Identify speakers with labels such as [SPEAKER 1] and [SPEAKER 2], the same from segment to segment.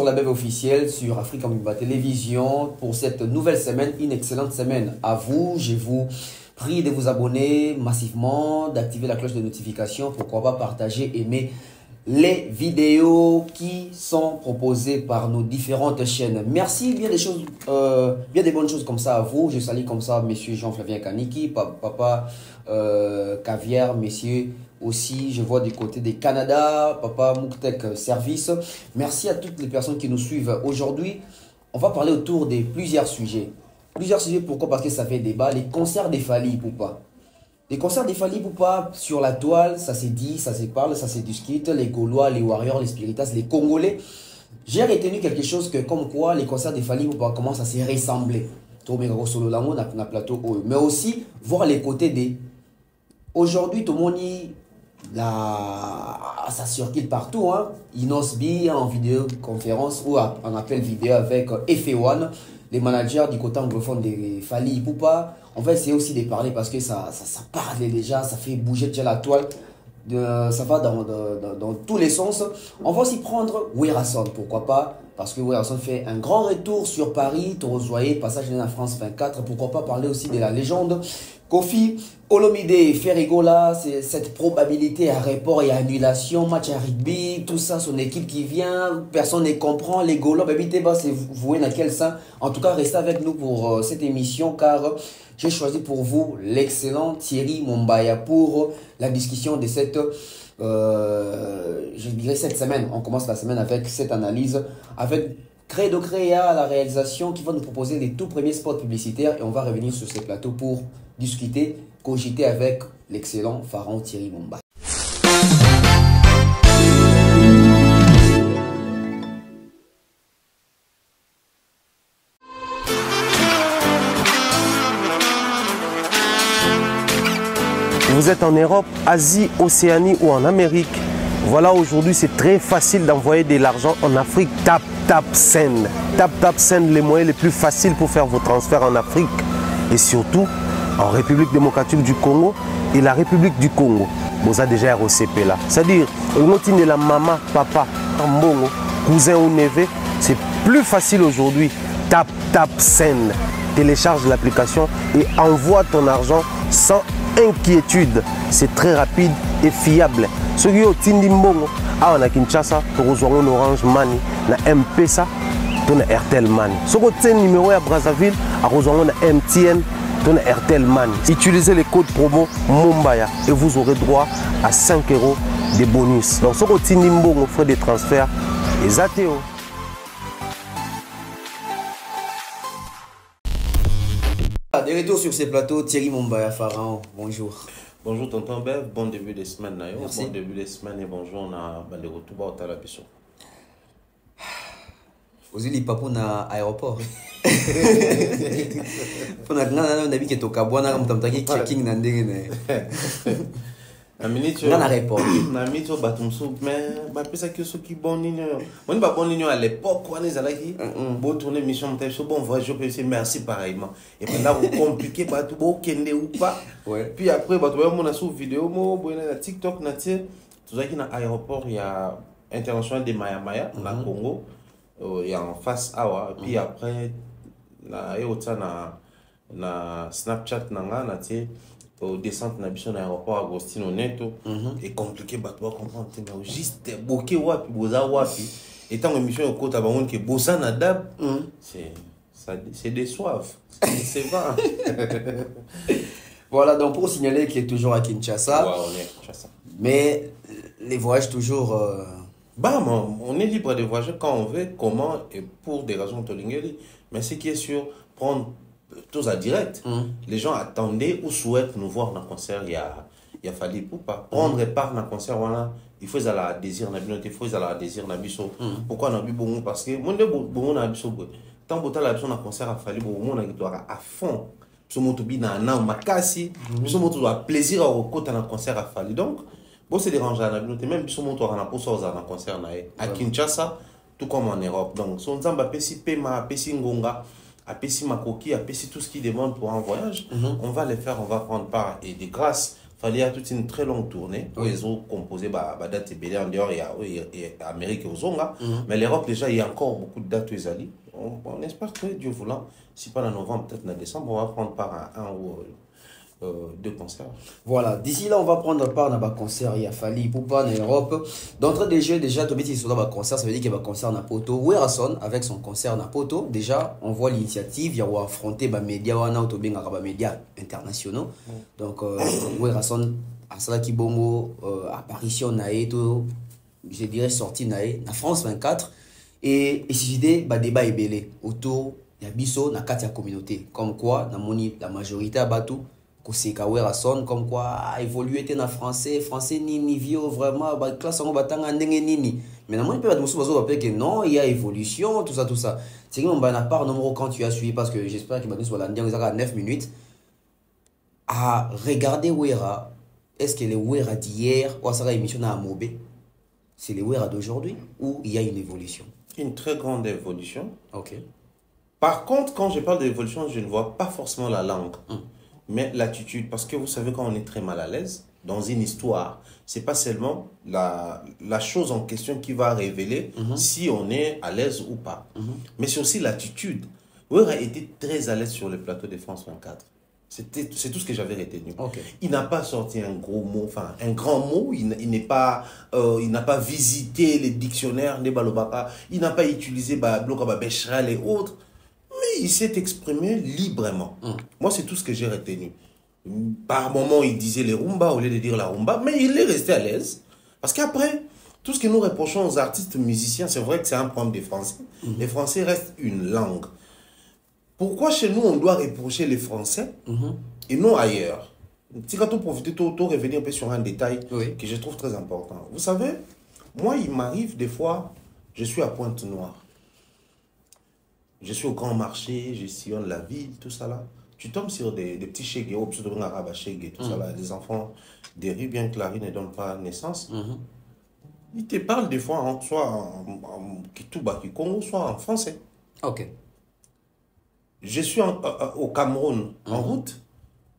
[SPEAKER 1] la BEV officielle sur Africa Mumba Télévision pour cette nouvelle semaine, une excellente semaine. À vous, je vous prie de vous abonner massivement, d'activer la cloche de notification, pourquoi pas partager, aimer les vidéos qui sont proposées par nos différentes chaînes. Merci, bien des bonnes choses comme ça à vous. Je salue comme ça monsieur Jean-Flavien Kaniki, papa Cavière, messieurs aussi, je vois du côté des Canada, papa Mouktek Service. Merci à toutes les personnes qui nous suivent. Aujourd'hui, on va parler autour de plusieurs sujets. Pourquoi? Parce que ça fait débat. Les concerts des Fally Ipupa. Les concerts des Fally Ipupa sur la toile, ça s'est dit, ça se parle, ça se discute. Les Gaulois, les Warriors, les Spiritas, les Congolais. J'ai retenu quelque chose que, comme quoi, les concerts des Fally Ipupa commencent à se ressembler. Mais aussi, voir les côtés des... Aujourd'hui, tout le monde ça circule partout. Hein. Inosbi en vidéoconférence ou en appel vidéo avec F1, les managers du côté anglophone des Fally Ipupa. On va essayer aussi de parler parce que ça parle déjà, ça fait bouger déjà la toile. Ça va dans tous les sens. On va aussi prendre Werason, pourquoi pas, parce que Werason fait un grand retour sur Paris. Torozoye, passage de la France 24. Pourquoi pas parler aussi de la légende Kofi Olomide Ferrigola, c'est cette probabilité à report et à annulation, match à rugby, tout ça, son équipe qui vient, personne ne comprend, les Gaulois, c'est voué dans quel sens. En tout cas, restez avec nous pour cette émission car j'ai choisi pour vous l'excellent Thierry Mumbaya pour la discussion de cette, je dirais cette semaine. On commence la semaine avec cette analyse, avec Credo Créa à la réalisation qui va nous proposer les tout premiers spots publicitaires et on va revenir sur ces plateaux pour discuter, cogiter avec l'excellent pharaon Thierry Mumbaya.
[SPEAKER 2] Vous êtes en Europe, Asie, Océanie ou en Amérique. Voilà, aujourd'hui c'est très facile d'envoyer de l'argent en Afrique. Tap Send. Tap Send, les moyens les plus faciles pour faire vos transferts en Afrique. Et surtout en République démocratique du Congo et la République du Congo. Vous avez déjà ROCP là. C'est-à-dire, on la maman, papa, mbongo, cousin ou neveu. C'est plus facile aujourd'hui. Tap Send. Télécharge l'application et envoie ton argent sans inquiétude. C'est très rapide et fiable. Ceux qui ont Tindi Mbongo, on a Kinshasa, on a Orange Money, na M-Pesa, on a Airtel Money. Ceux qui ont numéro à Brazzaville, on a MTN, on a Airtel Money. Utilisez le code promo Mumbaya et vous aurez droit à 5 € de bonus. Donc ceux qui ont Tindi Mbongo, frais de transfert, les ATO.
[SPEAKER 1] De retour sur ces plateaux, Thierry Mumbaya, pharaon, bonjour.
[SPEAKER 3] Bonjour tonton Bev, bon début de semaine.
[SPEAKER 1] Merci.
[SPEAKER 3] Bon début de semaine et bonjour, on a le retour à la mission.
[SPEAKER 1] Vous avez papo na aéroport. Pour na nabi ke toka bwana kama mtamtaki checking na ndenge
[SPEAKER 3] na minute
[SPEAKER 1] na aéroport.
[SPEAKER 3] Na minute batumso mais ba pesa que ceux qui bon ligne. On ba bon ligne à l'époque on les alaki. Bon tourner mission monter so bon voyage je merci pareillement. Et puis là vous compliqué ba tout beau kende ou pas. Ouais. Puis après ba tout on a sur vidéo mo bon na TikTok na tie. Tout ça qui na aéroport il y a international de Maya na Congo. Il y a en face awa puis après na yota na Snapchat nanga na tie au descente na biso na aéroport Agostino Neto et compliqué ba toi comprendre mais juste boké wapi boza wapi et tant émission au côté ba on que boza na dab c'est déçoivant c'est pas.
[SPEAKER 1] Voilà, donc pour signaler qu'il est toujours à Kinshasa.
[SPEAKER 3] Ouais, on est à Kinshasa.
[SPEAKER 1] Mais les voyages toujours
[SPEAKER 3] on est libre de voyager quand on veut, comment et pour des raisons tolingeli. Mais ce qui est sûr, prendre tous à direct. Les gens attendaient ou souhaitent nous voir dans le concert. Il y a fallu pour pas prendre part dans le concert. Voilà, il faut la désir il faut la désir nabiso. Pourquoi nabi bon parce que mon de bon nabiso tant que la personne dans concert a fallu bon mon à fond. Ce mot bi na na makasi. Ce mot doit plaisir au côté dans concert a fallu donc. Bon, c'est dérangeant à la même si on a pour ça dans concert à Kinshasa, tout comme en Europe. Donc, son zamba pesi pema, pesi ngonga, à pesi makoki, à pesi tout ce qui demande pour un voyage, on va les faire, on va prendre part et de grâce fallait toute une très longue tournée où ils ont composé date et en dehors et Amérique et aux Zonga. Mais l'Europe déjà il y a encore beaucoup de dates où ils allaient. On espère que Dieu voulant, si pas en novembre, peut-être en décembre, on va prendre part à un ou deux concerts.
[SPEAKER 1] Voilà, d'ici là, on va prendre part dans un concert. Il a fallu pour pas en Europe. D'entrée des jeux, déjà, Tobi sur un concert, ça veut dire qu'il y a un concert à Poto. Werason, avec son concert à Poto, déjà, on voit l'initiative. Il y a affronté les médias, les médias internationaux. Donc, Werason, à cela qui bongo, apparition, je dirais, sortie na France 24. Et si j'ai des débat est belé autour, il y a biso na katia communauté. Comme quoi, la majorité à Batou. C'est Werason comme quoi évoluer dans le français ni vieux vraiment classe en batanga nini mais non peut pas que non il y a évolution tout ça c'est que on va part numéro quand tu as suivi parce que j'espère que sur la 9 minutes à regarder Wera est-ce que les Wera d'hier ou ça la émission à Mobé c'est les Wera d'aujourd'hui ou il y a une évolution,
[SPEAKER 3] une très grande évolution.
[SPEAKER 1] OK.
[SPEAKER 3] Par contre quand je parle d'évolution je ne vois pas forcément la langue. Mais l'attitude, parce que vous savez quand on est très mal à l'aise dans une histoire, c'est pas seulement la chose en question qui va révéler si on est à l'aise ou pas. Mais c'est aussi l'attitude. Wera a été très à l'aise sur le plateau de France 24. C'est tout ce que j'avais retenu.
[SPEAKER 1] Okay.
[SPEAKER 3] Il n'a pas sorti un gros mot, enfin un grand mot. Il n'a pas visité les dictionnaires des Balobaka. Il n'a pas utilisé Bechral et autres. Mais il s'est exprimé librement. Moi, c'est tout ce que j'ai retenu. Par moments, il disait les rumba au lieu de dire la rumba, mais il est resté à l'aise. Parce qu'après, tout ce que nous reprochons aux artistes musiciens, c'est vrai que c'est un problème des Français. Les Français restent une langue. Pourquoi chez nous, on doit reprocher les Français et non ailleurs? Si quand on profite, tout revenir un peu sur un détail que je trouve très important. Vous savez, moi, il m'arrive des fois, je suis à Pointe-Noire. Je suis au grand marché, je sillonne la ville, tout ça là. Tu tombes sur des petits chégués, tout ça là, des enfants des rues, bien que la rue ne donne pas naissance. Ils te parlent des fois, soit en Kituba, Kikongo, soit en français.
[SPEAKER 1] OK.
[SPEAKER 3] Je suis au Cameroun, en route.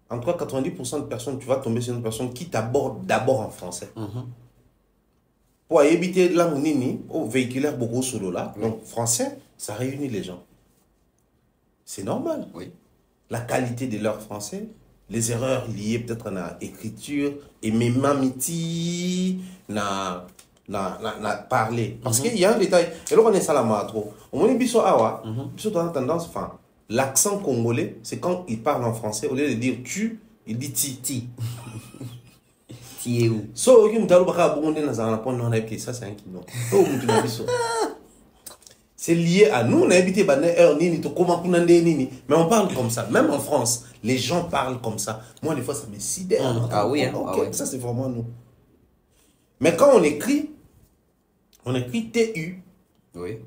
[SPEAKER 3] En tout cas, 90% de personnes, tu vas tomber sur une personne qui t'aborde d'abord en français. Pour éviter la mounini, au véhiculaire beaucoup solo là, donc français, ça réunit les gens. C'est normal.
[SPEAKER 1] Oui.
[SPEAKER 3] La qualité de leur français, les erreurs liées peut-être à l'écriture, et même mamiti, na parler. Parce qu'il y a un détail. Et là, on est ça là trop. Au moins, biso awa, biso dans la tendance, enfin, l'accent congolais, c'est quand il parle en français, au lieu de dire tu, il dit ti.
[SPEAKER 1] Ti est où?
[SPEAKER 3] So, ok, m'talo baka bonde na zana pon non et ça c'est un kilo. Oh, m'talo biso. C'est lié à nous, on a habité nini, mais on parle comme ça. Même en France, les gens parlent comme ça. Moi, des fois, ça me sidère.
[SPEAKER 1] Ah oui,
[SPEAKER 3] ça c'est vraiment nous. Mais quand on écrit TU.
[SPEAKER 1] Oui.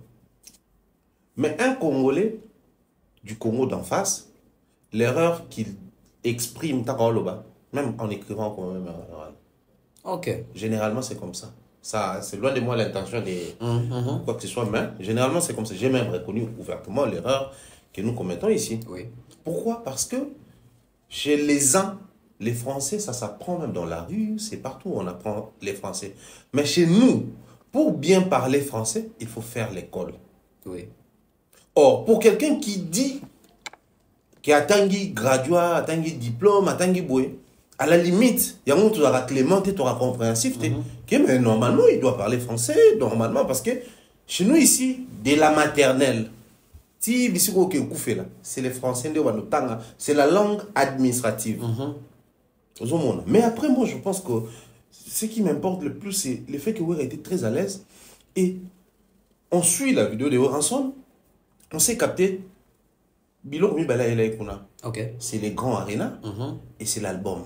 [SPEAKER 3] Mais un Congolais du Congo d'en face, l'erreur qu'il exprime, même en écrivant quand même.
[SPEAKER 1] OK.
[SPEAKER 3] Généralement, c'est comme ça. Ça, c'est loin de moi l'intention de quoi que ce soit, mais généralement c'est comme ça. J'ai même reconnu ouvertement l'erreur que nous commettons ici.
[SPEAKER 1] Oui.
[SPEAKER 3] Pourquoi? Parce que chez les uns, les Français, ça s'apprend même dans la rue, c'est partout où on apprend les Français. Mais chez nous, pour bien parler français, il faut faire l'école.
[SPEAKER 1] Oui.
[SPEAKER 3] Or, pour quelqu'un qui dit qu'il a atteint graduat, atteint diplôme, atteint boué, à la limite, il y a un autre clément, tu auras compréhensif, mais normalement, il doit parler français, normalement, parce que chez nous ici, dès la maternelle, c'est les Français, c'est la langue administrative. Mais après, moi, je pense que ce qui m'importe le plus, c'est le fait que Wera était très à l'aise. Et on suit la vidéo de Werason, on s'est capté.
[SPEAKER 1] OK.
[SPEAKER 3] C'est les grands arénas et c'est l'album.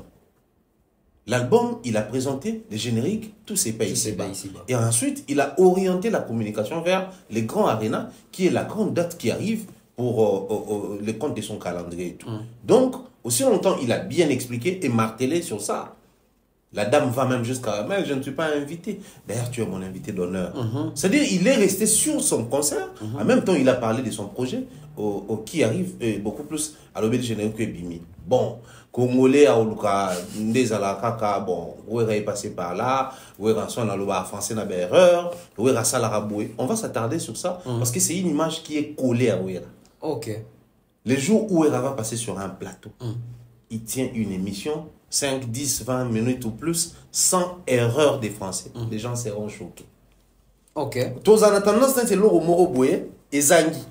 [SPEAKER 3] L'album, il a présenté les génériques, tous ces pays ici-bas. Et ensuite, il a orienté la communication vers les grands arénas, qui est la grande date qui arrive pour le compte de son calendrier et tout. Donc, aussi longtemps, il a bien expliqué et martelé sur ça. La dame va même jusqu'à... Mais je ne suis pas invité. D'ailleurs, tu es mon invité d'honneur. C'est-à-dire, il est resté sur son concert. En même temps, il a parlé de son projet qui arrive beaucoup plus à l'objet général que Bimi. Bon, Congolais, à Oluka, Ndezalakaka, bon, Ouera est passé par là, Ouera son a l'oba français n'a pas erreur, Ouera Salaraboué. On va s'attarder sur ça parce que c'est une image qui est collée à Ouera.
[SPEAKER 1] Ok.
[SPEAKER 3] Les jours où Ouera va passer sur un plateau, il tient une émission 5, 10, 20 minutes ou plus, sans erreur des Français. Les gens seront choqués.
[SPEAKER 1] Ok.
[SPEAKER 3] Tous en attendant, c'est l'eau au Moro Boué et Zangi.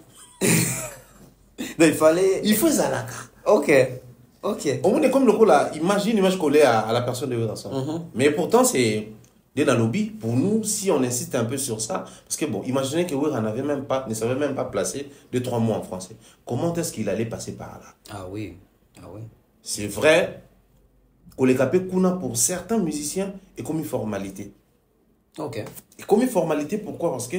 [SPEAKER 1] Donc il fallait...
[SPEAKER 3] Il faut Zalaka.
[SPEAKER 1] Ok. Ok.
[SPEAKER 3] Au moins, comme le coup là, imagine une image collée à la personne de Werason. Mais pourtant, c'est des lobby. Pour nous, si on insiste un peu sur ça, parce que bon, imaginez que Wera ne savait même pas placer 2-3 mots en français. Comment est-ce qu'il allait passer par là?
[SPEAKER 1] Ah oui. Ah oui.
[SPEAKER 3] C'est vrai. Kolekapé Kuna, pour certains musiciens, est comme une formalité.
[SPEAKER 1] Ok.
[SPEAKER 3] Et comme une formalité, pourquoi? Parce que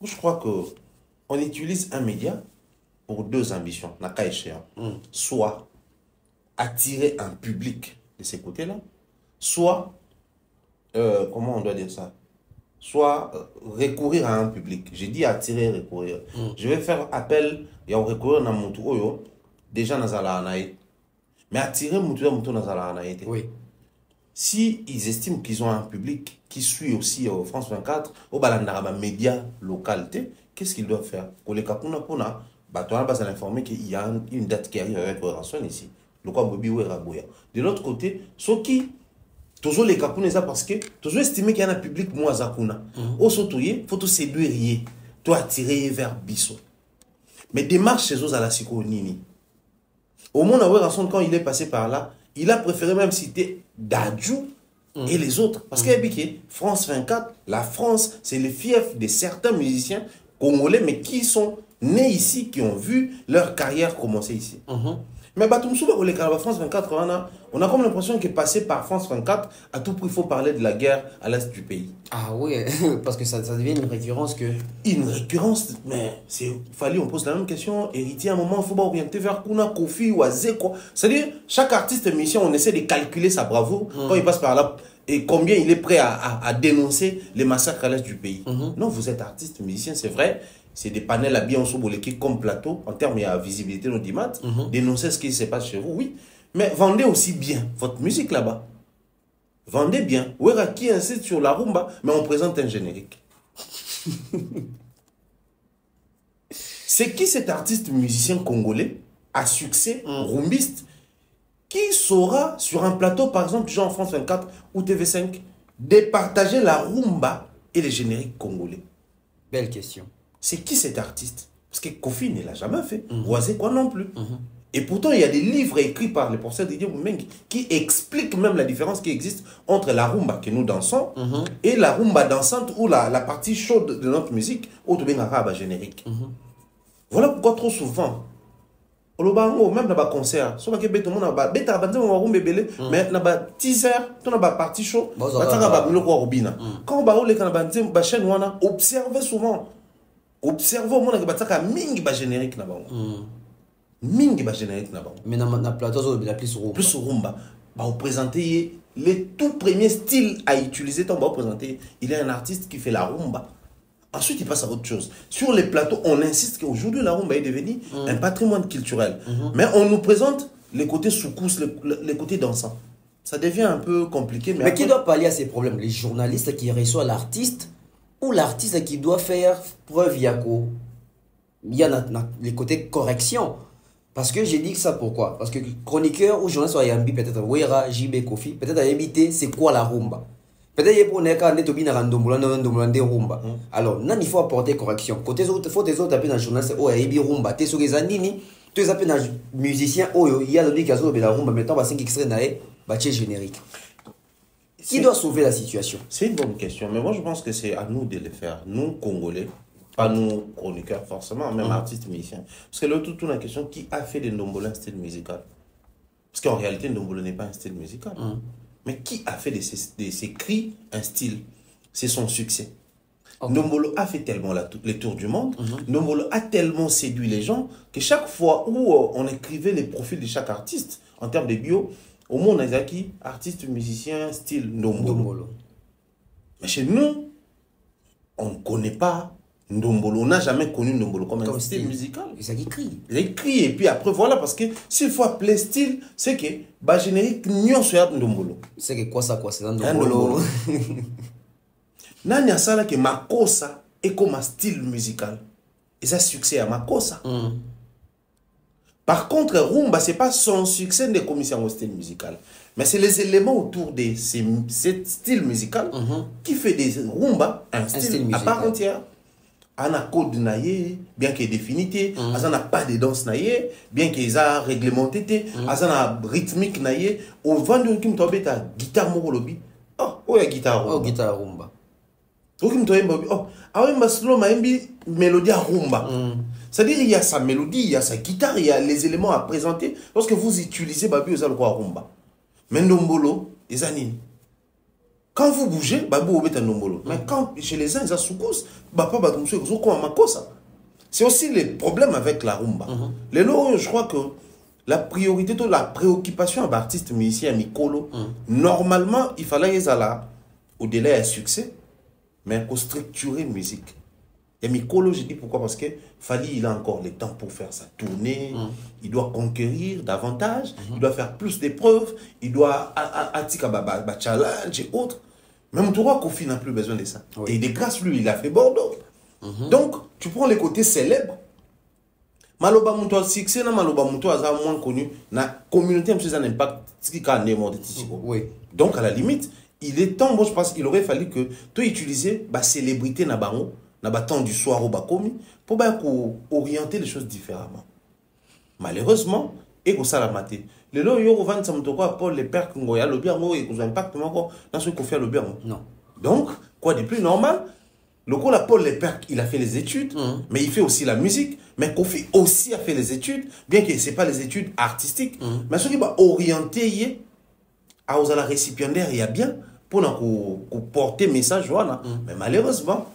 [SPEAKER 3] je crois qu'on utilise un média pour deux ambitions, n'a qu'à échéant. Soit attirer un public de ces côtés-là, soit, comment on doit dire ça? Soit recourir à un public. J'ai dit attirer, recourir. Je vais faire appel, et on recourir à Moutou Oyo, déjà dans la Anaï. Mais attirer Moutou dans la Anaï.
[SPEAKER 1] Oui.
[SPEAKER 3] Si ils estiment qu'ils ont un public qui suit aussi France 24, au balandaraba média localité, qu'est-ce qu'ils doivent faire? Pour les Kapuna Puna, on va informer qu'il y a une date qui arrive avec Oranson ici. Le quoi Bobi ou Eraboya. De l'autre côté, ceux qui toujours les Kapuna ça parce que toujours estimer qu'il y a un public moins Zakuna. Au sautoyer, faut tout séduire, tout attirer vers Bisso. Mais démarche chez eux à la Siko Nini. Au moins, Oranson quand il est passé par là, il a préféré même citer Dadjou et les autres. Parce qu'il y a France 24, la France, c'est le fief de certains musiciens congolais, mais qui sont nés ici, qui ont vu leur carrière commencer ici. Mais France 24, on a comme l'impression que passer par France 24, à tout prix, il faut parler de la guerre à l'est du pays.
[SPEAKER 1] Ah oui, parce que ça devient une récurrence que...
[SPEAKER 3] Une récurrence, mais il fallait, on pose la même question. Héritier, à un moment, il faut pas orienter vers Kuna, Kofi ou Azé, quoi. C'est-à-dire, chaque artiste mission, on essaie de calculer sa bravoure quand il passe par là et combien il est prêt à dénoncer les massacres à l'est du pays. Non, vous êtes artiste, musicien, c'est vrai. C'est des panels à bien qui comme plateau, en termes de visibilité, nos dimat, dénoncer ce qui se passe chez vous, oui. Mais vendez aussi bien votre musique là-bas. Vendez bien. Ouera qui insiste sur la rumba, mais on présente un générique. C'est qui cet artiste musicien congolais à succès, rumbiste, qui saura sur un plateau, par exemple, genre France 24 ou TV5, départager la rumba et les génériques congolais?
[SPEAKER 1] Belle question.
[SPEAKER 3] C'est qui cet artiste? Parce que Kofi ne l'a jamais fait. Oisé quoi non plus. Et pourtant, il y a des livres écrits par les professeurs Didier Boumeng qui expliquent même la différence qui existe entre la rumba que nous dansons et la rumba dansante ou la partie chaude de notre musique, ou de Bengaraba générique. Voilà pourquoi trop souvent, même dans les concerts, mais dans les teaser, dans la partie chaude, quand on observez souvent. Observez au monde que mingi ba générique na ba. Mingi ba générique na ba.
[SPEAKER 1] Mais na plateau de la plus rumba.
[SPEAKER 3] Plus rumba. Ba vous présenter les tout premiers styles à utiliser tant ba présenter, il est un artiste qui fait la rumba. Ensuite, il passe à autre chose. Sur les plateaux, on insiste qu'aujourd'hui la rumba est devenue un patrimoine culturel. Mais on nous présente les côtés soukous, les côtés dansants. Ça devient un peu compliqué
[SPEAKER 1] mais qui doit pallier à ces problèmes? Les journalistes qui reçoivent l'artiste ou l'artiste qui doit faire preuve Yako? Il y a les côtés correction. Parce que j'ai dit que ça pourquoi? Parce que chroniqueur ou journaliste à Yambi, peut-être Wera, JB, Kofi, peut-être à éviter c'est quoi la rumba. Peut-être pour ne pas être rumba. Alors, il faut apporter correction. Côté autres, il faut des autres appeler dans le journaliste, oh, il y a rumba. Tu es sur les anini, tu es appelé dans le musicien, oh, il y a le dit qu'il y a la rumba, maintenant, il y a 5 extraits dans générique. Qui doit sauver la situation?
[SPEAKER 3] C'est une bonne question, mais moi je pense que c'est à nous de le faire. Nous, Congolais, pas nous, chroniqueurs forcément, même artistes musiciens. Parce que là, toute la question, qui a fait de Ndombolo un style musical? Parce qu'en réalité, Ndombolo n'est pas un style musical. Mais qui a fait de ses cris un style? C'est son succès. Ndombolo a fait tellement les tours du monde, Ndombolo a tellement séduit les gens, que chaque fois où on écrivait les profils de chaque artiste, en termes de bio, au monde, on a qui artiste, musicien, style Ndombolo.
[SPEAKER 1] Ndombolo.
[SPEAKER 3] Mais chez nous, on ne connaît pas Ndombolo. On n'a jamais connu Ndombolo comme un style musical.
[SPEAKER 1] Et ça qui crie.
[SPEAKER 3] Il crie. Et puis après, voilà, parce que s'il faut appeler style, c'est que, bah, générique, nous sommes Ndombolo.
[SPEAKER 1] C'est que quoi, c'est un Ndombolo.
[SPEAKER 3] Nani a ça là que Makossa est comme un style musical. Et ça, succès à Makossa. Par contre, Rumba, ce n'est pas son succès de commission au style musical. Mais c'est les éléments autour de ce style musical qui fait des Rumba un style à part entière. On a code naïe, bien qu'il est défini, on n'a pas de danse naïe, bien qu'il est réglementé, on a rythmique naïe. Au vendu qui me tombe ta guitare morolobi. Oh, il y a guitare Rumba.
[SPEAKER 1] Oh, guitare Rumba.
[SPEAKER 3] Oh, qui me tombe oh, ah oui, mais slow, ma mélodie à Rumba. C'est-à-dire il y a sa mélodie, il y a sa guitare, il y a les éléments à présenter. Lorsque vous utilisez Babi, vous allez quoi Rumba. Mais Ndombolo, les anines. Quand vous bougez, Babi, vous mettez un Ndombolo. Mais quand chez les uns, ils ont soukous, Bapa, c'est aussi les problèmes avec la Rumba. Les lots, je crois que la priorité, la préoccupation à l'artiste musicien Mikolo, normalement, il fallait qu'ils aient au-delà du succès, mais pour structurer la musique. Et Mikolo, je dis pourquoi? Parce que Fali, il a encore le temps pour faire sa tournée, il doit conquérir davantage, il doit faire plus d'épreuves, il doit attirer challenge et autres. Même toi, Kofi n'a plus besoin de ça. Oui. Et de grâce, lui, il a fait Bordeaux. Donc, tu prends les côtés célèbres. Maloba Mouto, succès, Maloba Mouto, a moins connu. La communauté, a un impact, ce qui a
[SPEAKER 1] oui.
[SPEAKER 3] Donc, à la limite, il est temps, moi, je pense qu'il aurait fallu que tu utilises la célébrité na bango, na temps du soir au bakomi, pour orienter les choses différemment. Malheureusement, et que ça l'a maté. Les lois, ils revendent ça, Paul, les pères qui ont le bien, ils ont impact dans ce qu'on fait le bien.
[SPEAKER 1] Non.
[SPEAKER 3] Donc, quoi de plus normal? Le coup, la Paul, les pères, il a fait les études, mais il fait aussi la musique. Mais Kofi aussi a fait les études, bien que ce n'est pas les études artistiques. Mais ce qui va orienter à la récipiendaire, il y a bien pour porter message. Voilà. Mais malheureusement,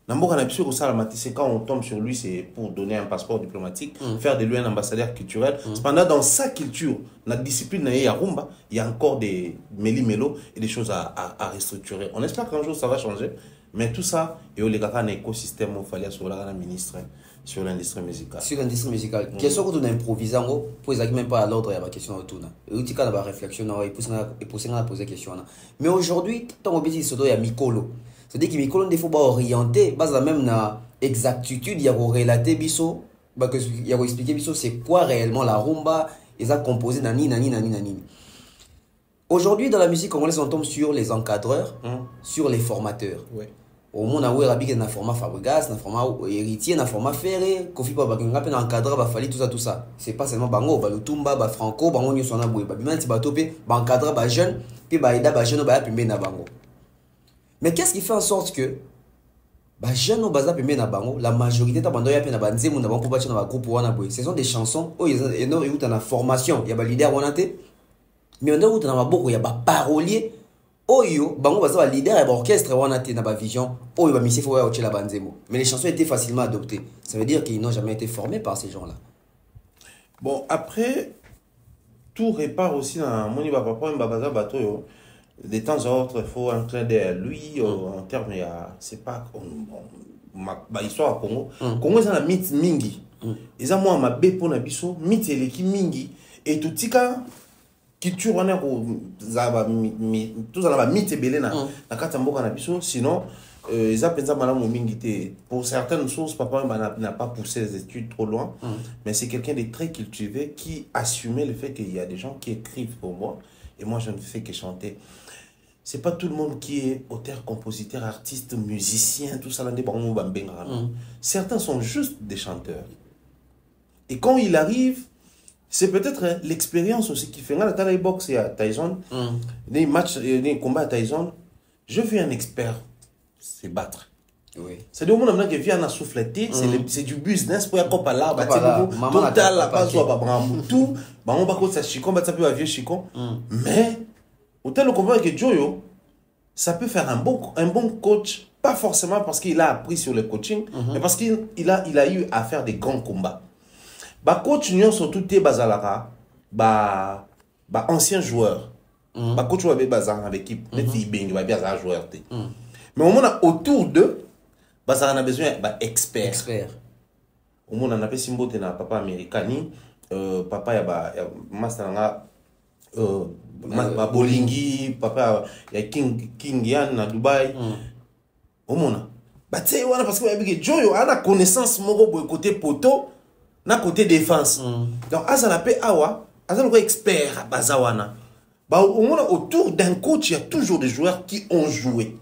[SPEAKER 3] c'est quand on tombe sur lui, c'est pour donner un passeport diplomatique, faire de lui un ambassadeur culturel. Cependant, dans sa culture, la discipline, il y a encore des méli-mélo et des choses à restructurer. On espère qu'un jour ça va changer. Mais tout ça, il y a un écosystème où il fallait sur la ministre sur l'industrie musicale.
[SPEAKER 1] Sur l'industrie musicale. Question que tu as improvisé, pour les même pas à l'ordre, il y a une question autour. Et tu as une réflexion, et poser la question. Mais aujourd'hui, ton objectif, c'est de Mikolo. C'est-à-dire que Mikolo, il faut orienter, base même na exactitude, il y a relater biso, il y a expliquer biso c'est quoi réellement la rumba, ils ont composé nani. Aujourd'hui, dans la musique congolaise, on tombe sur les encadreurs, sur les formateurs.
[SPEAKER 3] Ouais.
[SPEAKER 1] Au monde, on a un format Fabregas, un format héritier, un format ferré, Kofi Papa, un encadreur, tout ça. C'est pas seulement Bango, Lutumba, Franco, Bango, nous sommes en boué. Maintenant, tu vas topé, encadreur, jeune, puis aida, jeune, puis Bango. Mais qu'est-ce qui fait en sorte que jeune au bazar na bango la majorité ta bando ya pe na banzemu na bango bacha na groupe wana boy ce sont des chansons où ils ont eu na formation il y a ba leader wana te mais on a eu na maboko ya ba parolier oyo bango baza ba leader ya ba orchestre wana te na ba vision oyo ba misifo ya ochela banzemu mais les chansons étaient facilement adoptées. Ça veut dire qu'ils n'ont jamais été formés par ces gens-là.
[SPEAKER 3] Bon, après tout répare aussi dans mon papa babaza bato yo. De temps en temps, il faut un clin d'œil à lui, en termes, c'est pas ma histoire à Congo. Congo, c'est un mythe mingi. Ils ont moi ma bé pour na biso, mythe et qui mingi. Et tout tika, culture, on a tout ça, mythe et belé na katamboka na biso. Sinon, ils ont pensé madame mingi. Pour certaines choses, papa n'a pas poussé les études trop loin. Mais c'est quelqu'un de très cultivé qui assumait le fait qu'il y a des gens qui écrivent pour moi. Et moi, je ne fais que chanter. C'est pas tout le monde qui est auteur, compositeur, artiste, musicien, tout ça. Certains sont juste des chanteurs. Et quand il arrive, c'est peut-être l'expérience aussi qui fait. Dans la boxe, il y a Tyson, des matchs, des combats à Tyson. Je veux un expert se battre.
[SPEAKER 1] Oui.
[SPEAKER 3] C'est-à-dire au moment qui vient à souffleter, c'est du business pour y avoir là, total, la base ou à tout, on va côté chicon, ça peut avoir chicon, mais au tel combat que Joyo, ça peut faire un bon coach, pas forcément parce qu'il a appris sur le coaching, mais parce qu'il a eu à faire des grands combats. Bah coach nous surtout tes basalara, bah ancien joueur bah coach wa be bazanga avec équipe net ibengi ba bien za joueur té mais au moins autour d'eux bah ça en a besoin bah expert au moins on a pas simbote na papa américani papa ya master nga ba bolingi papa ya king yan na Dubai au moins bah tu sais wana parce que ba bige joyo ana connaissance moko boy côté poteau na côté défense donc azala pe awa azala ko expert bazawana bah au moins autour d'un coach il y a toujours des joueurs qui ont joué,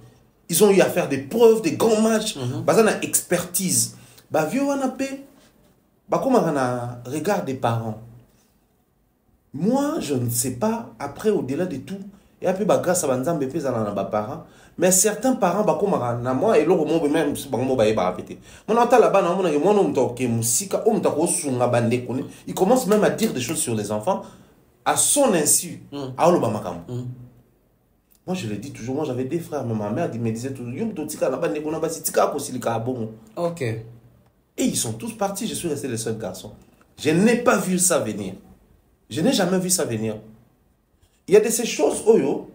[SPEAKER 3] ils ont eu à faire des preuves, des grands matchs bazana expertise bah vieux wana pe bah comment on a regard des parents. Moi je ne sais pas après au-delà de tout et après bah grâce à banzambe pe zala na ba parents. Mais certains parents, bah, comme moi, et l'autre, moi, même, si bon, bah, il va répéter. Mon entend là-bas, non, mon homme, qui est musique, homme, il commence même à dire des choses sur les enfants à son insu. À Olobama. Moi, je le dis toujours, moi, j'avais des frères, mais ma mère me disait toujours,
[SPEAKER 1] ok.
[SPEAKER 3] Et ils sont tous partis, je suis resté le seul garçon. Je n'ai pas vu ça venir. Je n'ai jamais vu ça venir. Il y a de ces choses, Oyo.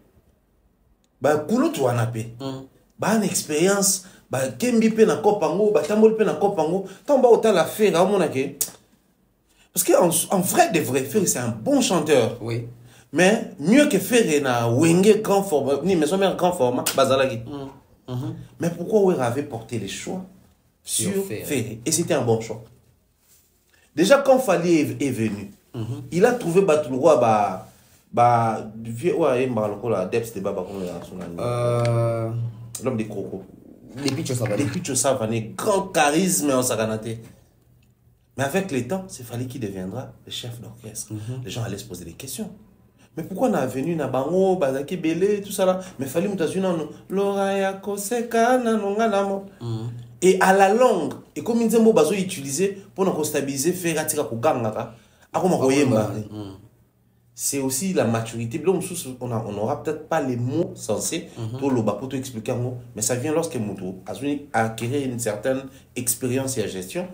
[SPEAKER 3] Bah kulo tu anape bah une expérience bah kembi pe na kopango bah tambol pe na kopango tamba autant la faire à mon aké parce que en vrai de vrai Ferré c'est un bon chanteur
[SPEAKER 1] oui
[SPEAKER 3] mais mieux que Ferré na wenge grand format ni maison mère grand format bazalaki mais pourquoi Ouera avait porté les choix sur Ferré et c'était un bon choix déjà quand Fally est venu il a trouvé Batouloua bah vieux ouais la Debs de baba comme l'homme des crocos
[SPEAKER 1] les Picho
[SPEAKER 3] Savané grand charisme en saganaté mais avec le temps c'est Fally qui deviendra le chef d'orchestre les gens allaient se poser des questions mais pourquoi on a venu na bango bazaki belé tout ça là mais Fally mutazuna Laura ya koseka na nongala mo et à la longue et comme nzembo bazo utiliser pour nous stabiliser faire atika ko gangaka akoma koyemba. C'est aussi la maturité. On n'aura peut-être pas les mots sensés pour le pour expliquer un mot, mais ça vient lorsque Moutou a acquis une certaine expérience et gestion,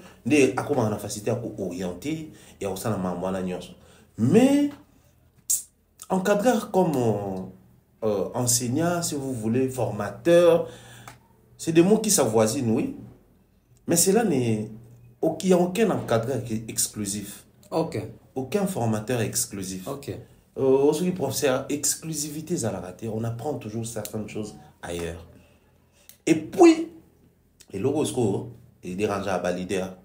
[SPEAKER 3] à comment on a facilité à orienter et à aussi à mais encadreur comme enseignant, si vous voulez, formateur, c'est des mots qui s'avoisinent, oui, mais cela n'est il n'y a aucun encadreur exclusif.
[SPEAKER 1] Ok.
[SPEAKER 3] Aucun formateur exclusif.
[SPEAKER 1] Ok.
[SPEAKER 3] Aussi professeur, exclusivité à la raté. On apprend toujours certaines choses ailleurs. Et puis, et l'orosco, il dérange à leader.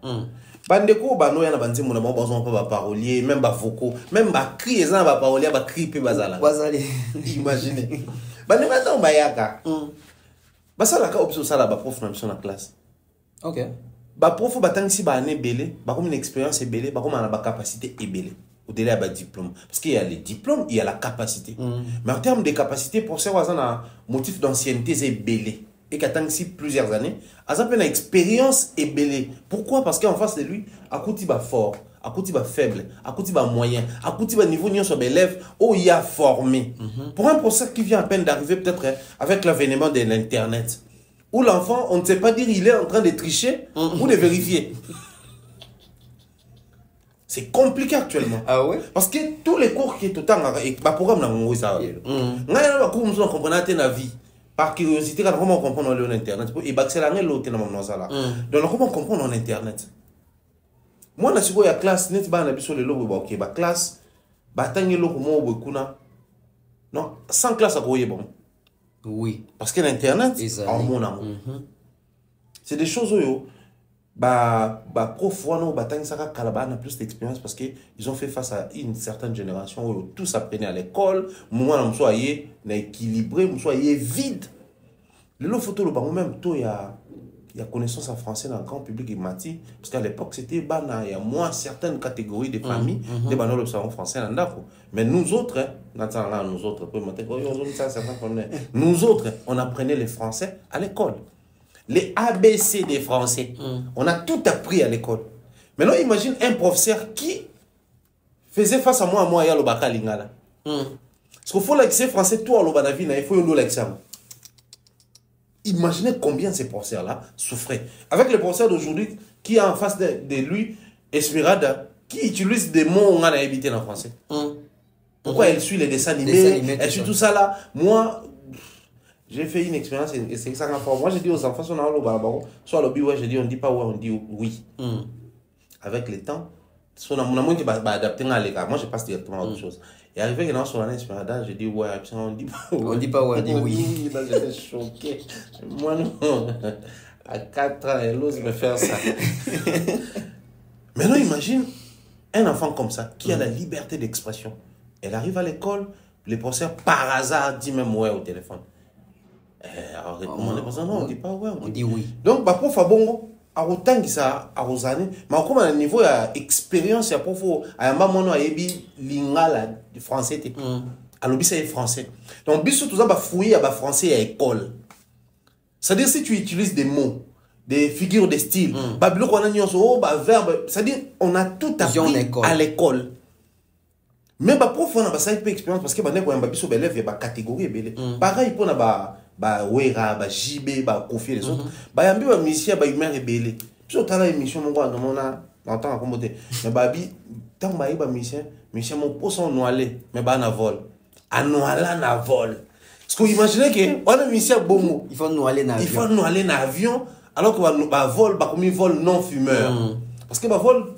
[SPEAKER 3] Bandeko, bano yana banzi mon amour, besoin pas parolier, même ba vocaux, même ba crier ça ba parolier, ba crier pe bazala.
[SPEAKER 1] Bazali.
[SPEAKER 3] Imaginez. Bane maintenant bayaka. Basala ka option ça là ba prof même sur la classe.
[SPEAKER 1] Ok.
[SPEAKER 3] Bah prof ba tangisi ba année belé ba comme une expérience belé ba comme on a ba capacité belé au-delà ba diplôme parce qu'il y a les diplômes il y a la capacité mais en termes de capacité pour ça on a motif d'ancienneté c'est belé et qu'attangisi plusieurs années a ça une expérience belé pourquoi parce qu'en face de lui à côté ba fort à côté ba faible à côté ba moyen à côté ba niveau nion sur élèves où il y a formé pour un professeur qui vient à peine d'arriver peut-être avec l'avènement de l'internet où l'enfant, on ne sait pas dire il est en train de tricher ou de vérifier. C'est compliqué actuellement.
[SPEAKER 1] Ah ouais?
[SPEAKER 3] Parce que tous les cours qui sont autant, bah programme n'a ça. N'a cours nous comprendre la vie. Par curiosité, comment comprendre l'internet et bah c'est la même l'autre dans ça là. Donc comment comprendre l'internet. Moi na siko ya classe net ba na biso le lobo ba OK ba classe ba tangi loko mo bokuna. Non, sans classe à koye bon.
[SPEAKER 1] Oui.
[SPEAKER 3] Parce que l'internet, en mon amour. C'est des choses où prof a plus d'expérience parce qu'ils ont fait face à une certaine génération où tous apprenaient à l'école. Moi, je suis équilibré, je suis vide. Le photo, le même tôt, il y a connaissance en français dans le grand public et mati parce qu'à l'époque c'était il y a moins certaines catégories de familles des banaux l'observation français mais nous autres nous autres on apprenait les français à l'école les ABC des français on a tout appris à l'école maintenant imagine un professeur qui faisait face à moi il y a le baka lingala parce qu'il faut l'accès français toi le banavi il faut y l'accent. Imaginez combien ces professeurs-là souffraient. Avec le professeur d'aujourd'hui qui est en face de lui, Esmeralda, qui utilise des mots qu'on a évité en français. Pourquoi elle suit les dessins animés, elle suit tout ça là. Moi, j'ai fait une expérience et c'est ça encore. Moi, j'ai dit aux enfants, soit au lobby, ouais, j'ai dit on dit pas ouais, on dit oui. Avec le temps, on a adapté à l'écart. Moi, je passe directement à autre chose. Et arrivé que dans son année expérience, j'ai dit ouais, on dit pas ouais.
[SPEAKER 1] On dit pas ouais, on dit oui.
[SPEAKER 3] J'étais choqué. Moi, non. À 4 ans, elle ose me faire ça. Maintenant, imagine un enfant comme ça, qui a la liberté d'expression. Elle arrive à l'école, le professeur, par hasard, dit même ouais au téléphone. Alors, comment les personnes, non, on dit pas ouais,
[SPEAKER 1] on dit oui.
[SPEAKER 3] Donc, bah, prof, bon, à autant que ça, à Rosanne, mais comme à un niveau d'expérience, il y a prof, à un moment, il y a l'ingala du français, à l'obis, c'est français. Donc, bis tout ça, bah, fouiller à français à l'école. C'est-à-dire, si tu utilises des mots, des figures de style, verbe, c'est-à-dire, on a tout appris à l'école. Mais bah, prof, on a ça une expérience parce que bah, on a des élèves, il y a des catégories. Pareil, pour Wera, JB, Kofi, les autres. Il y a des missions, il y a des rebelles. Puis, on a une mission, on a longtemps à commander. Mais bah, tant que il y a une mission, mon poste on noalé, mais bah, on vol. À noaler, on vol. Parce que vous imaginez qu'on a une mission bon.
[SPEAKER 1] Il faut nous aller dans l'avion.
[SPEAKER 3] Il faut nous aller dans l'avion, alors que bah, vol, bah, comme vol non fumeur. Parce que bah, vol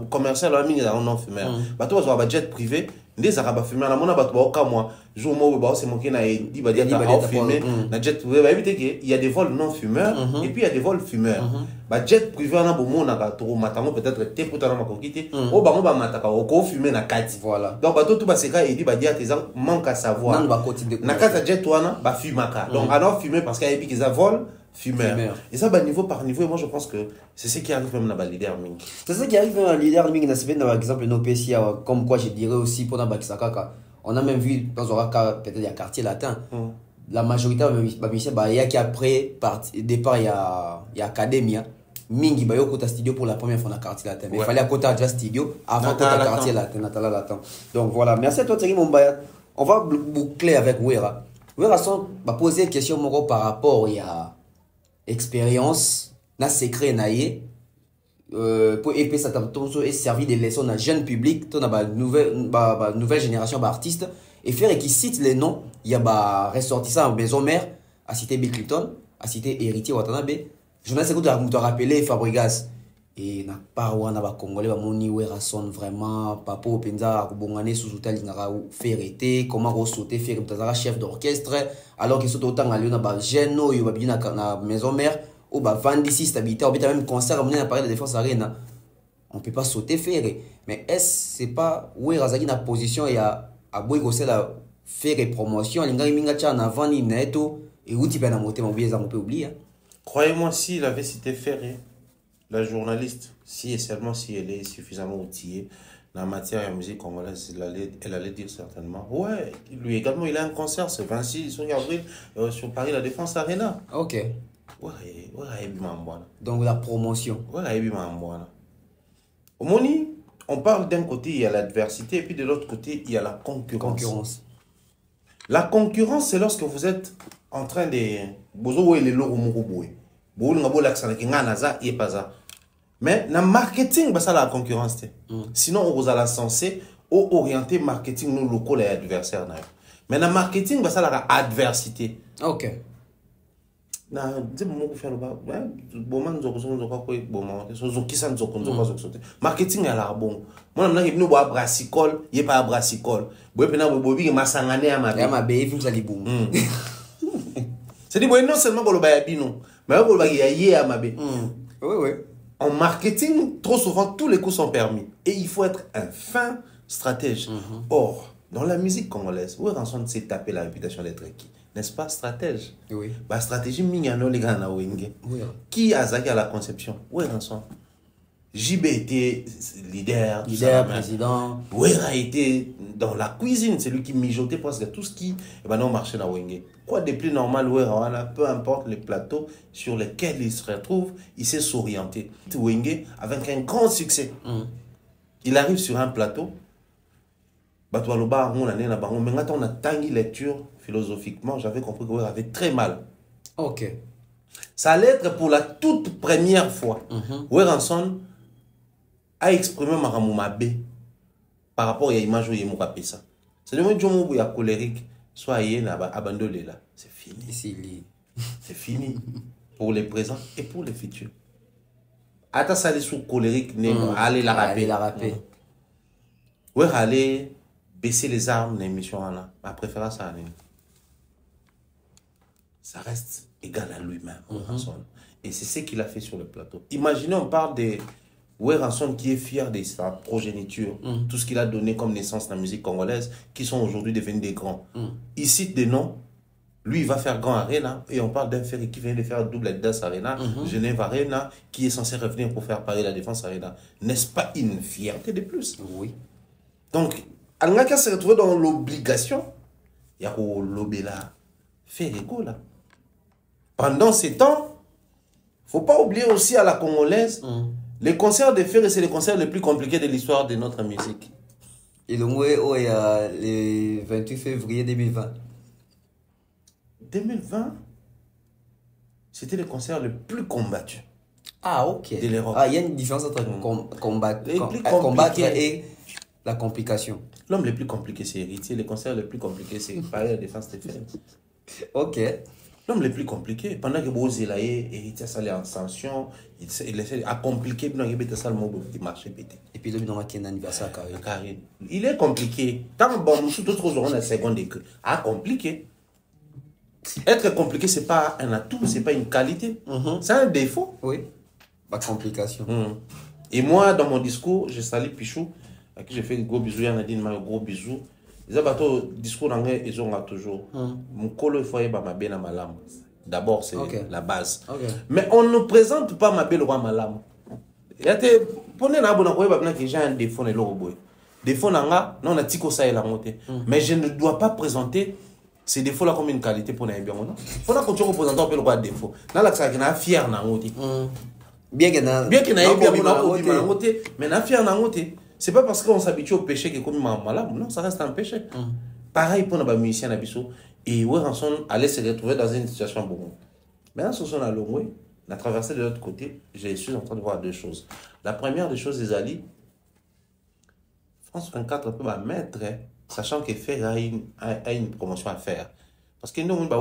[SPEAKER 3] commercial, on a mis un non fumeur. Bah, toi, tu as un jet privé, des arabes fumeurs, on a un mois, jour où c'est mon qui a dit, bah, il y a fumé, un jet privé, bah, évitez qu'il y a des vols non fumeurs, et puis il y a des vols fumeurs. Bah, jet privé, on a un bon, on a peut-être des pour t'en quitter, ou bah, on va mataka, on fumer na kati.
[SPEAKER 1] Voilà.
[SPEAKER 3] Donc, bah, tout bah, c'est quand il dit, bah, dire, tes manque à savoir. Na kata jet, toi, bah, fumaka. Donc, alors, fumer parce qu'il y a des vols fumeur. Et ça, bah, niveau par niveau, et moi je pense que c'est ce qui arrive même dans le leader Ming.
[SPEAKER 1] C'est ce qui arrive même dans le leader Ming, par exemple, nos PCA, comme quoi je dirais aussi pour Bakisakaka. On a même vu dans un cas, peut-être il y a quartier latin, la majorité de mes bah, il y a qui après départ, il y a Academia. Mingi, bah, il y a un studio pour la première fois dans le quartier latin. Mais il fallait à côté de studio avant le quartier latin, Natala latin. Donc voilà, merci à toi Thierry Mombaya. On va boucler avec Wera. Wera va poser une question par rapport à expérience na secret naie pour épée ça et servir des leçons à jeune public ton na nouvelle génération d'artistes et faire qui cite les noms il y a ba ressortissant maison mère à citer Bill Clinton à citer Héritier Watanabe journaliste écoute à rappeler Fabregas et na parwa na ba congolais ba moni Wera son vraiment papa openza kubongane sous hôtel ngara faire été comment ressortir faire tazara chef d'orchestre alors qu'ils sont autant à na ba geno yo ba bina na maison mère ou ba vendisi stabilité ou même concert amené à Paris de Défense Arena on peut pas sauter faire mais est-ce c'est pas Wera zaki na position et à boy ko la faire promotion linga minga cha na vandi neto et outi pe na moté mon bien ça on peut oublier
[SPEAKER 3] croyez-moi s'il avait cité Ferré la journaliste, si et seulement si elle est suffisamment outillée dans la matière de musique congolaise, elle allait dire certainement ouais, lui également il a un concert ce 26 avril sur Paris la Défense Arena.
[SPEAKER 1] Ok.
[SPEAKER 3] Ouais,
[SPEAKER 1] donc la promotion.
[SPEAKER 3] Ouais, au Moni, on parle d'un côté il y a l'adversité et puis de l'autre côté il y a la concurrence. La concurrence c'est lorsque vous êtes en train de mais dans le marketing, c'est la concurrence. Sinon, on vous a censé orienter marketing nous locaux et adversaires. Mais dans le marketing, c'est la adversité.
[SPEAKER 1] Ok.
[SPEAKER 3] Marketing est là bon. Moi, je suis pas brassicole, il pas brassicole. C'est dit non seulement pour le bayabino, mais pour le bayabino.
[SPEAKER 1] Oui.
[SPEAKER 3] En marketing, trop souvent, tous les coups sont permis. Et il faut être un fin stratège. Or, dans la musique congolaise, où Ranson s'est tapé la réputation d'être qui? N'est-ce pas stratège?
[SPEAKER 1] Oui.
[SPEAKER 3] La stratégie, mignonne, les gars, qui a zagué à la conception? Où est Ranson? JB était leader,
[SPEAKER 1] président.
[SPEAKER 3] Wera était dans la cuisine, c'est lui qui mijotait presque tout ce qui non marchait dans Wenge. Quoi de plus normal, Wera, peu importe les plateaux sur lesquels il se retrouve, il sait s'orienter. Wenge avec un grand succès. Il arrive sur un plateau, mais quand on a tangi lecture philosophiquement, j'avais compris que Wera avait très mal.
[SPEAKER 1] Ok.
[SPEAKER 3] Ça allait être pour la toute première fois. Weranson a exprimé Maramoumabé par rapport à l'image où il m'a ça. C'est le moment où il y a colérique, soit il y a abandonné là. C'est fini. C'est fini pour les présents et pour les futurs. Attends, ça les sous colérique, allez la rapper. Ouais, allez baisser les armes dans l'émission. Ma préférence, ça reste égal à lui-même. Et c'est ce qu'il a fait sur le plateau. Imaginez, on parle de Ranson qui est fier de sa progéniture, tout ce qu'il a donné comme naissance dans la musique congolaise, qui sont aujourd'hui devenus des grands. Il cite des noms. Lui, il va faire Grand Arena, et on parle d'un ferry qui vient de faire Double Adidas Arena, Genève Arena, qui est censé revenir pour faire Paris La Défense Arena. N'est-ce pas une fierté de plus?
[SPEAKER 1] Oui.
[SPEAKER 3] Donc, Alngaka s'est retrouvé dans l'obligation. Il y a l'obéla, faire égo là. Pendant ces temps, il ne faut pas oublier aussi à la congolaise, les concerts de Ferry, c'est les concerts les plus compliqués de l'histoire de notre musique.
[SPEAKER 1] Et le mois où il y a le 28 février 2020.
[SPEAKER 3] 2020, c'était le concert le plus combattu.
[SPEAKER 1] Ah, ok.
[SPEAKER 3] De l'Europe.
[SPEAKER 1] Ah, il y a une différence entre combattre et la complication.
[SPEAKER 3] L'homme le plus compliqué, c'est Héritier. Le concert le plus compliqué, c'est Paris La Défense de Ferry.
[SPEAKER 1] Ok.
[SPEAKER 3] L'homme le plus compliqué, pendant que vous avez Héritier, ça allait en sanction, il essaie à compliquer, puis il ça le mot qui marchait pété.
[SPEAKER 1] Et puis, là, il y a un anniversaire carré.
[SPEAKER 3] Il est compliqué. Tant bon, nous, tout autre jour, on a seconde écrit. Ah, compliqué. Être compliqué, ce n'est pas un atout, ce n'est pas une qualité. C'est un défaut.
[SPEAKER 1] Oui. Pas complication.
[SPEAKER 3] Et moi, dans mon discours, je salue Pichou, à qui j'ai fait un gros bisou, il y en a dit un gros bisou. Les abattos, discours anglais, ils ont toujours. Mon colo, il faut y avoir ma belle malam. D'abord, c'est la base. Mais on ne présente pas ma belle roi malam. Il y a des. Prenez la bonne roi, j'ai un défaut, et l'eau. Défaut, non, on a tico ça et la montée. Mais je ne dois pas présenter ces défauts-là comme une qualité pour les bien. Il faut que tu représentes un peu le roi de défaut. Là, ça est fier, bien qu'il y ait bien, mais na fier na ngote. C'est pas parce qu'on s'habitue au péché que comme malade, non, ça reste un péché. Pareil pour nos musiciens Nabiso et Ranson allait se retrouver dans une situation bon. Maintenant, ce sont à Longwe, on a traversé de l'autre côté, je suis en train de voir deux choses. La première des choses, les alliés, France 24 peut mettre, sachant que Ferry a une promotion à faire. Parce que nous, on va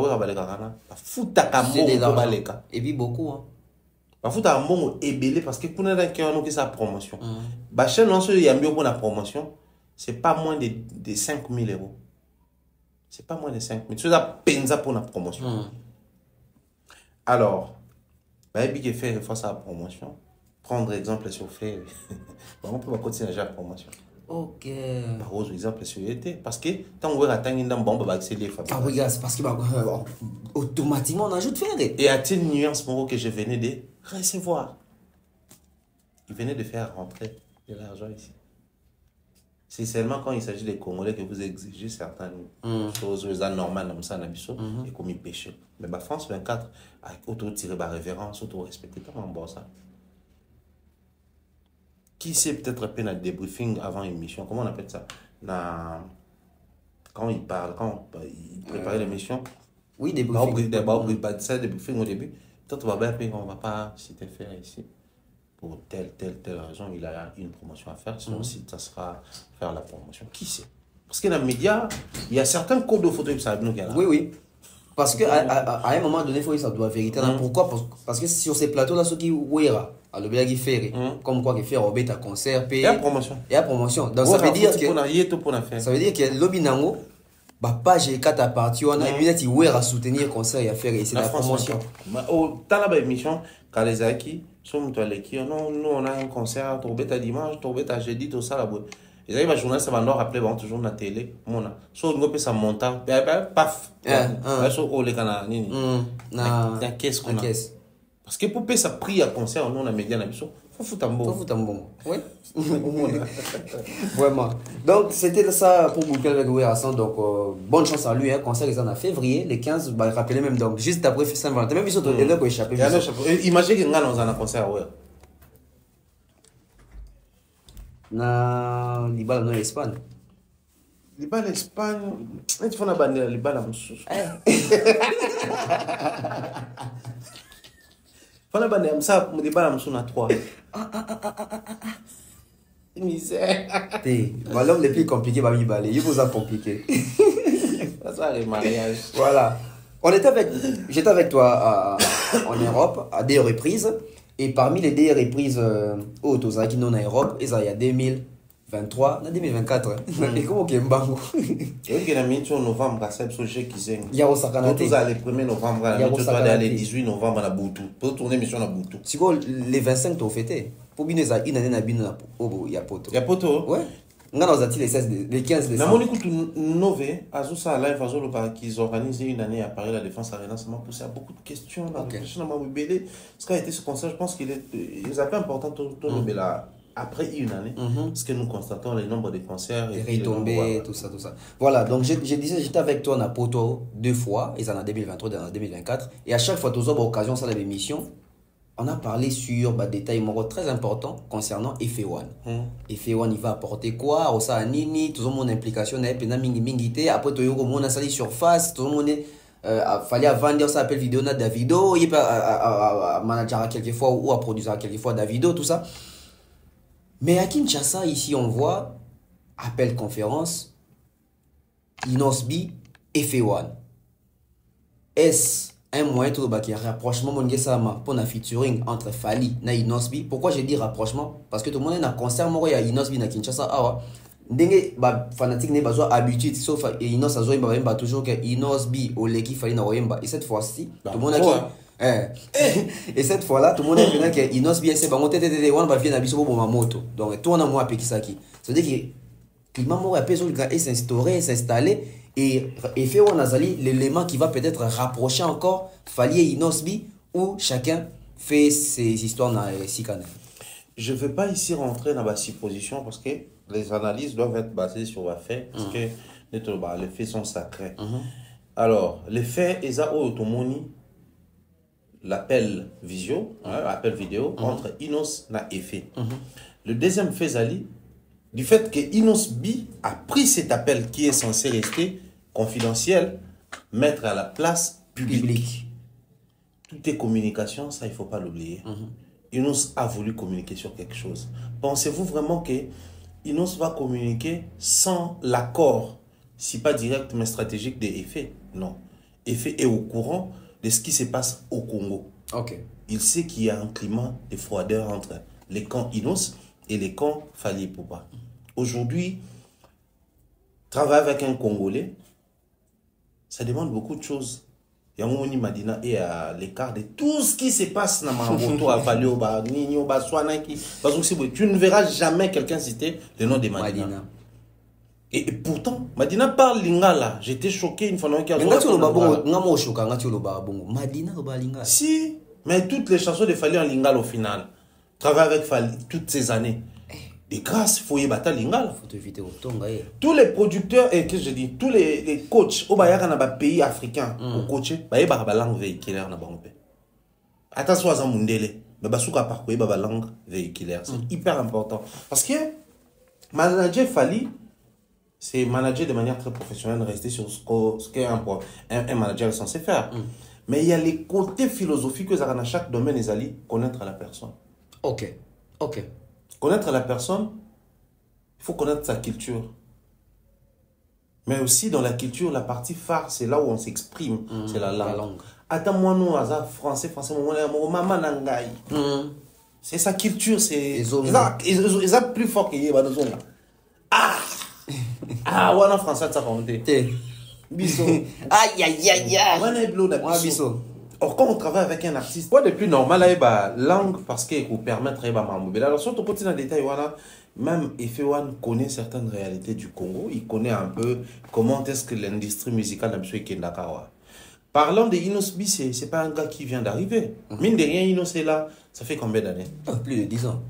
[SPEAKER 1] et puis beaucoup, hein.
[SPEAKER 3] Parfois, un bon ébélé parce que pour nous, qui sa promotion. Bachel, non, il y a mieux pour la promotion, c'est pas moins de 5 000 euros. C'est pas moins de 5 000. C'est ça, penza pour la promotion. Alors, bah, il faut faire face à la promotion. Prendre exemple sur Ferry. On peut continuer à la promotion.
[SPEAKER 1] Ok.
[SPEAKER 3] Par exemple sur l'été. Parce que tant qu'on va atteindre une bombe, on va accélérer.
[SPEAKER 1] Ah oui, c'est parce que automatiquement on ajoute Ferry.
[SPEAKER 3] Et à une nuance que je venais de recevoir. Il venait de faire rentrer de l'argent ici. C'est seulement quand il s'agit des Congolais que vous exigez certaines choses normales comme ça, et comme ils pêchent. Mais bah, France 24, auto-tirer par révérence, auto-respecter, comment bon ça? Qui sait peut-être un peu notre débriefing avant l'émission? Comment on appelle ça? Quand il parle, quand il préparait l'émission.
[SPEAKER 1] Oui, débriefing.
[SPEAKER 3] Débriefing au début. Peut-être on va pas citer faire ici. Pour telle raison, il a une promotion à faire. Sinon, si ça sera faire la promotion. Qui sait? Parce que dans les médias, il y a certains codes de photos qui savent nous.
[SPEAKER 1] Oui. Parce qu'à un moment donné, il faut que ça doit vérité. Pourquoi? Parce que sur ces plateaux-là, ceux qui ouïra, à le bien qui fait, comme quoi qui fait Robert à concert,
[SPEAKER 3] et à promotion.
[SPEAKER 1] Donc ça veut dire que l'Obinango, pas j'ai 4 à partir, on a une minute où à soutenir concert et à faire, et c'est la promotion.
[SPEAKER 3] Au temps de l'émission, quand les acquis sont nous on a un concert, Robert à dimanche, Robert à jeudi, tout ça là-bas. Les amis, ma journaliste, ça va nous rappeler, toujours na télé, so on peut ça montant, paf, so on les canards, na caisse qu'on a. Parce que pour payer ça prix à concert, nous on a média na biso, faut foutre un bon.
[SPEAKER 1] Oui. Vraiment. Donc c'était ça pour boucler avec Ranson. Donc bonne chance à lui, hein. Concert ils en a février, les 15, rappelez même donc juste après Saint-Valentin, même ils sont là pour échapper.
[SPEAKER 3] Imaginez que nous on a un concert ouais.
[SPEAKER 1] Na libala no Espagne.
[SPEAKER 3] Libala Espagne, tu fais una bandeira libala msusu. Fala bandeira msa libala msusu na 3. Misère.
[SPEAKER 1] L'homme le plus compliqué, va m'y balayer. Il vous a compliqué.
[SPEAKER 3] Ça, les mariages.
[SPEAKER 1] Voilà. J'étais avec toi en Europe à des reprises. Et parmi les deux reprises qui sont en Europe, il y a 2023, 2024. Et comment qu'il y a un bango?
[SPEAKER 3] Il y a en novembre, c'est ce sujet qui s'est.
[SPEAKER 1] Il y a au Sakanate.
[SPEAKER 3] Tous les 1er novembre, il y a les 18 novembre à Boutou. Pour tourner mission à Boutou.
[SPEAKER 1] C'est quoi les 25 t'ont fêté? Pour bien une année, il y a poto.
[SPEAKER 3] Il y a poto?
[SPEAKER 1] Ouais. On a les 16, les 15 décembre.
[SPEAKER 3] Dans mon écoute, Nové, Azoussa Live, qu'ils organisent une année à Paris, la Défense Arena, ça m'a poussé à beaucoup de questions. Ce qui a été ce concert, je pense qu'il est un peu important, après une année, parce que nous constatons le nombre de concerts.
[SPEAKER 1] Les retombées, tout ça. Voilà, donc j'étais avec toi à Poto 2 fois, ils en ont 2023 et en 2024. Et à chaque fois, tu as l'occasion, ça l'émission. On a parlé sur des détails très importants concernant FA1. FA1, il va apporter quoi? Au Nini, tout le monde implication, après tout le monde a sali surface, tout le monde fallait vendre ça appelle vidéo na Davido, il peut manager quelquefois ou à produire quelquefois Davido, tout ça. Mais à Kinshasa, ici, on voit appel conférence, Inosbi, FA1. Est-ce un moyen tout de rapprochement pour un featuring entre Fali et Inosbi? Pourquoi j'ai dit rapprochement? Parce que tout le monde a un concert il y a Inosbi à Kinshasa. Ndenge fanatique n'est pas habitué, sauf Inos a toujours que Inosbi ou l'équipe Fali na Wemba. Et cette fois-ci, tout le monde a et cette fois-là, tout le monde a dit que Inosbi c'est bon, on va venir à Bisobo pour ma moto. Donc, tout le monde a appelé Kisaki. C'est-à-dire que le climat est s'installer. Et fait on a l'élément qui va peut-être rapprocher encore Fali et Inosbi, où chacun fait ses histoires dans les Sikane.
[SPEAKER 3] Je ne veux pas ici rentrer dans la supposition parce que les analyses doivent être basées sur les faits, parce que les faits sont sacrés. Alors, les faits, ils ont autonomie, l'appel visio, l'appel vidéo entre Inos et Effet. Le deuxième fait, Zali, du fait que Inosbi a pris cet appel qui est censé rester confidentiel, mettre à la place publique. Tout est communication, ça il ne faut pas l'oublier. Inos a voulu communiquer sur quelque chose. Pensez-vous vraiment que Inos va communiquer sans l'accord, si pas direct mais stratégique de Effet? Non. Effet est au courant de ce qui se passe au Congo. Il sait qu'il y a un climat de froideur entre les camps Inos et les camps Fali Poupa. Aujourd'hui, travailler avec un Congolais, ça demande beaucoup de choses. Yamoni Madina est à l'écart de tout ce qui se passe dans ma moto à Valio, Nino, Baswanaki. Tu ne verras jamais quelqu'un citer le nom de Madina. Et pourtant, Madina parle lingala. J'étais choqué une fois qu'il y a
[SPEAKER 1] Madina.
[SPEAKER 3] Si, mais toutes les chansons de Fali en lingala au final. Travaille avec Fali toutes ces années. De grâce, il faut y battre lingala.
[SPEAKER 1] Il faut éviter autant.
[SPEAKER 3] Tous les producteurs, et qu'est-ce que je dis, tous les coachs, au pays africain, au coach, ils ont la langue véhiculaire. Attention à ça, Mundele. Mais ils ont la langue véhiculaire. C'est hyper important. Parce que manager Fali, c'est manager de manière très professionnelle, rester sur ce qu'un manager est censé faire. Mais il y a les côtés philosophiques que dans chaque domaine, ils allaient connaître la personne. Connaître la personne, il faut connaître sa culture. Mais aussi dans la culture, la partie phare, c'est là où on s'exprime, c'est la langue. Attends-moi, nous, français, maman nangai. C'est sa culture, c'est... Ils ont plus fort que Yéba. On français, ça compte. Bisso.
[SPEAKER 1] Aïe.
[SPEAKER 3] Bisso. Or, quand on travaille avec un artiste, quoi de plus normal, la langue, parce qu'il vous permettre de m'amobile. Alors, si on continue dans le détail, même FA1 connaît certaines réalités du Congo. Il connaît un peu comment est-ce que l'industrie musicale de M. Kendakawa. Parlant de Inosbi, ce n'est pas un gars qui vient d'arriver. Mine de rien, Inos est là. Ça fait combien d'années?
[SPEAKER 1] Plus de 10 ans.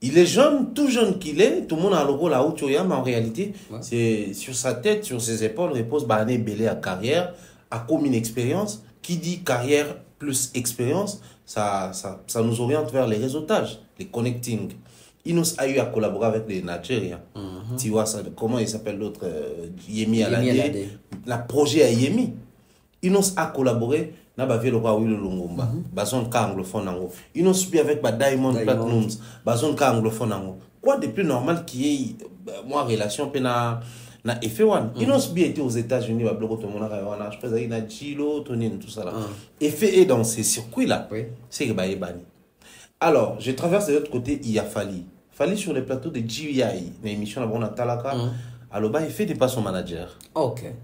[SPEAKER 3] Il est jeune, tout jeune qu'il est. Tout le monde a le rôle à Outoya, mais en réalité, c'est sur sa tête, sur ses épaules, repose Bané Belé à carrière, à comme une expérience. Qui dit carrière plus expérience, ça nous oriente vers les réseautages, les connecting. Inos a eu à collaborer avec les Nigériens. Tu vois ça, comment il s'appelle l'autre Yemi Alade. La projet à Yemi. Inos a collaboré avec le roi Willy Longomba. Bazon ka anglophone. Inos bi avec Diamond Platinums. Bazon ka anglophone. quoi de plus normal qui est moi relation pena na effet one ils ont bien été aux États-Unis ba bloquer tout le monde je pense qu'il na Gilo Tony tout ça là effet est dans ces circuits là c'est que ba ebani. Alors je traverse de l'autre côté, il y a Fali sur le plateau de GVI une émission là on a Talaka. Alors bah Effet n'est pas son manager,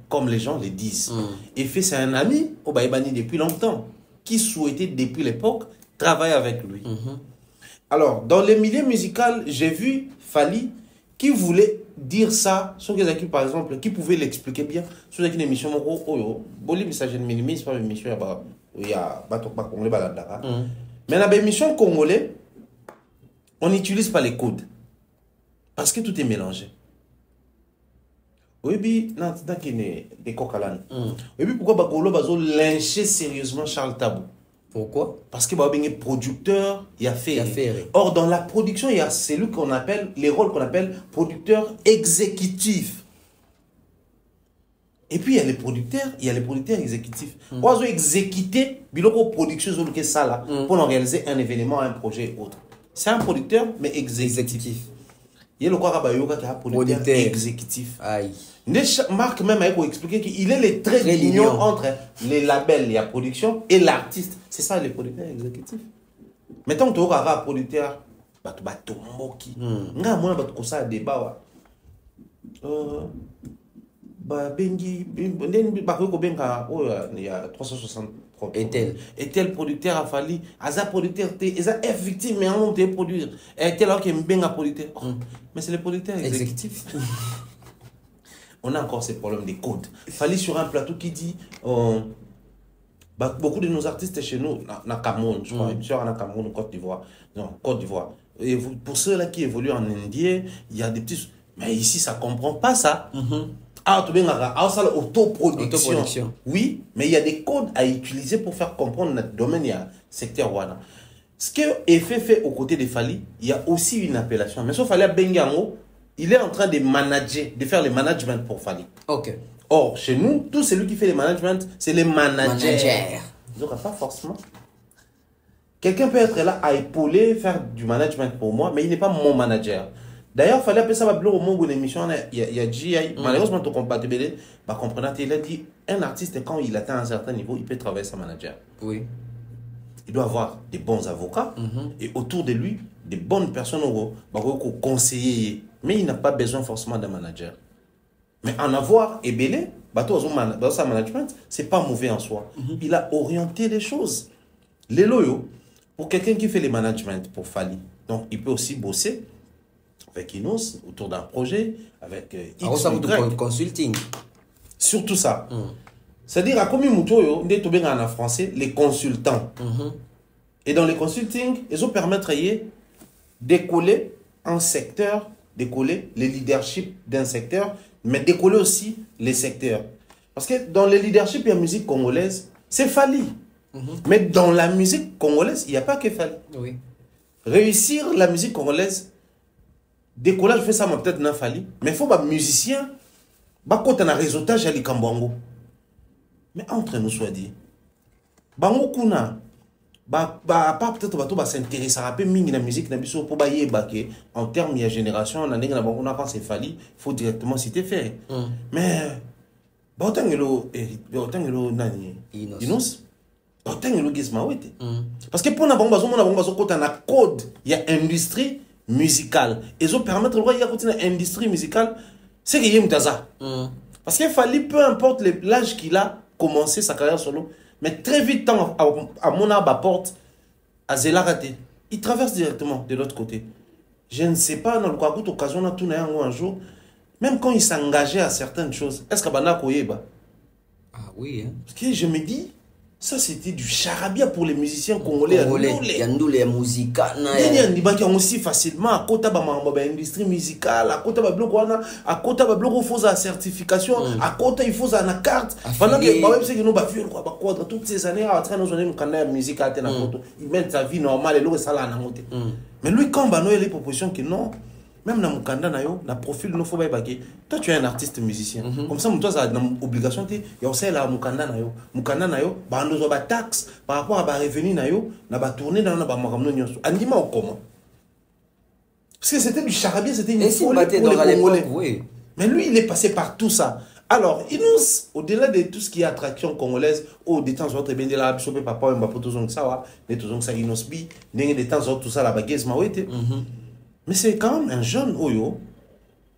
[SPEAKER 3] comme les gens le disent. Effet c'est un ami au ba ebani depuis longtemps qui souhaitait depuis l'époque travailler avec lui. Alors, dans le milieu musical, j'ai vu Fali qui voulait dire ça, sur des équipes par exemple, qui pouvait l'expliquer bien, sur une émission, Boli, ça je ne minimise pas une émission, il y a Batok Congolais, Baladara. Mais dans l'émission congolais, on n'utilise pas les codes. Parce que tout est mélangé. Oui, puis, non, c'est des cocalan. Oui, puis pourquoi Bakolo Bazo lyncher sérieusement Charles Tabou?
[SPEAKER 1] Pourquoi?
[SPEAKER 3] Parce que il y a producteur, il y a fait. Or, dans la production, il y a celui qu'on appelle, les rôles qu'on appelle producteur exécutif. Et puis, il y a les producteurs exécutifs. On va exécuter, biloko production, pour réaliser un événement, un projet autre. C'est un producteur, mais exécutif. Il y a le quoi qui a un producteur exécutif.
[SPEAKER 1] Aïe.
[SPEAKER 3] Marc même a expliqué qu'il est le trait d'union entre les labels, la production et l'artiste. C'est ça les producteurs exécutifs. Mettons que tu as un producteur, tu as un moki. Tu as un débat. Il y a 360 et tel producteur a fallu, Aza producteur, Aza est victime, mais on peut produire. Et tel qui est bien producteur. Mais c'est le producteur exécutif. On a encore ces problèmes des codes. Fali sur un plateau qui dit beaucoup de nos artistes chez nous, na Cameroun, je crois, sur na Cameroun, Côte d'Ivoire. Non, Côte d'Ivoire. Et pour ceux-là qui évoluent en Indien, il y a des petits. Mais ici, ça ne comprend pas ça. Autoproduction. Oui, mais il y a des codes à utiliser pour faire comprendre notre domaine, il y a secteur Wana. Ce que Effet fait aux côtés de Fali, il y a aussi une appellation. Mais sauf Fali à Bengango, il est en train de manager, de faire le management pour Fali. Or, chez nous, tout celui qui fait le management, c'est les managers. Donc, pas forcément. Quelqu'un peut être là à épauler, faire du management pour moi, mais il n'est pas mon manager. D'ailleurs, il fallait appeler ça au moment où l'émission, il y a GI, malheureusement, ton compatible, il a dit, un artiste, quand il atteint un certain niveau, il peut travailler sans manager.
[SPEAKER 1] Oui.
[SPEAKER 3] Il doit avoir des bons avocats et autour de lui, des bonnes personnes conseiller. Mais il n'a pas besoin forcément d'un manager. Mais en avoir ébélé, dans sa management, c'est pas mauvais en soi. Il a orienté les choses. Les loyaux, pour quelqu'un qui fait les management pour Fali, donc il peut aussi bosser avec Inos autour d'un projet, avec X, Y.
[SPEAKER 1] Consulting.
[SPEAKER 3] Surtout ça. C'est-à-dire, à combien de en français, les consultants. Et dans les consulting, ils ont permettre d'écoller un secteur, d'écoller le leadership d'un secteur, mais d'écoller aussi les secteurs. Parce que dans le leadership, il y a la musique congolaise, c'est Fali. Mais dans la musique congolaise, il n'y a pas que Fali.
[SPEAKER 1] Oui.
[SPEAKER 3] Réussir la musique congolaise, décollage, je fais ça peut-être dans Fali, mais il faut que les musiciens, quand on a un réseautage à l'Ikambwango. Mais entre nous, soit dit, bango kuna, pas peut-être va s'intéresser à la musique pour en termes de génération, on a dit quand c'est Fali, il faut directement citer fait. Mais autant que nani Inos, autant que Gizmawete. Parce que pour un code, il y a industrie musicale. Et ça permet de voir qu'il y a une industrie musicale, c'est qu'il y a une taza. Parce qu'il fallait, peu importe l'âge qu'il a commencé sa carrière solo, mais très vite, à mon porte, à Zélarate, il traverse directement de l'autre côté. Je ne sais pas, dans le cas où occasion on a tourné un jour, même quand il s'engageait à certaines choses, est-ce qu'il y a
[SPEAKER 1] Ah oui, hein.
[SPEAKER 3] Parce que je me dis, ça c'était du charabia pour les musiciens congolais.
[SPEAKER 1] Il y a nous les musiques.
[SPEAKER 3] Il y a aussi facilement à côté de l'industrie musicale, à côté de la faut la certification, à côté il faut la carte. Pendant que nous avons toutes ces années à train de la musique à il met sa vie normale et l'eau ça là. Mais lui quand il y a les propositions que non. Même dans Mukanda, dans le profil, il faut pas toi, tu es un artiste musicien. Comme ça, toi, tu as une obligation. Il y a aussi la Mukanda, Mukanda, il y a des taxes par rapport à la revenu, il y a tourné dans le comment. Parce que c'était du charabia, c'était une
[SPEAKER 1] Et si
[SPEAKER 3] folie
[SPEAKER 1] battait
[SPEAKER 3] pour les
[SPEAKER 1] dans l'époque,
[SPEAKER 3] Congolais.
[SPEAKER 1] oui.
[SPEAKER 3] Mais lui, il est passé par tout ça. Alors, Inos, au-delà de tout ce qui est attraction congolaise, de temps en temps, bien de la bisope papa, on va pour tout ça, de tout ça, Inos bi, de temps en temps, tout ça, la baguette, mais c'est quand même un jeune Oyo,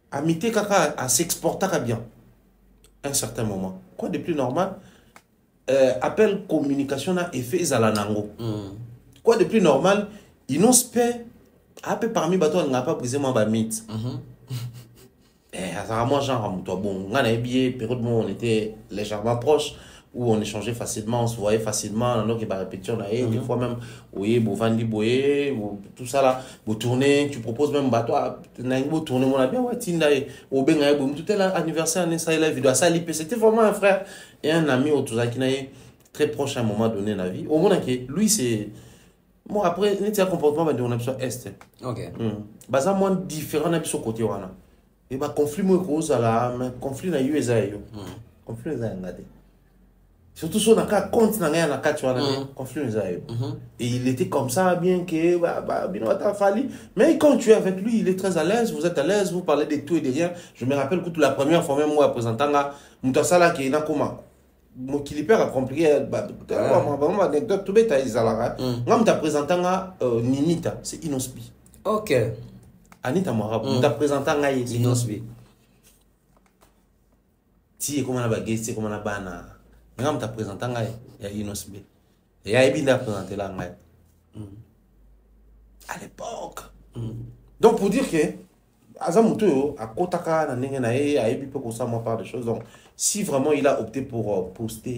[SPEAKER 3] à mité kaka, à s'exporter bien. À un certain moment. Quoi de plus normal? Appel communication a effet Zalanango. Quoi de plus normal? Inos paie, un peu parmi bateaux, on n'a pas brisé mon mythe. Moi, genre, bon, on a bien, période où on était légèrement proches, où on échangeait facilement, on se voyait facilement, on a répété, des fois même, oui, bon, Vandi Boye, tout ça là, vous tournez, tu proposes même, bah, toi, vous tournez, mon ami, ouais, Tinda, au Bengaï, tout est l'anniversaire, la vidéo, ça, c'était vraiment un frère et un ami, au Touza, qui est très proche à un moment donné dans la vie. Au moins, lui, c'est. Moi, après, il y a un comportement, mais on a besoin est.
[SPEAKER 1] Ok.
[SPEAKER 3] Bah, ça, moins différent, on a besoin côté, voilà. Et bah conflit moi cause là mais conflit na USA yo conflit na ngade surtout sur na ka compte na na ka tu vois conflit na yo et il était comme ça bien que bah bino ta fali mais quand tu es avec lui il est très à l'aise, vous êtes à l'aise, vous parlez de tout et de rien. Je me rappelle que toute la première fois même moi présentant là mutasala qui na comment mon clipper a compliqué bah vraiment anecdote tout bête izalaka ngam ta présentant Ninita c'est Inosbi.
[SPEAKER 1] Ok.
[SPEAKER 3] Anita Morabu, nous t'a présenté un gars
[SPEAKER 1] Inosbi.
[SPEAKER 3] Si, comme on a bagué, c'est comme on a bana. Mais quand t'a présenté un gars, il y a Inosbi. Et il y a Ebina présenté là, à l'époque. Donc, pour dire que, Azamuto, à Kotaka, à Ebi peut ça, moi, par des choses. Donc, si vraiment il a opté pour poster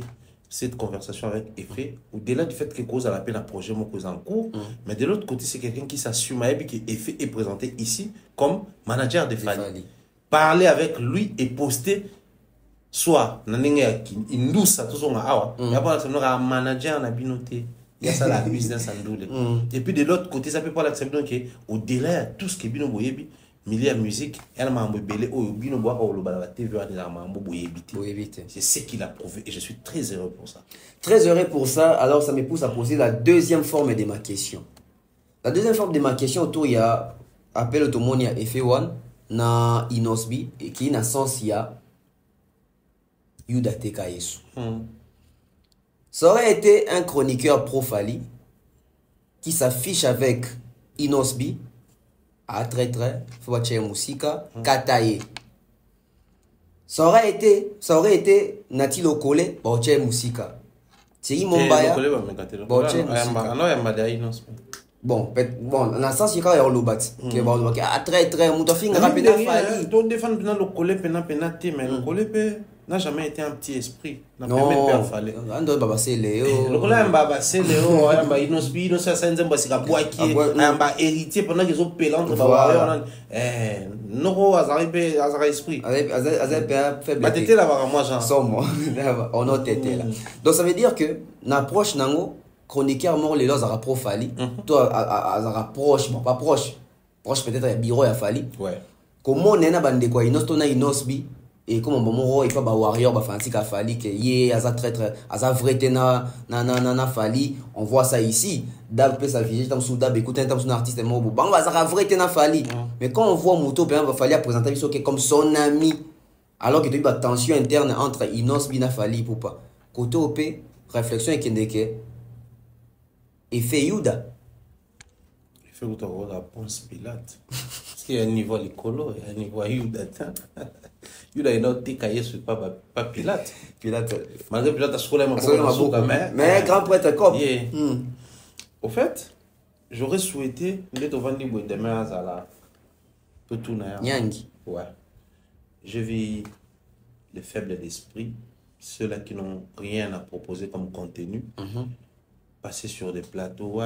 [SPEAKER 3] cette conversation avec Effet, au-delà du fait que cause à la peine à projet mon cause en cours, mais de l'autre côté, c'est quelqu'un qui s'assume et que Effet est présenté ici comme manager de Fali. Parler avec lui et poster soit une douce à tout son awa, et après c'est un manager na binoté, il y a ça la business en doule. Et puis de l'autre côté, ça peut pas l'accepter que au-delà de tout ce qui est bino boyebi, milieu musique, elle m'a embellé au bino boire au loba la TV c'est ce qu'il a prouvé et je suis très heureux pour ça.
[SPEAKER 1] Très heureux pour ça. Alors ça me pousse à poser la deuxième forme de ma question. La deuxième forme de ma question autour il y a appel automone ya F1 na Inosbi et qui na sens il y a Yuda Teka Yesu. Ça aurait été un chroniqueur pro Fali qui s'affiche avec Inosbi à très Fouache Musika, Kataye. Ça aurait été Nati Lokole, Bauche Musika. C'est Imombaya. Bauche Musika. Bon, dans le sens, il y a un lobat. Très, Moutafing rapide à Fali.
[SPEAKER 3] Donc, défendre le Lokole, mais le Lokole n'a jamais été un petit esprit.
[SPEAKER 1] Non, Ando Baba c'est Léo.
[SPEAKER 3] Le collègue Baba c'est Léo, Amba Inosbi, Inosa Senzemba Sigabwa qui Amba héritier pendant qu'ils ont payé l'entre Baba. Noro Azaribe Azara esprit.
[SPEAKER 1] Azaribe faible.
[SPEAKER 3] Bah t'étais là-bas, moi, genre.
[SPEAKER 1] Somme. On a été là. Donc ça veut dire que, n'approche Nango, chroniqueur mort les lois Azara Pro Fali. Toi, Azara proche, bon, pas proche. Proche peut-être à bureau à Fali.
[SPEAKER 3] Ouais.
[SPEAKER 1] Comment on a bandé quoi, Inostona Inosbi. Et comme mon roi il pas ba warrior ba fancy ka Fali que yé aza traître aza vrai na Fali, on voit ça ici. Dab peut s'afficher tam sous dab écouter tam son artiste mo bo bango aza vrai na Fali. Mais quand on voit Moto ben va Fali à présenter biso comme son ami alors que tu as tension interne entre Inosbi na Fali pour pas. Côté OP réflexion et kendeke et fait Yuda.
[SPEAKER 3] Il fait autre la Ponce Pilate. Parce qu'il y a un niveau l'écolo, il y a un niveau Yuda. Yuda est notre cahier sur pas Pilate. Malgré Pilate, à ce moment-là,
[SPEAKER 1] mais grand prêtre comme.
[SPEAKER 3] Au fait, j'aurais souhaité d'être au Vandi demain à la Petuna.
[SPEAKER 1] Nyangi.
[SPEAKER 3] Ouais. Je vis les faibles d'esprit, ceux-là qui n'ont rien à proposer comme contenu. Passer sur des plateaux,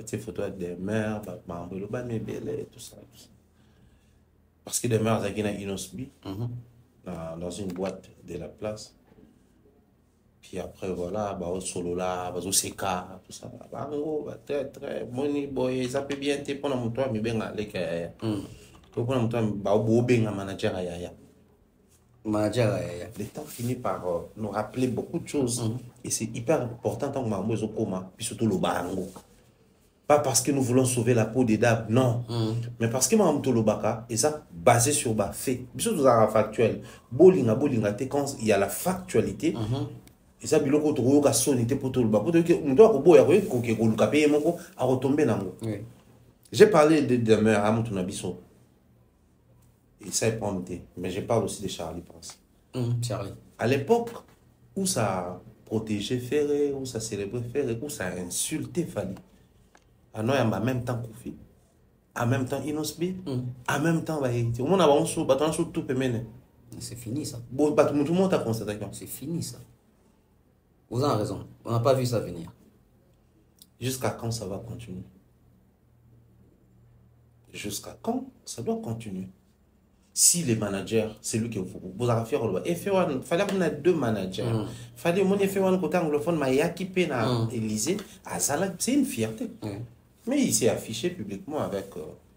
[SPEAKER 3] ces photos avec des mères, tout ça. Parce que des mères à Inosbi, dans une boîte de la place. Puis après, voilà, au solo là, au CK, tout ça. Très, money boy, ça peut bien te prendre mon toit, mais bien aller que. Pour prendre mon toit, manager à Yaya. Le temps finit par nous rappeler beaucoup de choses. Et c'est hyper important tant que maman est au coma, puis surtout le barango. Pas parce que nous voulons sauver la peau des dames, non. Mais parce que Mme Tolobaka, et ça, basé sur bas fait. Bien sûr, factuel. Bolinga, quand il y a la factualité, et ça, biloko to ka sonité pour Tolobaka. Pour que nous doit ko ya ko ke ko luka payer moko a retomber nango. J'ai parlé de demain à Moutonabiso. Et ça est prompté. Mais je parle aussi de Charlie Prince.
[SPEAKER 1] Charlie.
[SPEAKER 3] À l'époque où ça protégeait Ferré, où ça célébrait Ferré, où ça insultait Fali. En même temps Kofi, en même temps Inosbi, en même temps Bahiti. Au monde a tout
[SPEAKER 1] c'est fini ça.
[SPEAKER 3] Bon, tout le monde a constaté.
[SPEAKER 1] C'est fini ça. Vous avez raison. On n'a pas vu ça venir.
[SPEAKER 3] Jusqu'à quand ça va continuer? Jusqu'à quand ça doit continuer? Si les managers, c'est lui que vous avez fait, il fallait qu'on ait 2 managers. Il fallait qu'on ait côté anglophone, mais il y a qui peine à Élysée. C'est une fierté. Mais il s'est affiché publiquement avec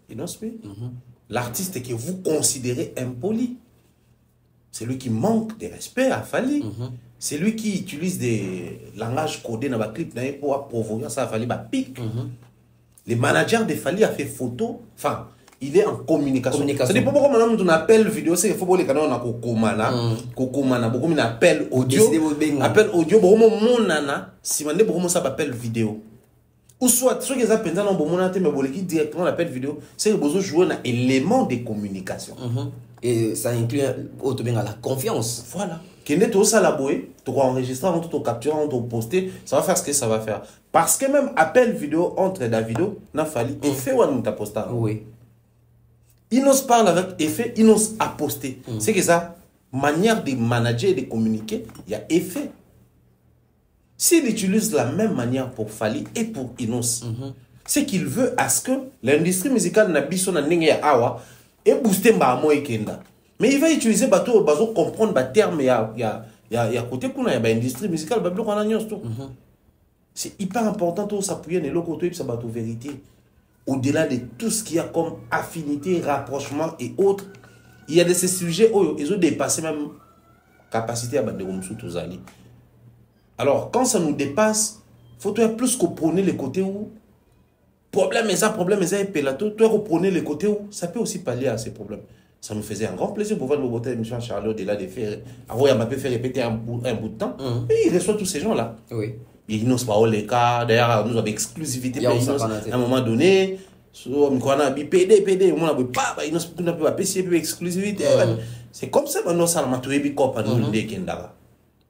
[SPEAKER 3] Inosbi. L'artiste que vous considérez impoli. C'est lui qui manque de respect à Fali. C'est lui qui utilise des langages codés dans le clip pour provoquer ça à Fali. Pique. Les managers de Fali a fait photo. Enfin, il est en communication. Ça dit pourquoi on appelle vidéo, c'est qu'il faut que les canaux na kokomana, beaucoup on appelle audio. Appel audio, beaucoup mon nana, si on dit beaucoup ça appelle vidéo. Ou soit ceux qui ont pensé dans bon monate mais boleki directement l'appel vidéo, c'est que besoin jouer un élément de communication.
[SPEAKER 1] Et ça inclut la confiance.
[SPEAKER 3] Voilà. Quand tu as ça la boé, tu vas enregistrer, tu vas capturer, tu vas poster, ça va faire ce que ça va faire. Parce que même appel vidéo entre Davido, n'a fallu effet ou nous t'a posté.
[SPEAKER 1] Oui.
[SPEAKER 3] Inos parle avec effet, Inos a posté. C'est que ça, manière de manager et de communiquer, il y a effet. S'il utilise la même manière pour Fali et pour Inos, c'est qu'il veut à ce que l'industrie musicale n'a biso na ndenge ya awa et booster mba mo ekenda. Mais il va utiliser bateau bazo comprendre ba terme ya côté kuna ya ba industrie musicale ba bloko na nyonso. C'est hyper important de s'appuyer sur le côté de bateau vérité. Au-delà de tout ce qu'il y a comme affinité, rapprochement et autres, il y a de ces sujets où ils ont dépassé même capacité à battre tous alliés. Alors, quand ça nous dépasse, il faut plus qu'on prône les côtés où problème et pélato, toi qu'on prône les côtés où ça peut aussi pallier à ces problèmes. Ça nous faisait un grand plaisir pour voir le beauté de M. Charlot au-delà de faire. Avant, il m'a fait répéter un bout de temps. Et il reçoit tous ces gens-là.
[SPEAKER 1] Oui.
[SPEAKER 3] Il nous pas les cas. D'ailleurs, nous avons exclusivité à un moment donné. PD, on a pas, il nous a pas exclusivité. C'est comme ça maintenant, ça m'a trouvé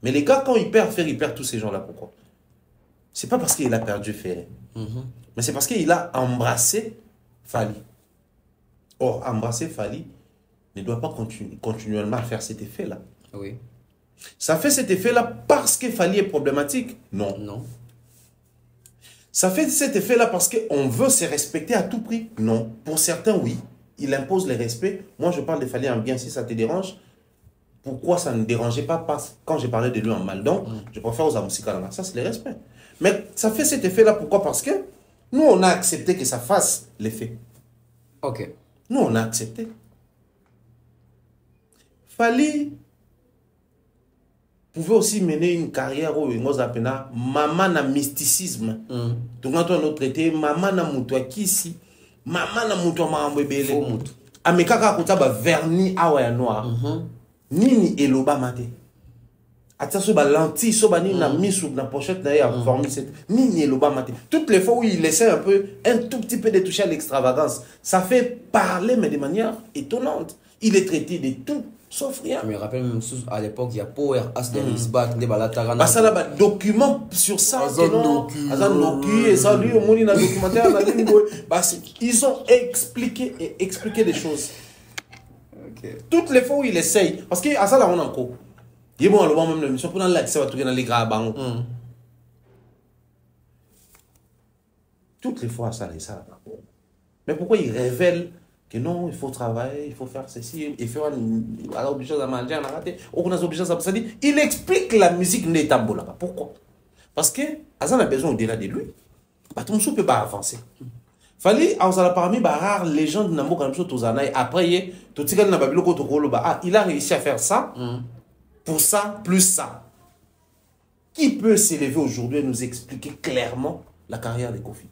[SPEAKER 3] mais les gars, quand ils perdent tous ces gens-là. Pourquoi? C'est pas parce qu'il a perdu Ferré. Mais c'est parce qu'il a embrassé Fali. Or, embrasser Fali ne doit pas continuellement faire cet effet-là.
[SPEAKER 1] Oui.
[SPEAKER 3] Ça fait cet effet-là parce que Fali est problématique? Non.
[SPEAKER 1] Non.
[SPEAKER 3] Ça fait cet effet-là parce qu'on veut se respecter à tout prix? Non. Pour certains, oui. Il impose le respect. Moi, je parle de Fali en bien si ça te dérange. Pourquoi ça ne dérangeait pas quand j'ai parlé de lui en mal? Donc, je préfère aux Amoussikalanga. Ça, c'est le respect. Mais ça fait cet effet-là. Pourquoi? Parce que nous, on a accepté que ça fasse l'effet.
[SPEAKER 1] Ok.
[SPEAKER 3] Nous, on a accepté. Fali pouvait aussi mener une carrière où il appelle maman na mysticisme. Donc, quand on a traité maman na moutoua kisi, maman na moutoua maambebele. Amekaka kutaba vernis awa noir. Nini eloba mate. Atia so ba lentille so ba ni na misu na pochette na ya former cette nini eloba mate. Toutes les fois où il essaie un tout petit peu de toucher à l'extravagance, ça fait parler mais de manière étonnante. Il est traité de tout sauf rien.
[SPEAKER 1] Je me rappelle même à l'époque il y a Power Asterisk Back de Balatara.
[SPEAKER 3] Bah ça là ba document sur ça Azan et ça lui au monde na documentaire na bah ils ont expliqué des choses. Toutes les fois où il essaye, parce que à ça là on a encore. Il est bon le même l'émission pour dans l'accès à tout dans les gras Toutes les fois ça les ça. Mais pourquoi il révèle que non, il faut travailler, il faut faire ceci, il faut alors obligé à manger, à rater, on a obligé à ça dit, il explique la musique n'est pas là. Pourquoi? Parce que Azan a besoin au-delà de lui. Bah tout le monde peut pas avancer. Fali a parmi rare légende na mboka mso tozana après tout tika na babilo ko tokolo ba il a réussi à faire ça pour ça plus ça. Qui peut s'élever aujourd'hui et nous expliquer clairement la carrière de Kofi?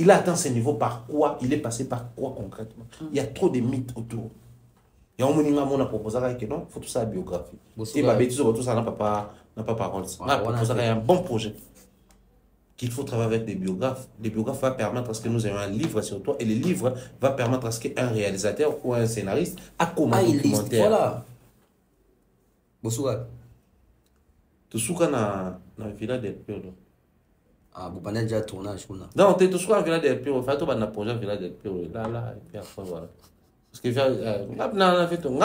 [SPEAKER 3] Il a atteint ce niveau par quoi? Il est passé par quoi concrètement? Il y a trop de mythes autour. Et on m'a proposé que non, il faut tout ça biographie. Et ma bêtise, tout ça n'a pas parole. On a proposé un bon projet. Qu'il faut travailler avec des biographes. Les biographes vont permettre à ce que nous ayons un livre sur toi et le livre va permettre à ce qu'un réalisateur ou un scénariste a comme un documentaire.
[SPEAKER 1] Voilà. Bonsoir.
[SPEAKER 3] Tu souka na Villa del Piro.
[SPEAKER 1] Ah, vous avez déjà tournage.
[SPEAKER 3] Non, tu souka na Villa del Piro. Fait, tu vas na projet Villa del Piro. Là, et puis après, voilà. Parce que,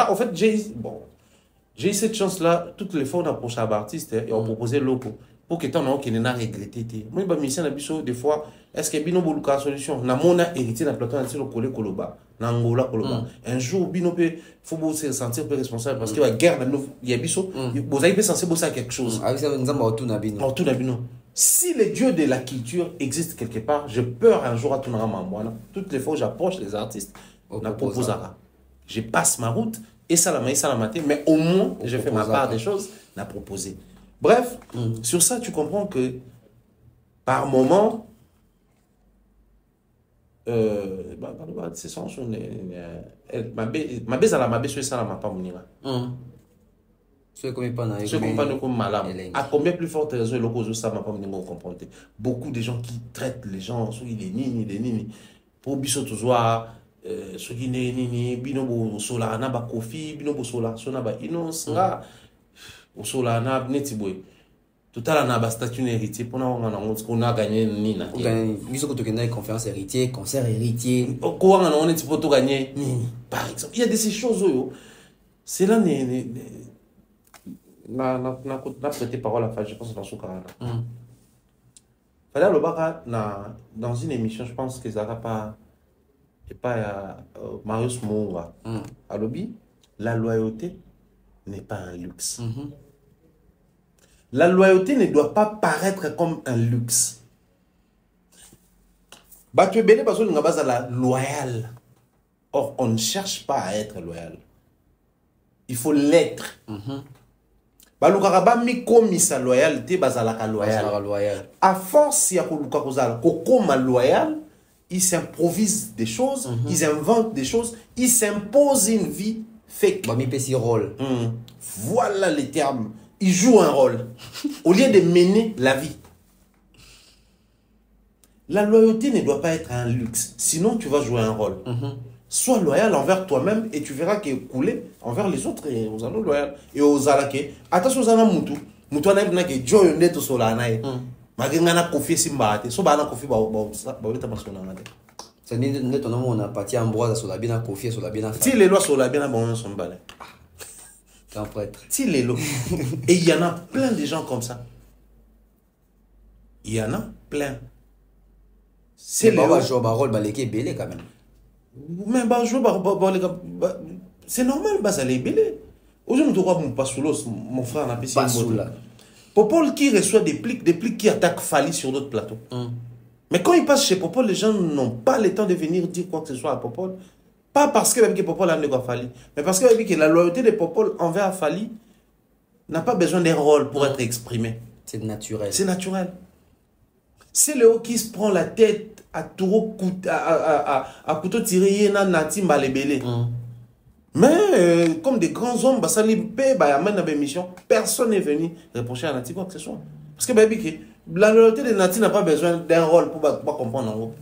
[SPEAKER 3] en fait, j'ai eu cette chance-là. Toutes les fois, on approche un artiste et on proposait loco. Pour que ton qui n'a regretté. Moi, je me suis des fois, est-ce que Bino Boluka solution? Na mona hérité d'un plateau entier le collé Koloba. N'Angola Koloba. Un jour, Bino peut, faut se sentir peu responsable parce que la guerre, il y a Bisso, vous avez censé bosser à quelque chose.
[SPEAKER 1] Ah oui, ça nous a tout nabino.
[SPEAKER 3] Tout nabino. Si les dieux de la culture existent quelque part, je peur un jour à tout Namamboana. Toutes les fois où j'approche les artistes, on a proposé. Je passe ma route et ça la maté, mais au moins, je fais ma part des choses, on a proposé. Bref, sur ça, tu comprends que par moment, c'est ça, ma baisse à la ma baisse, ça m'a pas mounira.
[SPEAKER 1] Ceux qui ne
[SPEAKER 3] sont pas comme malade. À combien plus forte raison, le ça m'a pas mounira comprendre. Beaucoup de gens qui traitent les gens, ceux qui les nini, pour biso toujours, ceux qui ne nini, binobo sola, naba kofi, binobo sola, sonaba inos, au sola na netibwe tout à l'heure na statut héritier pour qu'on a gagné nina
[SPEAKER 1] biso ko tokenda conférence héritier concert héritier
[SPEAKER 3] ko on est pour tout gagner par exemple il y a de ces choses c'est là na prêter parole à faire je pense dans ce cas là fallait le baka dans une émission je pense que ça va pas Marius Moura à lobby la loyauté n'est pas un luxe. La loyauté ne doit pas paraître comme un luxe. Tu es béni parce que nous avons la loyal. Or, on ne cherche pas à être loyal. Il faut l'être. Balukaraba mi komi sa loyauté bazalaka loyal. À force il y a kokoma loyal, ils s'improvisent des choses, ils inventent des choses, ils s'imposent une vie fake.
[SPEAKER 1] Rôle.
[SPEAKER 3] Voilà les termes. Il joue un rôle au lieu de mener la vie. La loyauté ne doit pas être un luxe, sinon tu vas jouer un rôle. Sois loyal envers toi-même et tu verras qu'il est coulé envers les autres et aux allons loyal. Et aux alake, attention aux allons moutou. Moutou n'a pas que Joe net au solanae. Magana kofi simbate. So bana kofi ba tamasona.
[SPEAKER 1] C'est net on a parti Ambroise sur la bien confié sur la bien.
[SPEAKER 3] Si les lois sur la bien bon sont balais. Si les lois. Et il y en a plein de gens comme ça. Il y en a plein.
[SPEAKER 1] C'est le rôle balé belé quand même.
[SPEAKER 3] Mais c'est normal bah ça les belé. Aujourd'hui tu vois mon frère n'a pas Popol qui reçoit des plics qui attaquent Fali sur d'autres plateaux. Mais quand il passe chez Popol, les gens n'ont pas le temps de venir dire quoi que ce soit à Popol. Pas parce que Popol a négocié Fali, mais parce que la loyauté de Popol envers Fali n'a pas besoin d'un rôle pour être exprimé.
[SPEAKER 1] C'est naturel.
[SPEAKER 3] C'est naturel. C'est Léo qui se prend la tête à taureau à couteau tiré na nati malébélé. Mais comme des grands hommes, personne n'est venu reprocher à Nati quoi que ce soit. Parce que la loyauté de Nati n'a pas besoin d'un rôle pour comprendre en gros.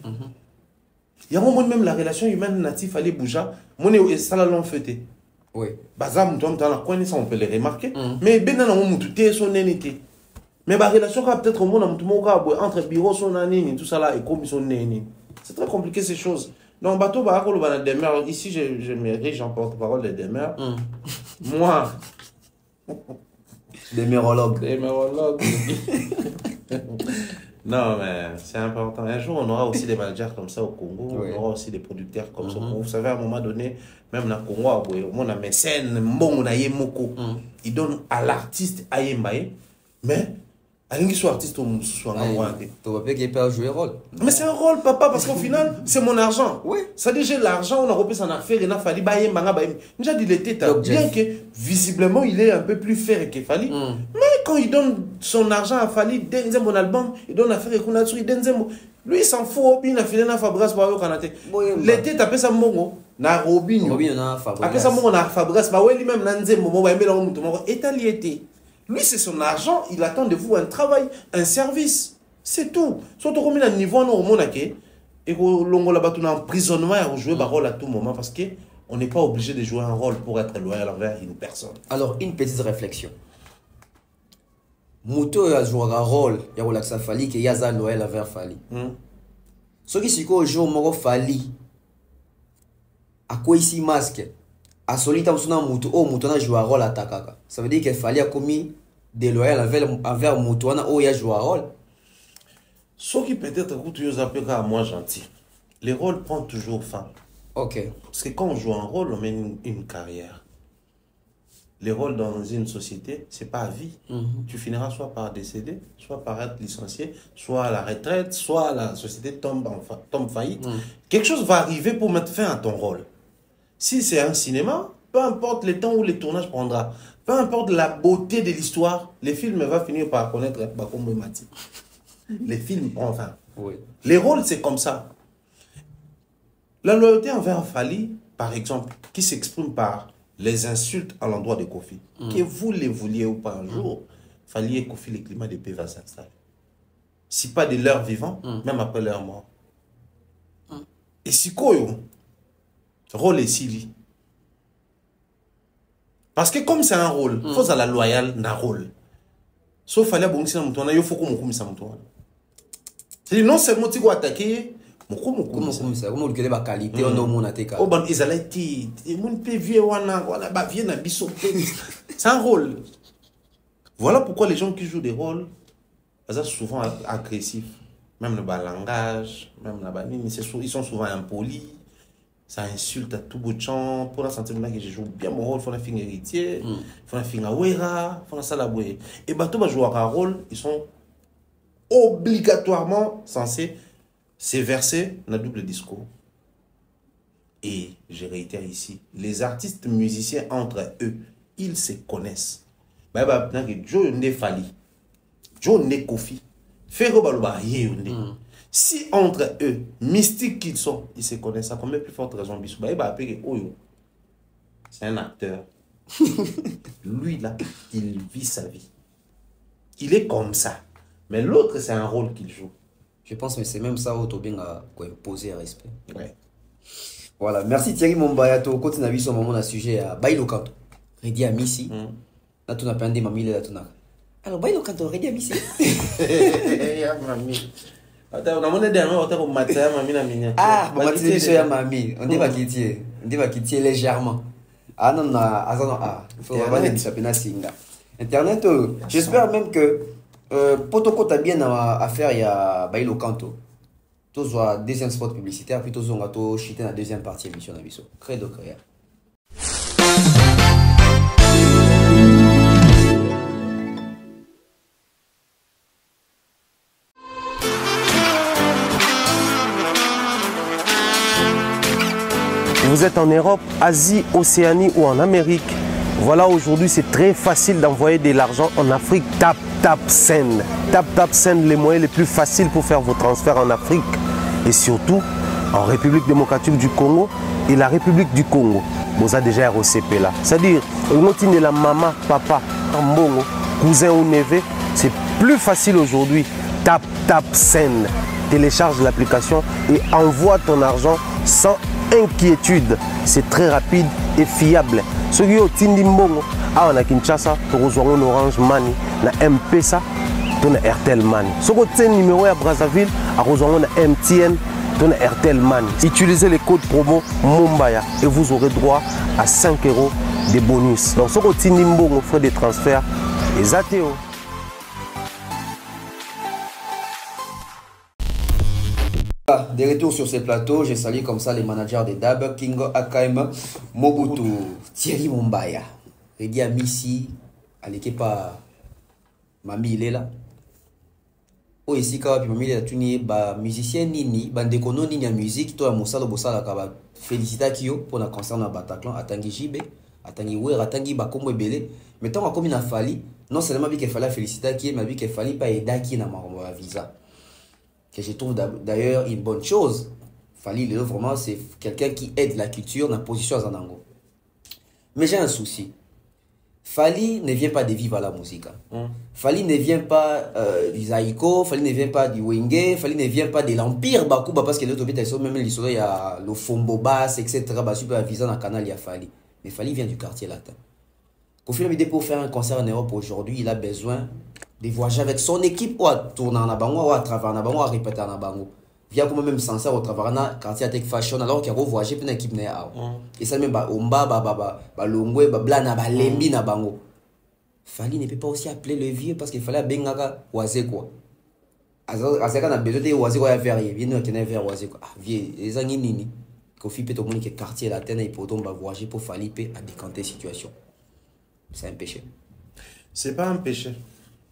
[SPEAKER 3] Il y a un moment même la relation humaine Nati fallait bouger. Mon et ça l'a fêté.
[SPEAKER 1] Oui.
[SPEAKER 3] Bazam dans la connaissance on peut le remarquer. Mais ben dans mon tout son nénité. Mais la relation peut-être au monde entre bureau son année tout ça là et comme son néné. C'est très compliqué ces choses. Donc, bateau, demeure. Ici, je m'érige en porte-parole des demeures. Moi.
[SPEAKER 1] Démérologue.
[SPEAKER 3] Non, mais c'est important. Un jour, on aura aussi des managers comme ça au Congo. Oui. On aura aussi des producteurs comme ça. Vous savez, à un moment donné, même dans le Congo, on a mécène, bon, on a moko. Il donne à l'artiste à Yembaye. Mais. Qui soit artiste ou soit
[SPEAKER 1] jouer rôle.
[SPEAKER 3] Mais c'est un rôle, papa, parce qu'au final, c'est mon argent.
[SPEAKER 1] Oui.
[SPEAKER 3] Ça dit, j'ai l'argent, on a repris son affaire, il a fallu bailler, déjà dit l'été, bien que visiblement il est un peu plus ferré que Fali. Mais quand il donne son argent à Fali, deuxième mon album, il donne l'affaire et qu'on a il donne Lui, il s'en fout. Il a filé dans Fabregas Bayo Kanate. L'été, t'as fait ça mongo. Na Robinho.
[SPEAKER 1] Robinho na Fabregas.
[SPEAKER 3] Après ça, mongo na Fabregas Bayo. Lui-même, Nanze, Momo, Baye, là, on est à l'été. Lui, c'est son argent. Il attend de vous un travail, un service. C'est tout. Surtout comme il a un niveau, non, au monde, et que l'on a battu en emprisonnement et jouer un rôle à tout moment parce qu'on n'est pas obligé de jouer un rôle pour être loyal envers une personne.
[SPEAKER 1] Alors, une petite réflexion. Mouto a joué un rôle, il y a relaxa Fali, qu'il y a loyal envers Fali. Ce qui est au jour où Fali, à quoi ici masque, à solita Mouto, oh Mouto a joué un rôle à Takaka. Ça veut dire que Fali a commis des loyal envers Mouto, oh il a joué un rôle.
[SPEAKER 3] Ce qui peut-être à moi gentil. Les rôles prennent toujours fin.
[SPEAKER 1] Ok.
[SPEAKER 3] Parce que quand on joue un rôle, on mène une carrière. Les rôles dans une société, c'est pas à vie. Tu finiras soit par décéder, soit par être licencié, soit à la retraite, soit la société tombe faillite. Quelque chose va arriver pour mettre fin à ton rôle. Si c'est un cinéma, peu importe le temps où le tournage prendra, peu importe la beauté de l'histoire, les films vont finir par connaître Bakombo Mati. Les films prennent fin.
[SPEAKER 1] Oui.
[SPEAKER 3] Les rôles, c'est comme ça. La loyauté envers Fali, par exemple, qui s'exprime par les insultes à l'endroit de Kofi, que vous les vouliez ou pas un jour, Fali et Kofi, le climat de paix va s'installer. Si pas de leur vivant, même après leur mort. Et si quoi, rôle est Sili. Parce que comme c'est un rôle, il faut à la loyale d'un rôle. Sauf Fali a bon si il faut qu'on me c'est non seulement tu dois attaquer,
[SPEAKER 1] Comment le ba qualité on a teka.
[SPEAKER 3] Oh ban izalati, mon PV wana ba vient na biso. C'est un rôle. Voilà pourquoi les gens qui jouent des rôles sont souvent agressifs. Même le langage, même la banine, ils sont souvent impolis. Ça insulte à tout bout de champ. Pour la santé que je joue bien mon rôle, il faut la fin héritier, il faut la fin awera, il faut la salaboué. Et bateau va jouer un rôle, ils sont obligatoirement censés se verser dans le double discours. Et je réitère ici, les artistes musiciens entre eux, ils se connaissent. Joe ne Fali, Joe ne Kofi, Ferro Baluba si entre eux, mystiques qu'ils sont, ils se connaissent, à combien plus forte raison c'est un acteur. Lui là, il vit sa vie. Il est comme ça. Mais l'autre, c'est un rôle qu'il joue.
[SPEAKER 1] Je pense que c'est même ça où tu as posé respect.
[SPEAKER 3] Ouais.
[SPEAKER 1] Voilà, merci Thierry Mombaya. Tu continues à vivre sur mon sujet à Bailo Kanto. Redi à Missi. Là, tu n'as pas un démamile là, tu n'as. Alors, Bailo Kanto, Redi à Missi. Ah, on va quitter sur Mami. On va quitter légèrement. Ah non, il faut avoir des championnats Singa. Internet, j'espère même que. Potoko t'as bien à faire, il y a Bailo Kanto. Tu vois deuxième spot publicitaire, puis tu vois chiter la deuxième partie de l'émission d'Abisso. Credo créa.
[SPEAKER 2] Vous êtes en Europe, Asie, Océanie ou en Amérique. Voilà, aujourd'hui, c'est très facile d'envoyer de l'argent en Afrique. Tap Send. Tap Send, les moyens les plus faciles pour faire vos transferts en Afrique. Et surtout, en République démocratique du Congo et la République du Congo. Vous avez déjà ROCP là. C'est-à-dire, on la maman, papa, ambongo, cousin ou neveu. C'est plus facile aujourd'hui. Tap Send. Télécharge l'application et envoie ton argent sans inquiétude. C'est très rapide et fiable. Ceux qui ont Tindi Mbongo, on a Kinshasa, on a Orange Money, on a M-Pesa, on a Airtel Money. Ceux qui ont numéro à Brazzaville, on a MTN, on a Airtel Money. Utilisez les codes promo Mombaya et vous aurez droit à 5 € de bonus. Donc ceux qui ont Tindi Mbongo, frais de transfert, les ATO.
[SPEAKER 1] De retour sur ce plateau, je salue comme ça les managers de DAB, Kingo Akaima, Mobutu, Thierry Mombaya, Redi à Missi, à l'équipe à Mami il est là. Oh ici quand Mami il est là, tu n'es pas musicien nini, bandekono nini à musique, toi Moussalo Bossala kaba félicita Kyo pour la concert dans Bataclan, Atangi Jibe, Atangi Wer, Atangi Bakombo Ebele, mais tant qu'on a fallu, non seulement qu'il fallait féliciter Kyo, mais qu'il fallait pas aider qui n'a pas visa. que je trouve d'ailleurs une bonne chose. Fali Lelo, vraiment, c'est quelqu'un qui aide la culture dans la position à Zanango. Mais j'ai un souci. Fali ne vient pas de vivre à la musique. Fali ne vient pas du Zaïko, Fali ne vient pas du Wenge, Fali ne vient pas de l'Empire Bakuba, parce que l'autre même l'histoire, il y a le Fombo Bass, etc. Super avisant dans le canal, il y a Fali. Mais Fali vient du quartier latin. Kofi Olomide, pour faire un concert en Europe aujourd'hui, il a besoin de voyager avec son équipe ou à tourner en Abango, ou à travailler en Abango, ou à répéter en Abango. Via comme même censé au travail dans quartier Tech Fashion alors qu'il y a voyagé pour une équipe né et ça même ba omba ba longwe ba blana ba lembi na bango. Fali ne peut pas aussi appeler le vieux parce qu'il fallait bengaka oise quoi. Azaka na besoin de oise quoi à faire il vient tenir vers oise quoi. Vieux les angi nini. Kofi peut au moins que quartier latin et pour donc voyager pour Fali peut à décanter situation. C'est un péché.
[SPEAKER 3] C'est pas un péché.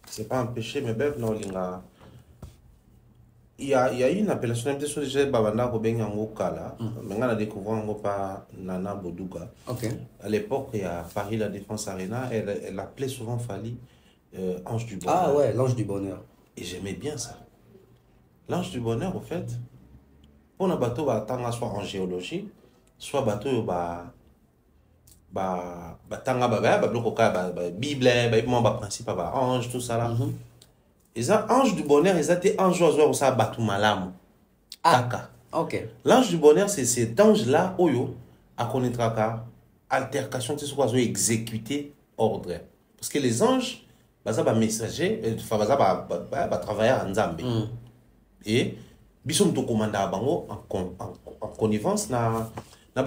[SPEAKER 3] C'est pas un péché mais ben non linga. Il y a une appellation de choses que Babanda Robeng en Okala. Maintenant, on a découvert par Nana Boduga. À l'époque, il y a Paris La Défense Arena. Elle appelait souvent Fali Ange du Bonheur.
[SPEAKER 1] Ah ouais, l'Ange du Bonheur.
[SPEAKER 3] Et j'aimais bien ça. L'Ange du Bonheur, au fait, pour un bateau, soit en géologie, soit bateau, Bible, principe, ange, tout ça là. Et ça, ange du bonheur, ils étaient ange oiseau ou ça batou malam. Kaka.
[SPEAKER 1] Ok.
[SPEAKER 3] L'ange du bonheur, c'est cet ange-là, oyo, à connaître à altercation, c'est ce qu'on exécuter ordre. Parce que les anges, bah ça va messager, bah ça va travailler en Zambie. Et, bisous to commande à bango en connivence na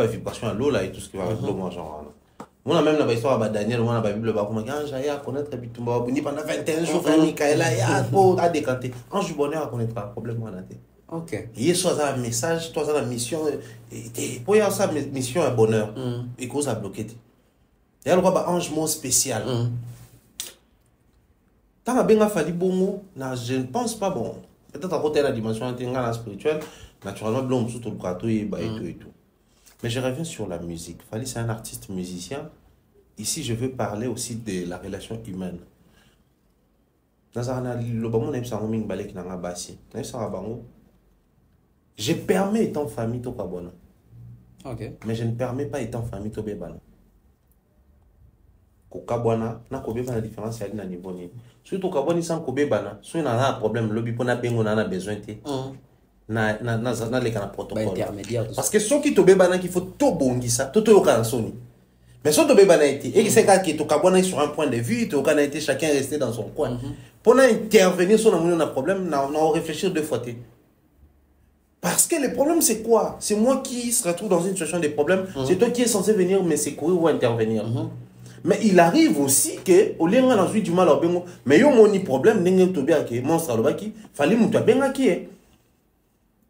[SPEAKER 3] vibration à l'eau là et tout ce qui va avec l'eau genre. On a même la histoire de Daniel, on a la Bible, on a connaître Bitumba, pendant 21 jours, Michaela, a décanté. Ange du bonheur à connaître un problème.
[SPEAKER 1] Ok.
[SPEAKER 3] Il y a soit un message, soit la mission, pour y avoir sa mission à bonheur, et cause à bloquer. Il y a le roi ange mot spécial. Tant que bien Fali bongo, je ne pense pas bon. Peut-être à côté de la dimension spirituelle, naturellement, l'homme sous tout le gâteau et tout. Mais je reviens sur la musique. Fali, c'est un artiste musicien. Ici, je veux parler aussi de la relation humaine. Je permets étant famille to kabona. Mais je ne permets pas étant famille to bebana. Ko kabona na ko bebana différence ya na niveau ni. Surtout kaboni sans ko bebana, so na un problème lobi pona bengo na besoin te. Na les protocole. Parce que ceux qui te bébana qu'il faut tout bongisa, tout au soni. Mais ceux qui bébana été et c'est qui to kabona sur un point de vue, to kana été chacun resté dans son coin. Pour intervenir sur un problème, on réfléchir deux fois. Parce que le problème c'est quoi? C'est moi qui se retrouve dans une situation de problème, c'est toi qui es censé venir me secourir ou intervenir. Mais il arrive aussi que au lieu dans du mal au bengo, mais yo moni problème n'engel to bien que monstre lobaki, fallait muta benga qui est.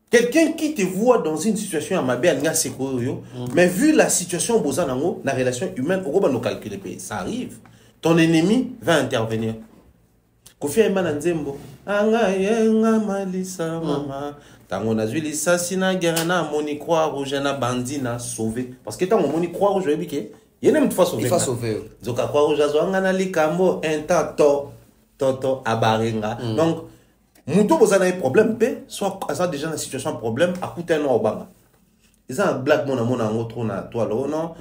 [SPEAKER 3] Quelqu'un qui te voit dans une situation à ma belle, mais vu la situation dans la relation humaine, on va nous calculer. Ça arrive. Ton ennemi va intervenir. Kofi Ayman Nzembo. Malisa mama. Tango nazuli sasina gerana moni croix rouge na bandina sauvé. Parce que tant on moni croix rouge biké, il y a une fois sauvé.
[SPEAKER 1] Il faut sauver.
[SPEAKER 3] Zoka croix rouge azwanga na likambo entato toto abarenga. Donc Moutou vous avez un problème, soit déjà dans une situation de problème, à coûter un obama. Ils ont un black mon amour en autre na toi là non.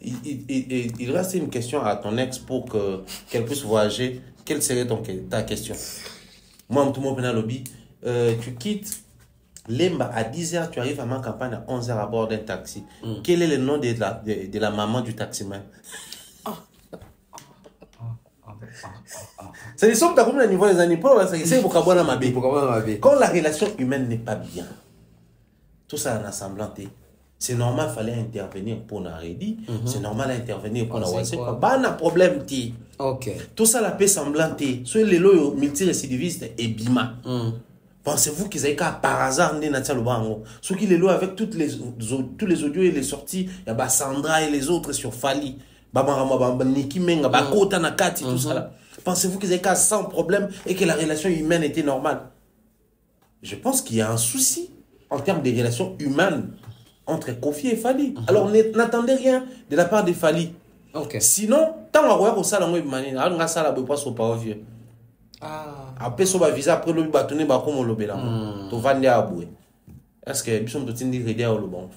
[SPEAKER 3] Il reste une question à ton ex pour qu'elle puisse voyager. Quelle serait ta question? Moi, tout le monde dans le lobby, tu quittes Lemba à 10h, tu arrives à ma campagne à 11h à bord d'un taxi. Quel est le nom de la maman du taximan? C'est des sommes à niveau des années pour c'est pour Quand la relation humaine n'est pas bien, tout ça en assemblant, c'est normal, il fallait intervenir pour Naredi, c'est normal d'intervenir pour Nawase. Pas de problème. Tout ça la paix semblante, sur les lois multirécidivistes et Bima. Pensez-vous qu'ils aient qu'à par hasard ceux qui les lois avec tous les audios et les sorties, il y a Sandra et les autres sur Fali. Niki Menga, Bakota Nakati, tout ça là. Pensez-vous qu'ils étaient qu'à sans problème et que la relation humaine était normale? Je pense qu'il y a un souci en termes de relations humaines entre Kofi et Fali. Alors n'attendez rien de la part de Fali. Sinon, tant qu'on va au salon, on va pas au vieux. après so ba visa après lobi batone ba comme lobela to vande aboué est-ce que biso to tindi redia au bon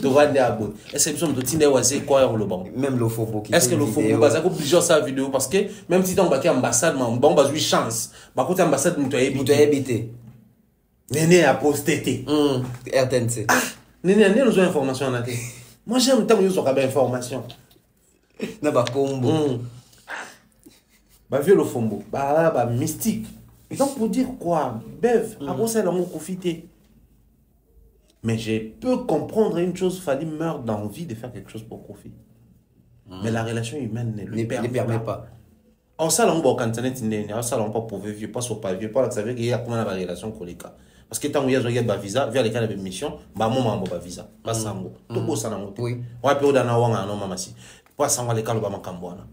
[SPEAKER 3] to vande aboué est-ce que biso to tindi wase quoi au bon
[SPEAKER 1] même le faux
[SPEAKER 3] est-ce que le faux baza ko plusieurs sa vidéo parce que même si ton ba ambassade bon ba chance ba côté ambassade muto
[SPEAKER 1] habité
[SPEAKER 3] Néné a posté
[SPEAKER 1] RTNC
[SPEAKER 3] Néné nous ont information en athée moi j'aime tant nous aura information
[SPEAKER 1] na ba combo
[SPEAKER 3] bah vieux le fombo bah mystique donc pour dire quoi Bev à quoi ça l'amour profiter mais je peux comprendre une chose Fally meurt d'envie de faire quelque chose pour Kofi mais la relation humaine ne le permet pas en ça l'amour quand on est né en ça l'amour pas pour vieux pas sur pas vieux pas ça veut dire qu'il y a comment la relation collica parce que tant qu'il y a des visa vers les cas de mission bah mon ba visa pas sango tout beau ça n'amour
[SPEAKER 1] oui
[SPEAKER 3] on a peur d'en avoir un non maman si pas sango les cas le ba makambwana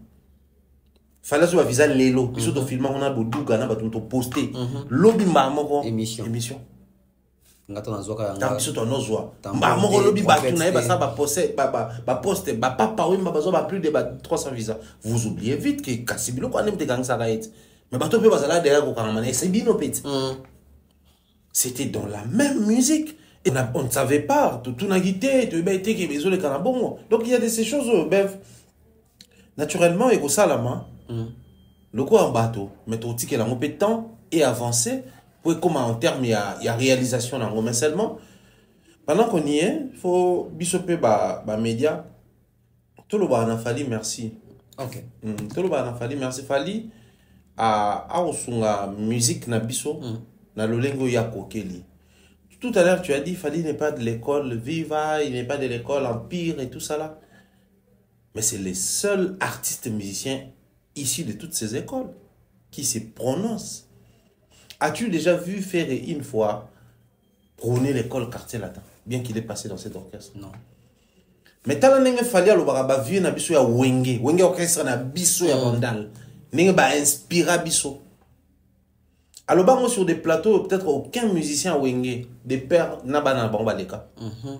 [SPEAKER 3] fallait sur visa lelo biso to filma on a do duga na ba to poster lobby mba moko émission
[SPEAKER 1] ngato na zoka
[SPEAKER 3] yanga biso to nozwa mba moko lobby ba tu na ba ça ba poster ba poster ba papa oui mba bazo ba plus de 300 visa vous oubliez vite que kasibilo ko anem te gang ça raet mais ba to pe ba ça là derrière ko kamana c'est bino pet c'était dans la même musique et on ne savait pas tout na guité to ba été que besoin le canabon donc il y a de ces choses Bev naturellement et au salama le coup en bateau mais tout que la peu de temps et avancer pour comment en termes il y a réalisation dans mais seulement pendant qu'on y est faut bisoper ba média tout le bas Fally merci
[SPEAKER 1] ok
[SPEAKER 3] tout le bas Fally merci Fally a osunga musique na biso na lolengo ya kokeli tout à l'heure tu as dit Fally n'est pas de l'école Viva il n'est pas de l'école Empire et tout ça là mais c'est les seuls artistes musiciens issus de toutes ces écoles qui se prononcent. As-tu déjà vu faire une fois prôner l'école quartier latin, bien qu'il ait passé dans cet orchestre?
[SPEAKER 1] Non.
[SPEAKER 3] Mais tant que Fally a vu na biso ya wenge orchestre na biso ya bandal, n'engue ba inspira biso. Alors bah sur des plateaux peut-être aucun musicien wenge des pères n'a pas dans baleka.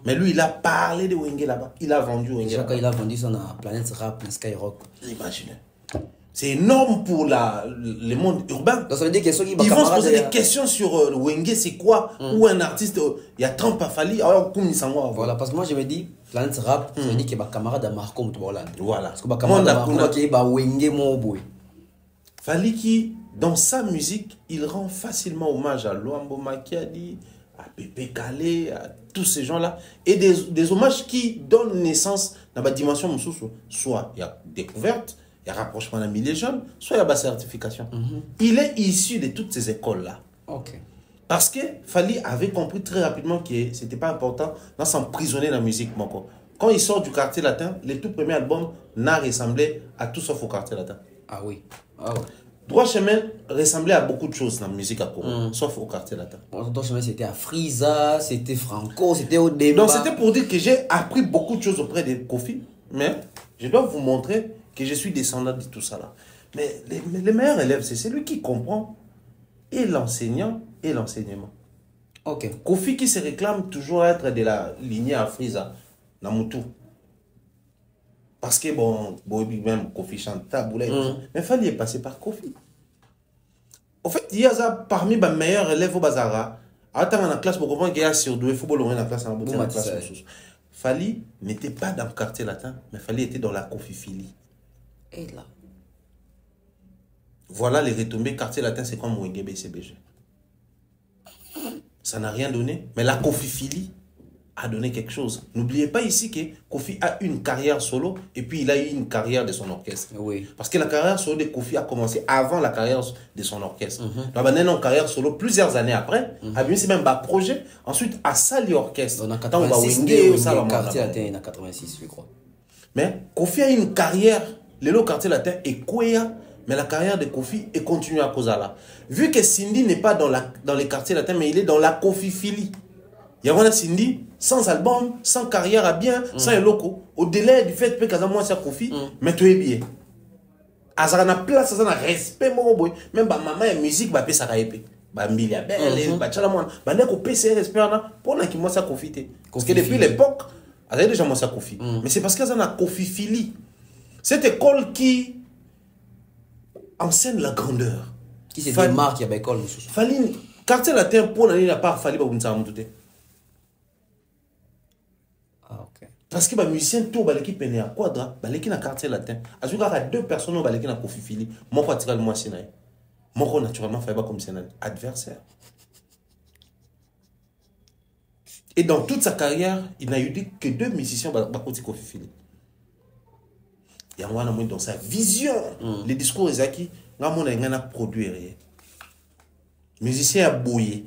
[SPEAKER 3] Mais lui il a parlé de wenge là-bas, il a vendu wenge.
[SPEAKER 1] Déjà quand il a vendu son planète rap, Skyrock.
[SPEAKER 3] Imaginez. C'est énorme pour le monde urbain.
[SPEAKER 1] Donc ça veut dire que ceux qui
[SPEAKER 3] ils vont se poser des questions sur le wenge, c'est quoi? Ou un artiste, il y a tant pas Fally, alors comme ils
[SPEAKER 1] voilà, parce que moi je me dis, planète rap, ça veut dire que ma camarade a Marco Moutourland.
[SPEAKER 3] Voilà.
[SPEAKER 1] Parce que ma camarade a Marco qui est wenge mon boy.
[SPEAKER 3] Fally qui, dans sa musique, il rend facilement hommage à Luambo Makiadi, à Pépé Calé, à tous ces gens-là. Et des hommages qui donnent naissance dans la dimension soit il y a découverte, il y a rapprochement d'amis les jeunes, soit il y a la certification. Il est issu de toutes ces écoles-là.
[SPEAKER 1] Ok.
[SPEAKER 3] Parce que Fally avait compris très rapidement que ce n'était pas important de s'emprisonner dans la musique. Quand il sort du quartier latin, le tout premier album n'a ressemblé à tout sauf au quartier latin.
[SPEAKER 1] Ah oui. Ah ouais.
[SPEAKER 3] Droit chemin ressemblait à beaucoup de choses dans la musique à Congo, sauf au quartier latin.
[SPEAKER 1] Droit chemin c'était à Frisa, c'était Franco, c'était au débat.
[SPEAKER 3] Donc c'était pour dire que j'ai appris beaucoup de choses auprès de Kofi, mais je dois vous montrer que je suis descendant de tout ça là. Mais les meilleurs élèves, c'est celui qui comprend et l'enseignant et l'enseignement.
[SPEAKER 1] Ok.
[SPEAKER 3] Kofi qui se réclame toujours être de la lignée à Frisa, Namutu. Parce que bon, même Kofi chante taboula, mais Fally est passé par Kofi. En fait, il y a ça parmi les meilleurs élèves au Bazara. Attends, dans la classe, pour comprendre qu'il y a sur deux, il faut dans la classe, Fally n'était pas dans le quartier latin, mais Fally était dans la Kofi-philie.
[SPEAKER 1] Et là.
[SPEAKER 3] Voilà les retombées. Quartier latin, c'est comme Wenge BCBG. Ça n'a rien donné, mais la Kofi-philie a donné quelque chose. N'oubliez pas ici que Kofi a une carrière solo et puis il a eu une carrière de son orchestre.
[SPEAKER 1] Oui.
[SPEAKER 3] Parce que la carrière solo de Kofi a commencé avant la carrière de son orchestre. Donc, il a une carrière solo plusieurs années après. Il a eu même un projet. Ensuite, à Sali Orchestre.
[SPEAKER 1] On a 86, quartier latin, il a 86, je crois.
[SPEAKER 3] Mais Kofi a une carrière. Le quartier latin est Kouya. Mais la carrière de Kofi est continuée à cause de là. Vu que Cindy n'est pas dans les quartiers latins, mais il est dans la Kofi-philie. Il y a Cindy, sans album, sans carrière à bien, sans un loco. Au délai du fait que moi c'est Kofi, mais tu es bien. Ça a place, ça a respect, même maman et musique, bah ça a épé. Bah milia belle, bah chala moi, bah n'est qu'au PC respect pour na qui moi ça Kofi. Parce que depuis l'époque, elle a déjà moi ça Kofi. Mais c'est parce qu'elle a Kofi-philie. Cette école qui enseigne la grandeur.
[SPEAKER 1] Qui se démarque, il y a l'école.
[SPEAKER 3] Fali, quartier latin, pour l'année, la part, Fali, bah,
[SPEAKER 1] ah, ok.
[SPEAKER 3] parce que les musiciens, tout, qui peine à quadra, qui na quartier latin. As-tu deux personnes qui na Kofi Fili, moi, quoi, tirer le mois, c'est moi, naturellement, fait comme c'est un adversaire. Et dans toute sa carrière, il n'a eu que 2 musiciens qui Kofi Fili. Il y a un dans sa vision, les discours Ezaki, il a produit. Musicien a bouillé.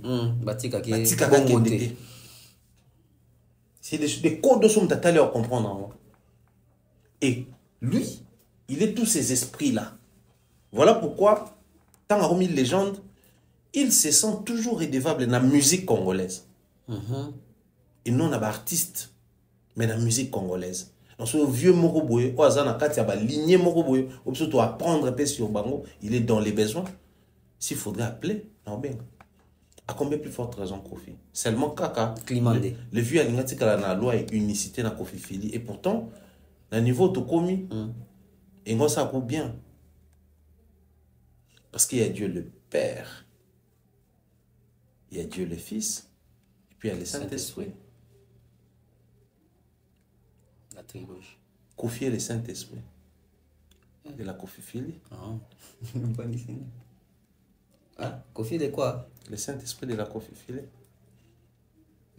[SPEAKER 3] C'est des codes de son tatali à comprendre. Et lui, il est tous ces esprits-là. Voilà pourquoi, tant à remis légende, il se sent toujours redevable dans la musique congolaise. Et non dans l'artiste, mais dans la musique congolaise. Dans ce vieux Moroboye, au hasard, il y a une lignée Moroboye, surtout apprendre un peu sur Bango, il est dans les besoins. S'il faudrait appeler, non bien. À combien plus forte raison Kofi? Seulement Kaka.
[SPEAKER 1] Climandé.
[SPEAKER 3] Le vieux Alingati la loi et unicité dans Kofi Fili. Et pourtant, le niveau de commis, et on ça pour bien. Parce qu'il y a Dieu le Père, il y a Dieu le Fils, et puis il y a le Saint-Esprit.
[SPEAKER 1] La trilogie.
[SPEAKER 3] Kofi est le Saint-Esprit. De la Kofi Fili.
[SPEAKER 1] Pas ici. Ah, Kofi de quoi?
[SPEAKER 3] Le Saint-Esprit de la Kofi Fili.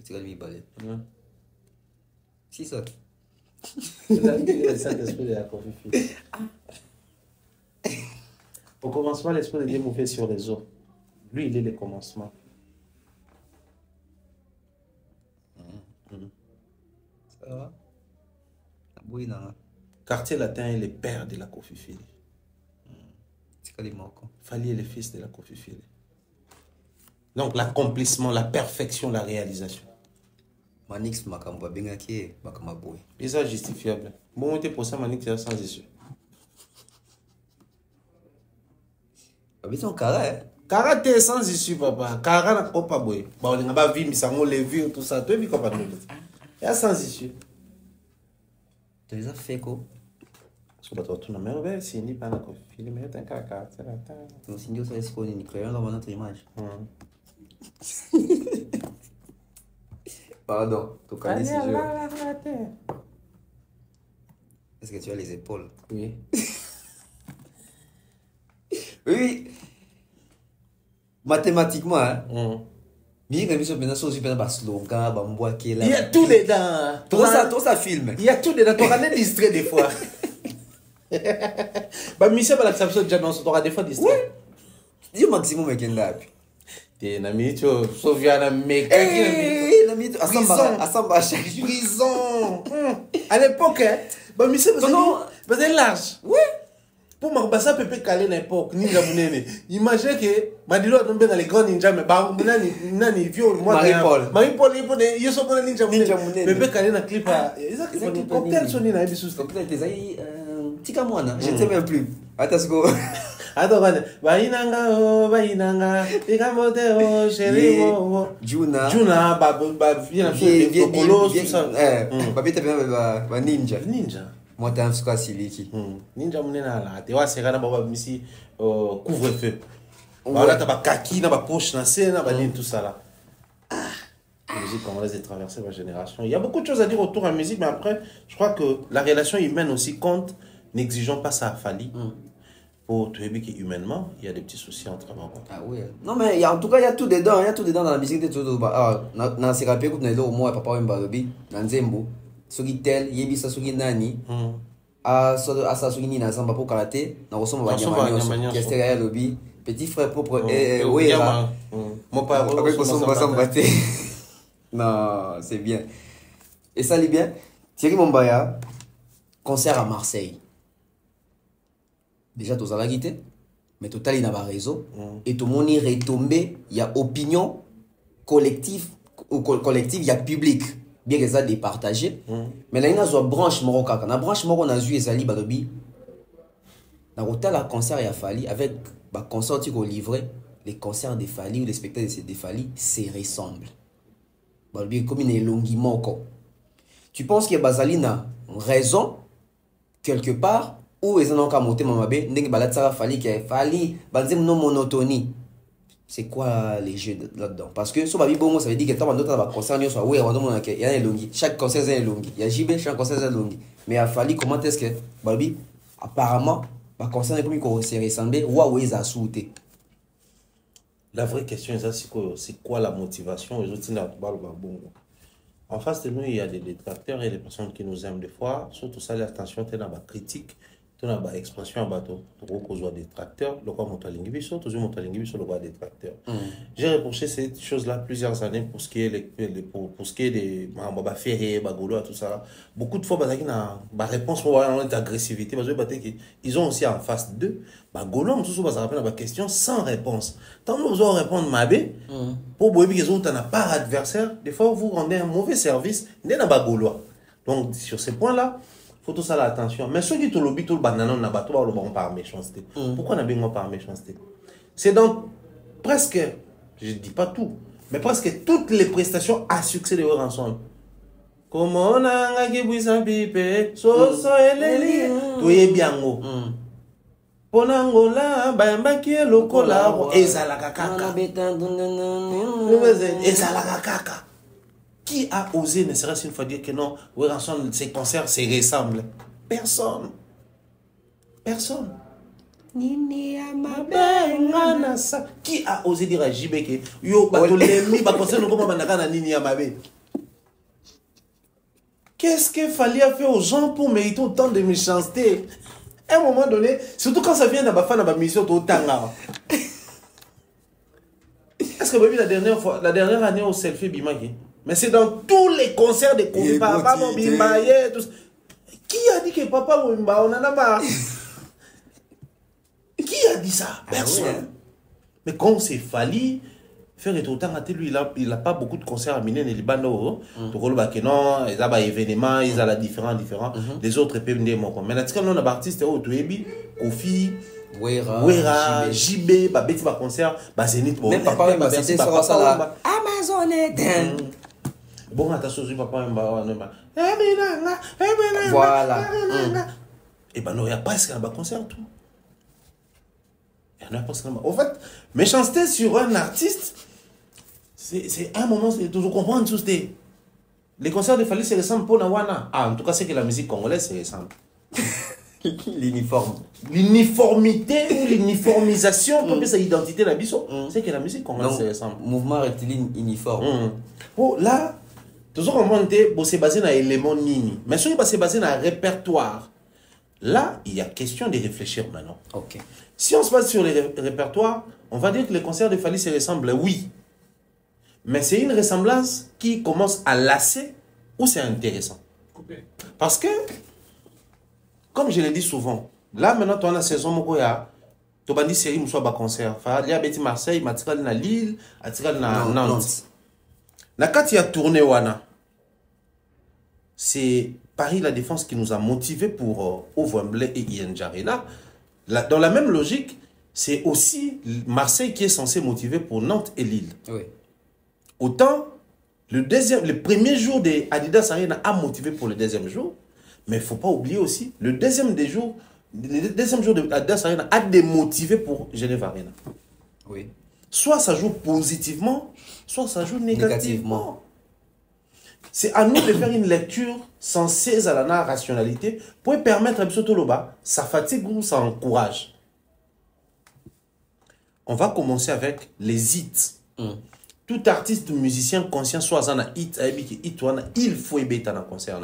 [SPEAKER 1] Tu vas lui parler. Si ça.
[SPEAKER 3] Le Saint-Esprit de la Kofi Fili. Au commencement, l'Esprit de Dieu mouvait sur les eaux. Lui, il est le commencement.
[SPEAKER 1] Ça va? Oui, non.
[SPEAKER 3] Quartier latin est le père de la Kofi Fili.
[SPEAKER 1] C'est quoi les mots?
[SPEAKER 3] Fali est le fils de la Kofi Fili. Donc l'accomplissement, la perfection, la réalisation.
[SPEAKER 1] Manix Makamba Bengaki, Makamaboui.
[SPEAKER 3] Et ça justifiable. Bon, on était pour ça, Manix, c'est sans issue.
[SPEAKER 1] Mais c'est un carré.
[SPEAKER 3] Karaté sans issue, papa. Kara n'a pas boy. Bon, on n'a pas vu, mais ça on les vu, tout ça. Tu as vu comment on dit? Il y a sans issue.
[SPEAKER 1] Tu les as fait quoi?
[SPEAKER 3] Parce que tu n'as même pas si ni pas la Kofi Fili, mais tu as un caca.
[SPEAKER 1] Donc, si nous sommes qu'on est créé dans notre image. Pardon, tu connais ces jeux. Est-ce que tu as les épaules?
[SPEAKER 3] Oui.
[SPEAKER 1] Oui. Mathématiquement, hein. Il y a
[SPEAKER 3] tout dedans.
[SPEAKER 1] Tout ça filme.
[SPEAKER 3] Il y a tout dedans. Tu auras des distraits des fois. Bah, Michel, la exception de Janon, tu auras des fois distrait.
[SPEAKER 1] Dis au maximum avec un lap.
[SPEAKER 3] T'es un ami, tu souviens d'un mec.
[SPEAKER 1] Asamba chaque jour.
[SPEAKER 3] Prison. À l'époque, hein. Bah, Michel, c'est large.
[SPEAKER 1] Oui.
[SPEAKER 3] Pour moi, ça peut pas caler l'époque. Ninja Mounene. Imaginez que, Madilo a tombé dans les grands ninjas, mais bah, Nani, vieux, moi,
[SPEAKER 1] Marie-Paul,
[SPEAKER 3] ils sont dans Ninja Mounene. Mais peut caler dans clip à. Exactement. Cocktail sonné dans les bisous.
[SPEAKER 1] Cocktail, t'es aïe. Tikamoana, je ne sais même plus. Attends,
[SPEAKER 3] attends, Bainanga, Tikamote, chéri,
[SPEAKER 1] Juna,
[SPEAKER 3] bien, tout ça.
[SPEAKER 1] Babi, t'as bien, ninja.
[SPEAKER 3] Ninja.
[SPEAKER 1] Moi, t'es un squat siliki.
[SPEAKER 3] Ninja Mounena, là, tu vois, c'est quand même ici, couvre-feu. Voilà, t'as pas kaki, t'as pas poche, t'as tout ça là. La musique congolaise est traversée par génération. Il y a beaucoup de choses à dire autour de la musique, mais après, je crois que la relation humaine aussi compte. N'exigeons pas ça à Fali. Pour te dire qu'humainement, il y a des petits soucis entre eux.
[SPEAKER 1] Ah oui. Non, mais en tout cas, il y a tout dedans. Il y a tout dedans dans la musique de tout. Dans ces rappels, quand on est là, moi, papa, Mbalobi, dans Zembo, Sogi Tel, Yebisa Sogi Nani, Asa Sogi Nina Zamba pour karaté, dans le son de Yamani, qui est derrière Lobi, petit frère propre, oui,
[SPEAKER 3] mon père,
[SPEAKER 1] avec le son de Bassambaté. Non, c'est bien. Et ça, l'est bien. Thierry Mombaya, concert à Marseille. Déjà, tout ça l'a quitté, mais total, il n'a pas réseau. Et tout le monde est retombé. Il y a opinion collective, il y a public. Bien que ça départagé. Mais là, il y a une branche marocaine. Dans la branche marocaine, on a vu Ezali Balobi. Dans l'hôtel, un concert, il a fallu, avec le concert qui est livré, les concerts des Fali ou les spectacles des Fali se ressemblent. Balobi, comme une longuement. Tu penses que Bazali a raison, quelque part, ou ils ont qu'à monter mamabe ndenge balade ça fali banzem non monotonie. C'est quoi les jeux là-dedans? Parce que sur Babi Bongo, ça veut dire que tant d'autres va concerner soit oui, il y a un longi. Chaque concert est un longi. Il y a JB, chaque concert est un longi. Mais à Fali, comment est-ce que Babi apparemment va concerner comme il s'est ressemblé ou où ils a sauté?
[SPEAKER 3] La vraie question c'est quoi la motivation? Les autres Bongo. En face de nous, il y a des détracteurs et des personnes qui nous aiment des fois. Surtout ça, l'attention, tu as des critiques. Tu as des expressions à bateau. Tu as des détracteurs. Le quoi monte à l'ingébition. Tu as monté à l'ingébition. Le quoi détracteurs. J'ai reproché cette chose-là plusieurs années pour ce qui est pour ce qui est des ferrés, bagolo, tout ça. Beaucoup de fois, il y a une réponse pour l'agressivité. Ils ont aussi en face d'eux. Bagolo, tout ça, ça rappelle la question sans réponse. Tant que vous allez répondre mabé, pour vous dire que vous n'avez pas adversaire, des fois vous rendez un mauvais service. Donc sur ces points-là, il faut tout ça l'attention. Mais ceux qui te lobby tout le banana, on n'a pas par méchanceté. Pourquoi on n'a pas par méchanceté? C'est dans presque, je ne dis pas tout, mais presque toutes les prestations à succès de vos ensemble. Comment on a qui bouge un pipe, so eleli, tout est bien haut. Ponangola, bamba qui est le collabo, ezalaka kaka. Ezalaka kaka. Qui a osé, ne serait-ce une fois, dire que non, ces concerts se ressemblent? Personne. Personne. Qui a osé dire à JB que yo, qu'est-ce qu'il fallait faire aux gens pour mériter autant de méchanceté? À un moment donné, surtout quand ça vient de ma mission au Tanga. Est-ce que la dernière année au selfie Bimaki? Mais c'est dans tous les concerts de Papa Mobimba. Qui a dit que Papa Mobimba, on en a marre? Qui a dit ça? Personne. Mais quand c'est Fali, faire et autant, lui, il n'a pas beaucoup de concerts à Minen et Libano. Donc, non, il a des événements, il a différents. Les autres peuvent venir. Mais là, on a des artistes, Kofi, Wera, JB, Babeti, concert, Zénith,
[SPEAKER 1] même Papa Mba, c'était sur ça. Amazon est
[SPEAKER 3] bon, attention, Papa Mba.
[SPEAKER 1] Voilà.
[SPEAKER 3] Et ben, non, il n'y a pas ce qu'il y a un concert, tout. En fait, méchanceté sur un artiste, c'est un moment, c'est toujours comprendre tout. Les concerts de Fali se ressemblent pour Nawana. Ah, en tout cas, c'est que la musique congolaise se ressemble.
[SPEAKER 1] L'uniforme.
[SPEAKER 3] L'uniformité ou l'uniformisation, comme ça, identité de la biso, c'est que la musique congolaise se ressemble.
[SPEAKER 1] Mouvement rectiligne uniforme.
[SPEAKER 3] Oh, là, toujours en monté, c'est basé dans l'élément nini. Mais si on est basé dans un répertoire, là, il y a question de réfléchir maintenant.
[SPEAKER 1] Ok.
[SPEAKER 3] Si on se base sur les répertoires, on va dire que les concerts de Fali se ressemblent, oui. Mais c'est une ressemblance qui commence à lasser ou c'est intéressant. Parce que, comme je l'ai dit souvent, là maintenant, tu as la saison, tu as dit série, tu as un concert. Il y a Marseille, il y a Lille, il y a Nantes. Quand il y a tourné, c'est Paris La Défense qui nous a motivés pour Wembley et Ian Jarena. Dans la même logique, c'est aussi Marseille qui est censé motiver pour Nantes et Lille.
[SPEAKER 1] Oui.
[SPEAKER 3] Autant, le premier jour de Adidas Arena a motivé pour le deuxième jour, mais il ne faut pas oublier aussi, le deuxième jour de Adidas Arena a démotivé pour Genève Arena.
[SPEAKER 1] Oui.
[SPEAKER 3] Soit ça joue positivement, soit ça joue négativement. C'est à nous de faire une lecture sensée à la rationalité pour permettre à Bissotoloba, ça fatigue ou ça encourage. On va commencer avec les hits. Tout artiste ou musicien conscient soit un hit, il faut y être dans le concert.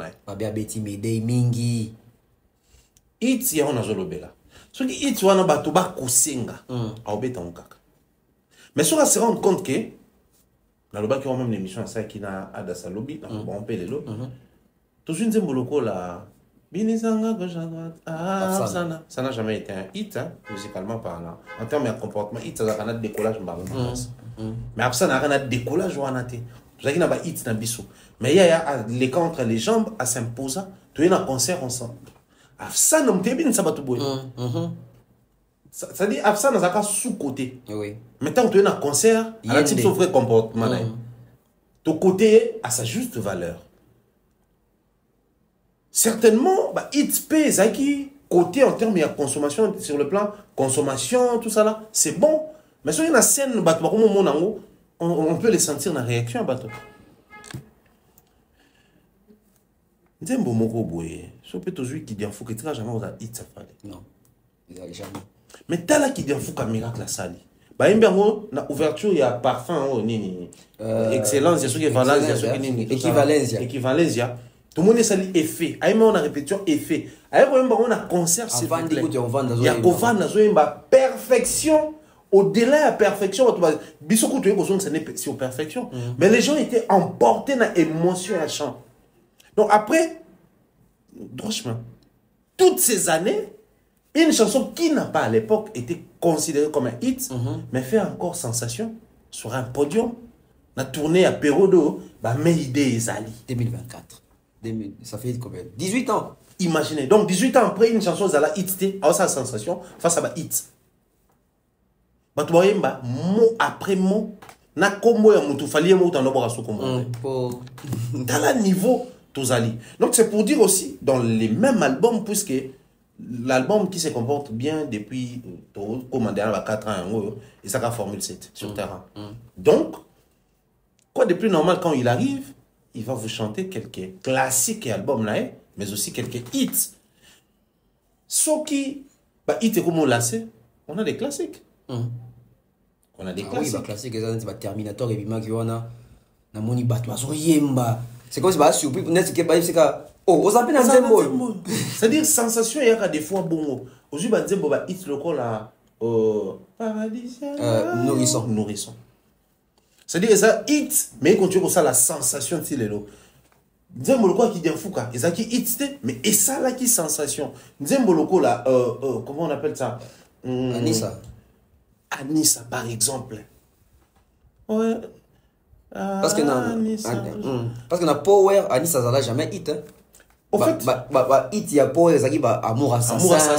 [SPEAKER 3] Hit, il y a un zolobela. Ce qui hit, il y a un batoba kosenga. Mais si on se rend compte que dans le bas qui ont même l'émission ça qui n'a Adassa Lobby, on peut les lots. Tout une zemboloco là, Binisanga gauche à droite, ça n'a jamais été un hit, musicalement parlant. En termes de comportement, hit, ça a un décollage, mais après ça n'a rien de décollage ou un athée. Tout ça qui n'a pas hit dans Bissou. Mais il y a l'écart entre les jambes à s'imposer, tu es dans un concert ensemble. Ça n'a pas bien ça va tout beau. Ça dit ça n'a pas sous-côté.
[SPEAKER 1] Oui.
[SPEAKER 3] Maintenant que tu es dans un concert, à la type de vrai comportement. Ton côté a sa juste valeur. Certainement, hit pèse qui côté en termes de consommation, sur le plan consommation, tout ça là, c'est bon. Mais sur une scène, on peut les sentir dans la réaction. Nzembo moko boye. So peut toujours qui dit en fou que tu jamais on a hit ça fallait.
[SPEAKER 1] Non. Ils n'ont jamais.
[SPEAKER 3] Mais t'as là qui dit en fou comme miracle la salle. Bah imbengo na ouverture il y a parfum nini. Excellence, il y a ce qui est valence, il y a ce qui nini. Équivalence. Tout le monde est sali effet. Aïe on a répétition effet. Aïe on a concert c'est
[SPEAKER 1] Avant d'écouter on vend dans
[SPEAKER 3] il y a kovan na zo perfection. Au-delà de la perfection, c'est perfection. Mais les gens étaient emportés dans l'émotion à chant. Donc après, franchement, toutes ces années, une chanson qui n'a pas à l'époque été considérée comme un hit, mais fait encore sensation sur un podium. On a tourné à Pérodo, mais idée Zali.
[SPEAKER 1] 2024. Ça fait combien? 18 ans.
[SPEAKER 3] Imaginez. Donc 18 ans après, une chanson Zala hit, a sa sensation face à ma hit. Mot après mot, na kombo ya mutu fali mo tando bora so kombo. Dans le niveau Tozali. Donc c'est pour dire aussi dans les mêmes albums puisque l'album qui se comporte bien depuis commandé à 4 ans et ça a Formule 7 sur terrain. Donc quoi de plus normal quand il arrive, il va vous chanter quelques classiques et albums là, mais aussi quelques hits. Ce qui hits et comme on l'a sait, on a des classiques. On a des classiques.
[SPEAKER 1] Oui, classiques, c'est Terminator et Bima qui on a moni batwa so yemba. C'est comme si bah surpris pour net que bah c'est que oh on s'appelle Nzembo.
[SPEAKER 3] C'est-à-dire sensation il y a des fois bon. Aujourd'hui bah Nzembo bah hit le col là paradisien nourrisson. C'est-à-dire ça hit mais quand tu vois ça la sensation c'est le Nzembo le quoi qui dit fouka et ça qui hit mais et ça là qui sensation. Nzembo le col là comment on appelle ça Anissa, par exemple. Ouais.
[SPEAKER 1] Parce que parce que na Power, Anissa ça n'a jamais hit. Hein.
[SPEAKER 3] Au fait,
[SPEAKER 1] hit il y a Power, ça qui amour assassin,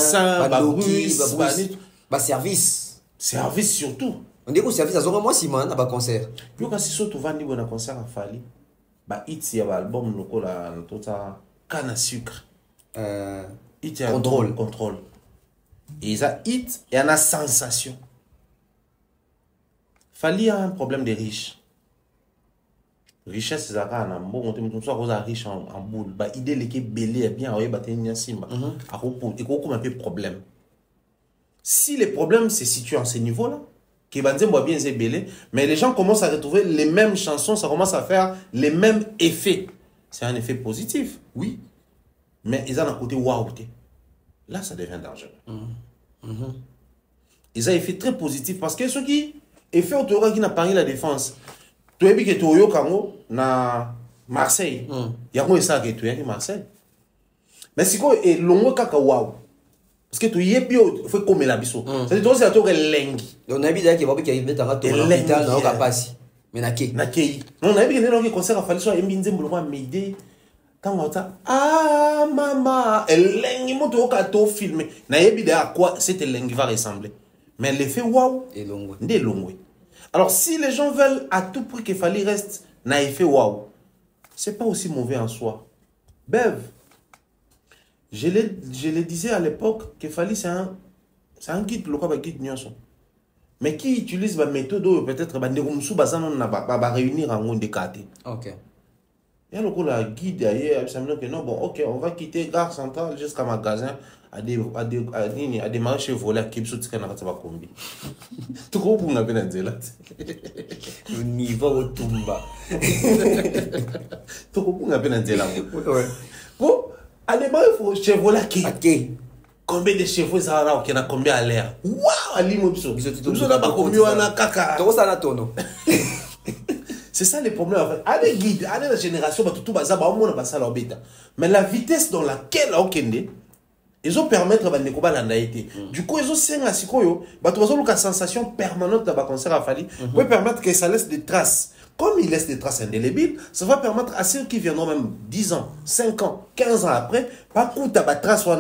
[SPEAKER 1] service.
[SPEAKER 3] Service surtout.
[SPEAKER 1] On dit que service, ça moi si man à concert.
[SPEAKER 3] Puis quand c'est surtout vandi bon concert à Fali, hit il y a album le cola tout ça canne à sucre. Hit il y a contrôle. Et ça hit et on a sensation. Fali a un problème de riche. Richesse, c'est ça. On a bon, on soit riche en boule. Idée les qui belé bien, on va tenir simba. Et qu'on a un peu problème. Si les problèmes se situent en ce niveau-là, qui va dire bien c'est belé, mais les gens commencent à retrouver les mêmes chansons, ça commence à faire les mêmes effets. C'est un effet positif, oui. Mais ils ont un côté waouh. Là, ça devient dangereux. Ils ont un effet très positif parce que ceux qui effet autour qui n'a pas la défense. Tu as vu que tu as na Marseille. Il y a quoi ça que tu es Marseille. Mais si quoi est long kaka waouh. Parce que tu y es bio fait comme la biso. C'est toi c'est toi lengi.
[SPEAKER 1] On a vu d'ailleurs qu'il va qu'il y a dans l'hôpital dans capacité. Mais na
[SPEAKER 3] kei. On a vu que dans le concert a fallu soit embinze mbolo m'aider. Quand on a ah maman, lengi moto ka to filmer. Na yebi à quoi cette lengi va ressembler. Mais l'effet waouh est long. Alors, si les gens veulent à tout prix qu'il fallait reste n'a effet waouh, c'est pas aussi mauvais en soi. Bev, je le disais à l'époque qu'il fallait c'est un guide, le quoi guide nyonso. Mais qui utilise la méthode peut-être réunir en un décaté.
[SPEAKER 1] Ok.
[SPEAKER 3] Il y a le coup la guide ailleurs, ça me dit que non bon ok on va quitter gare centrale jusqu'à magasin. À des marchés volés à Kipsou, tu connais pas combi. Tu comprends un peu dans là.
[SPEAKER 1] Le niveau au Tumba.
[SPEAKER 3] Tu comprends un peu dans là. Bon, à des marchés volés à qui? Combien de chevaux ça va qui n'a combien à l'air? Waouh, Ali Mobso. Tu n'as pas combien à caca.
[SPEAKER 1] Tu ça na tono.
[SPEAKER 3] C'est ça les problèmes en fait. Allez guide, allez la génération, tout bazar, on n'a pas ça leur bêta. Mais la vitesse dans laquelle on kende. Ils ont permettre de faire l'andaïté. Du coup, ils ont fait un sikoyo, une sensation permanente dans le concert à Fali, pour permettre que ça laisse des traces. Comme il laisse des traces indélébiles, ça va permettre à ceux qui viendront même 10 ans, 5 ans, 15 ans après, pas coup de trace ou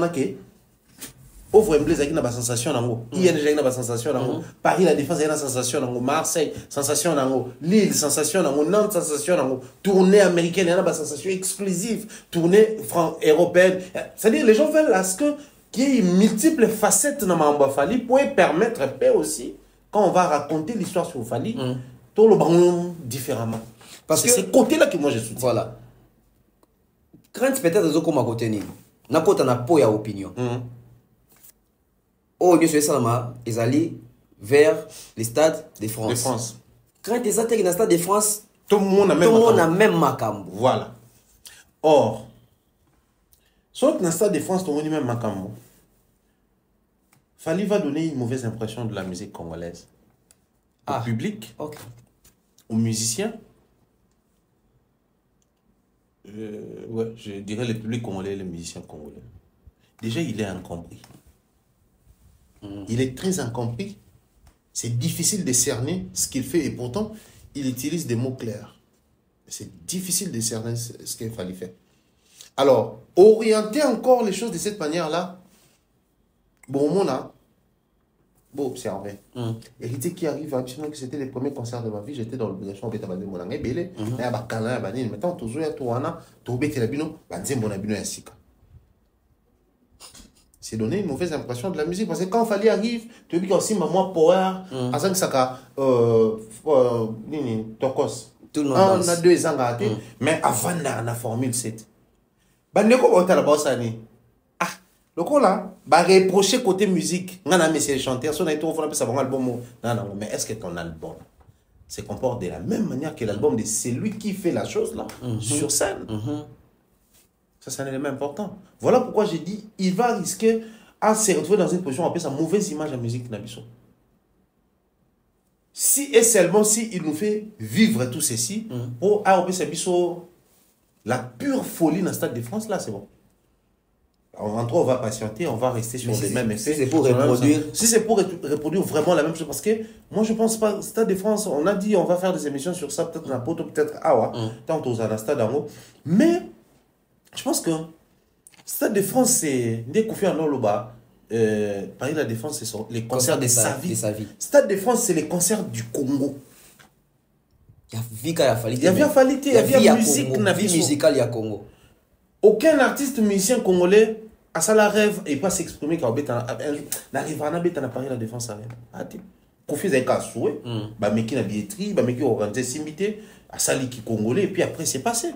[SPEAKER 3] au vrai il y a une sensation dans ING il y a une sensation dans Paris la Défense il y a une sensation dans Marseille sensation dans Lille sensation dans Nantes sensation dans tournée américaine il y a une sensation exclusive tournée européenne c'est-à-dire les gens veulent à ce que qui est multiples facettes dans Mamba Fali pour permettre aussi, quand on va raconter l'histoire sur Fali, tout le ballon différemment. Parce que c'est ce côté-là que moi je soutiens.
[SPEAKER 1] Voilà. Quand peut-être des autres comme à côté, n'a pas na po ya opinion. Oh, nous sommes ça, ils allaient vers les stades de France.
[SPEAKER 3] De France.
[SPEAKER 1] Quand ils attaquent dans le stade de France,
[SPEAKER 3] tout le monde a
[SPEAKER 1] même Makambo.
[SPEAKER 3] Voilà. Or, sauf dans le stade de France, tout le monde a même Makambo. Fali va donner une mauvaise impression de la musique congolaise. Au public, aux musiciens. Ouais, je dirais le public congolais et les musiciens congolais. Déjà, il est incompris. Il est très incompris. C'est difficile de cerner ce qu'il fait et pourtant, il utilise des mots clairs. C'est difficile de cerner ce qu'il fallait faire. Alors, orienter encore les choses de cette manière-là, bon, on a beau observer. Héritier qui arrive, absolument que c'était les premiers concerts de ma vie, j'étais dans l'obligation de faire des mon angé belé, mais à Bakana, maintenant, toujours à Touana, Toubé Telabino, Banzé Bonabino et Sika. C'est donné une mauvaise impression de la musique parce que quand Fali arrive, tu vois aussi moi power, Azang Saka, Tokos.
[SPEAKER 1] Tout le monde
[SPEAKER 3] on a 2 ans gâtés, mais avant la formule 7. Bandeko Bota la bossa ni. Ah, le coup là, bah reprocher côté musique, on a mis ces chanteurs, on a été au fond ça va un album. Non, mais est-ce que ton album se comporte de la même manière que l'album de celui qui fait la chose là, sur scène? Ça, c'est un élément important. Voilà pourquoi j'ai dit, il va risquer à se retrouver dans une position, on appelle ça mauvaise image de la musique Nabiso. Si et seulement si il nous fait vivre tout ceci, pour AOP Sabiso, la pure folie dans le Stade de France, là, c'est bon. En tout cas, on va patienter, on va rester sur les mêmes effets.
[SPEAKER 1] Si c'est pour reproduire.
[SPEAKER 3] Si c'est pour reproduire vraiment la même chose, parce que moi, je pense pas, Stade de France, on a dit, on va faire des émissions sur ça, peut-être Napoto, peut-être Awa, tant aux à Stade en haut. Mais, je pense que Stade de France, c'est des Koufi en Oloba. Paris La Défense, c'est les concerts de sa vie. Stade de France, c'est les concerts du Congo.
[SPEAKER 1] Il y a vie qu'il a fallu.
[SPEAKER 3] Il y a musique,
[SPEAKER 1] vie musicale, il y a Congo.
[SPEAKER 3] Aucun artiste musicien congolais a ça la rêve et pas s'exprimer quand on n'arrive à Paris La Défense à rêve. Kofi Zeka souhait, bah meki na billetterie, bah meki organisé simité, à sali qui congolais et puis après c'est passé.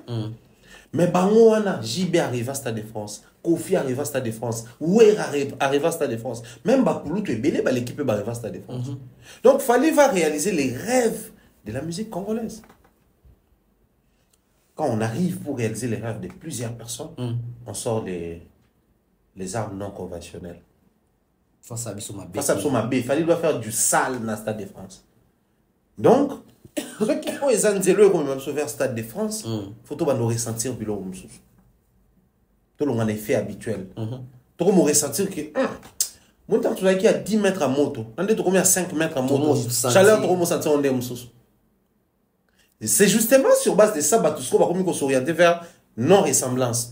[SPEAKER 3] Mais bango wana JB arrive à Stade de France, Kofi arrive à Stade de France, Ouer arrive à Stade de France, même Bakulutu et Belé, l'équipe arrive à Stade de France. Donc fallait va réaliser les rêves de la musique congolaise. Quand on arrive pour réaliser les rêves de plusieurs personnes, on sort les armes non conventionnelles.
[SPEAKER 1] Face à Bissoma B.
[SPEAKER 3] Il fallait faire du sale dans le Stade de France. Donc, ceux qui font les anzéleux comme même vers le Stade de France, il faut nous ressentir le bilot. Tout le monde en effet habituel. Tout le monde ressentir que mon temps tu as 10 mètres à moto, on est combien à 5 mètres à moto. Chaleur tout le monde sentir on est moussous. C'est justement sur base de ça que nous va s'orienter vers non-ressemblance.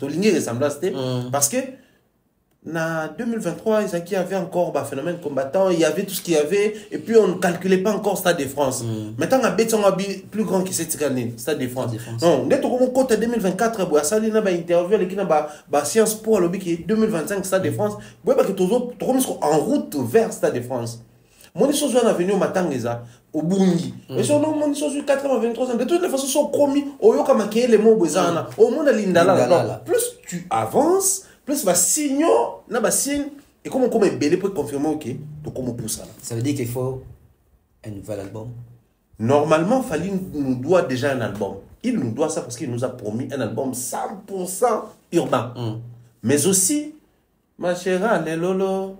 [SPEAKER 3] Parce que en 2023, il y avait encore un phénomène combattant, il y avait tout ce qu'il y avait, et puis on ne calculait pas encore Stade de France. Maintenant, on a plus grand que cette année, Stade de France. Non, dès que on compte 2024, il y a une interview avec la Sciences Po, qui est 2025 Stade de France, vous voyez que tout le monde est en route vers Stade de France. Mon histoire est avenue au Matangeza, au Bungi. Et sur mon histoire est 83 ans. De toutes les façons, sont commis au Yokamake, les mots Bozana, au monde Lindala. Plus tu avances, plus va signe, et comme on est belé pour confirmer que tu comme pour ça.
[SPEAKER 1] Ça veut dire qu'il faut un nouvel album.
[SPEAKER 3] Normalement, Fali nous doit déjà un album. Il nous doit ça parce qu'il nous a promis un album 100% urbain. Mais aussi, ma chère, les lolo,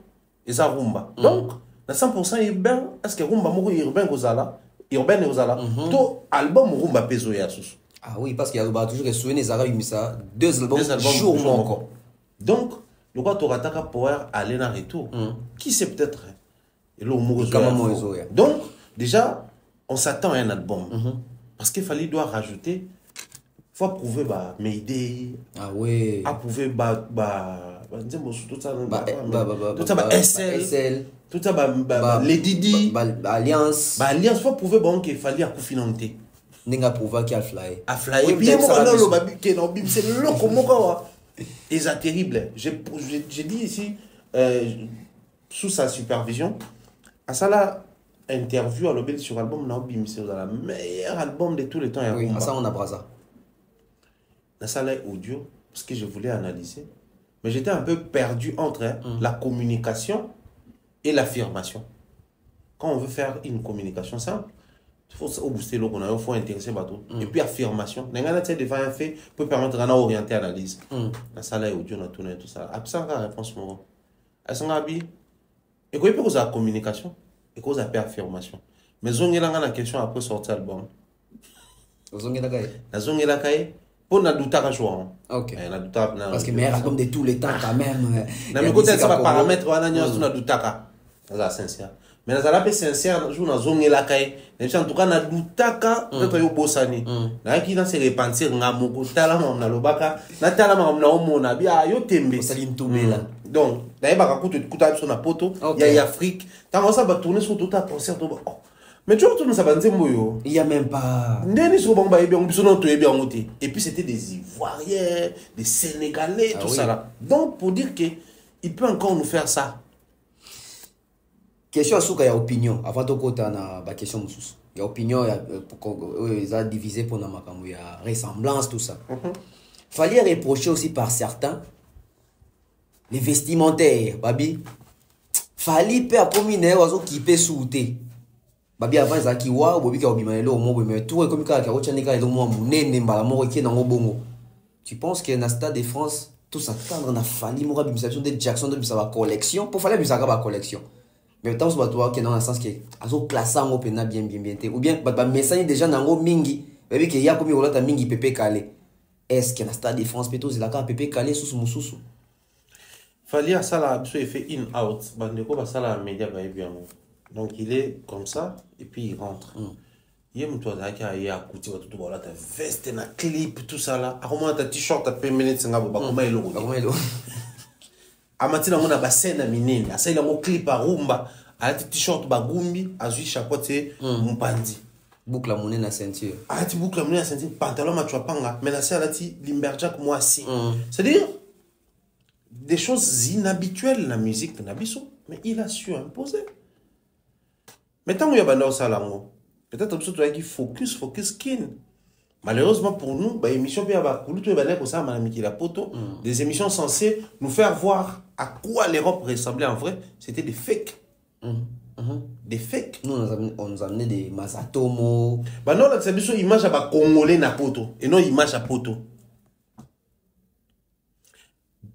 [SPEAKER 3] et ça rumba. Donc, 100% urbain, est-ce que rumba moko urbain kozala, urbain et kozala, tout album rumba peso ya sous.
[SPEAKER 1] Ah oui, parce qu'il y a toujours des souvenirs arabes ça, deux albums jour encore.
[SPEAKER 3] Donc, le gars tu rataka power aller en retour. Qui sait peut-être et le donc déjà on s'attend à un album parce qu'il fallait doit rajouter faut prouver mes idées.
[SPEAKER 1] Ah oui.
[SPEAKER 3] À prouver tout ça SL. Tout ça, les Didi.
[SPEAKER 1] Alliance.
[SPEAKER 3] Alliance, faut prouver qu'il fallait à financer.
[SPEAKER 1] N'enga prouver qu'il a fly.
[SPEAKER 3] A fly. Et puis, c'est le comment et c'est terrible. J'ai dit ici, sous sa supervision, à ça là, interview à l'objet sur l'album Naobi, c'est le meilleur album de tous les temps.
[SPEAKER 1] Oui, à ça on a brasa.
[SPEAKER 3] Dans ça là, audio, parce que je voulais analyser, mais j'étais un peu perdu entre la communication et l'affirmation. Quand on veut faire une communication simple, il faut booster l'eau, il faut intéresser bateau. Et puis affirmation. N'engana tient de faire un fait peut permettre d'orienter l'analyse. Dans ça là, audio, on a tourné tout ça. Après ça, la réponse moi. Est-ce qu'on a dit et quoi il peut causer la communication et cause la affirmation. Mais on a la question après sortir l'album.
[SPEAKER 1] On a
[SPEAKER 3] la zone est la caille pour na douta ka jouer.
[SPEAKER 1] OK.
[SPEAKER 3] Na douta
[SPEAKER 1] parce que meilleur album de tous les temps quand même.
[SPEAKER 3] Na me côté ça va paramètre wana nyos na douta ka. Ça sincère. Mais na la sincère joue na zone la caille. En tout cas na douta ka peut-être yo bosani. Na qui dans se repentir ngamoko tala na lobaka na tala na omona bia yo tembe.
[SPEAKER 1] Salim Toubela.
[SPEAKER 3] Donc, d'ailleurs, quand tu écoutes sur la poto, il y a Afrique. Quand ça va tourner sur tout un concert, mais tu vois, tout ça va dire,
[SPEAKER 1] il n'y a même pas.
[SPEAKER 3] Et puis, c'était des Ivoiriens, des Sénégalais, tout ça là. Donc, pour dire qu'il peut encore nous faire ça.
[SPEAKER 1] Question à ce qu'il y a opinion. Avant de côté, on a la question. Il y a opinion, ils ont divisé pour nous, il y a ressemblance, tout ça. Fallait reprocher aussi par certains. Les vestimentaires, babi. Fali pe akomine wazo kipe souté. Babi avant za kiwa bobi ka obimanelo mo mais tout est comme ka ochanika elo mo munene mbala mo ki na ngobongo. Tu penses que na Stade de France tout ça tendre na fali mo rabimsation de Jackson de sa collection pour fallait bisaka ba collection. Mais tant soit toi que dans le sens que azo classant ngo pena bien ou bien ba message déjà na ngo mingi babi que ya komi olata mingi pepe calé. Est-ce que na Stade de France plutôt zilaka pepe calé sous mususu?
[SPEAKER 3] Fallait ça là, il fait in out. Bandeko va ça là média va bien. Donc il est comme ça et puis il rentre. Il y a toi qui a coûté tout voilà ta veste na clip tout ça là. Comment ta t-shirt ta permanent singa ba comment il logo.
[SPEAKER 1] Comment il logo.
[SPEAKER 3] Amatina mona ba scène minene. Asa il a mon clip à rumba. A t-shirt ba gumbi, azui chapeau mpandi.
[SPEAKER 1] Boucle à monnaie na ceinture.
[SPEAKER 3] Ah tu boucle à monnaie na ceinture, pantalon ma chouapanga. Mais la ça là ti Limberjack moi si. C'est-à-dire des choses inhabituelles la musique nabiso, mais il a su imposer. Mais tant qu'il y a bandau ça là, peut-être que tu as dit focus skin. Malheureusement pour nous, bah émission peut avoir coulu tout est ça manami la poto, des émissions censées nous faire voir à quoi l'Europe ressemblait en vrai, c'était des fakes. Des fakes.
[SPEAKER 1] Nous on nous a amené des Mazatomo.
[SPEAKER 3] Bah non là c'est biso image à ba congolais na poto et non image à poto.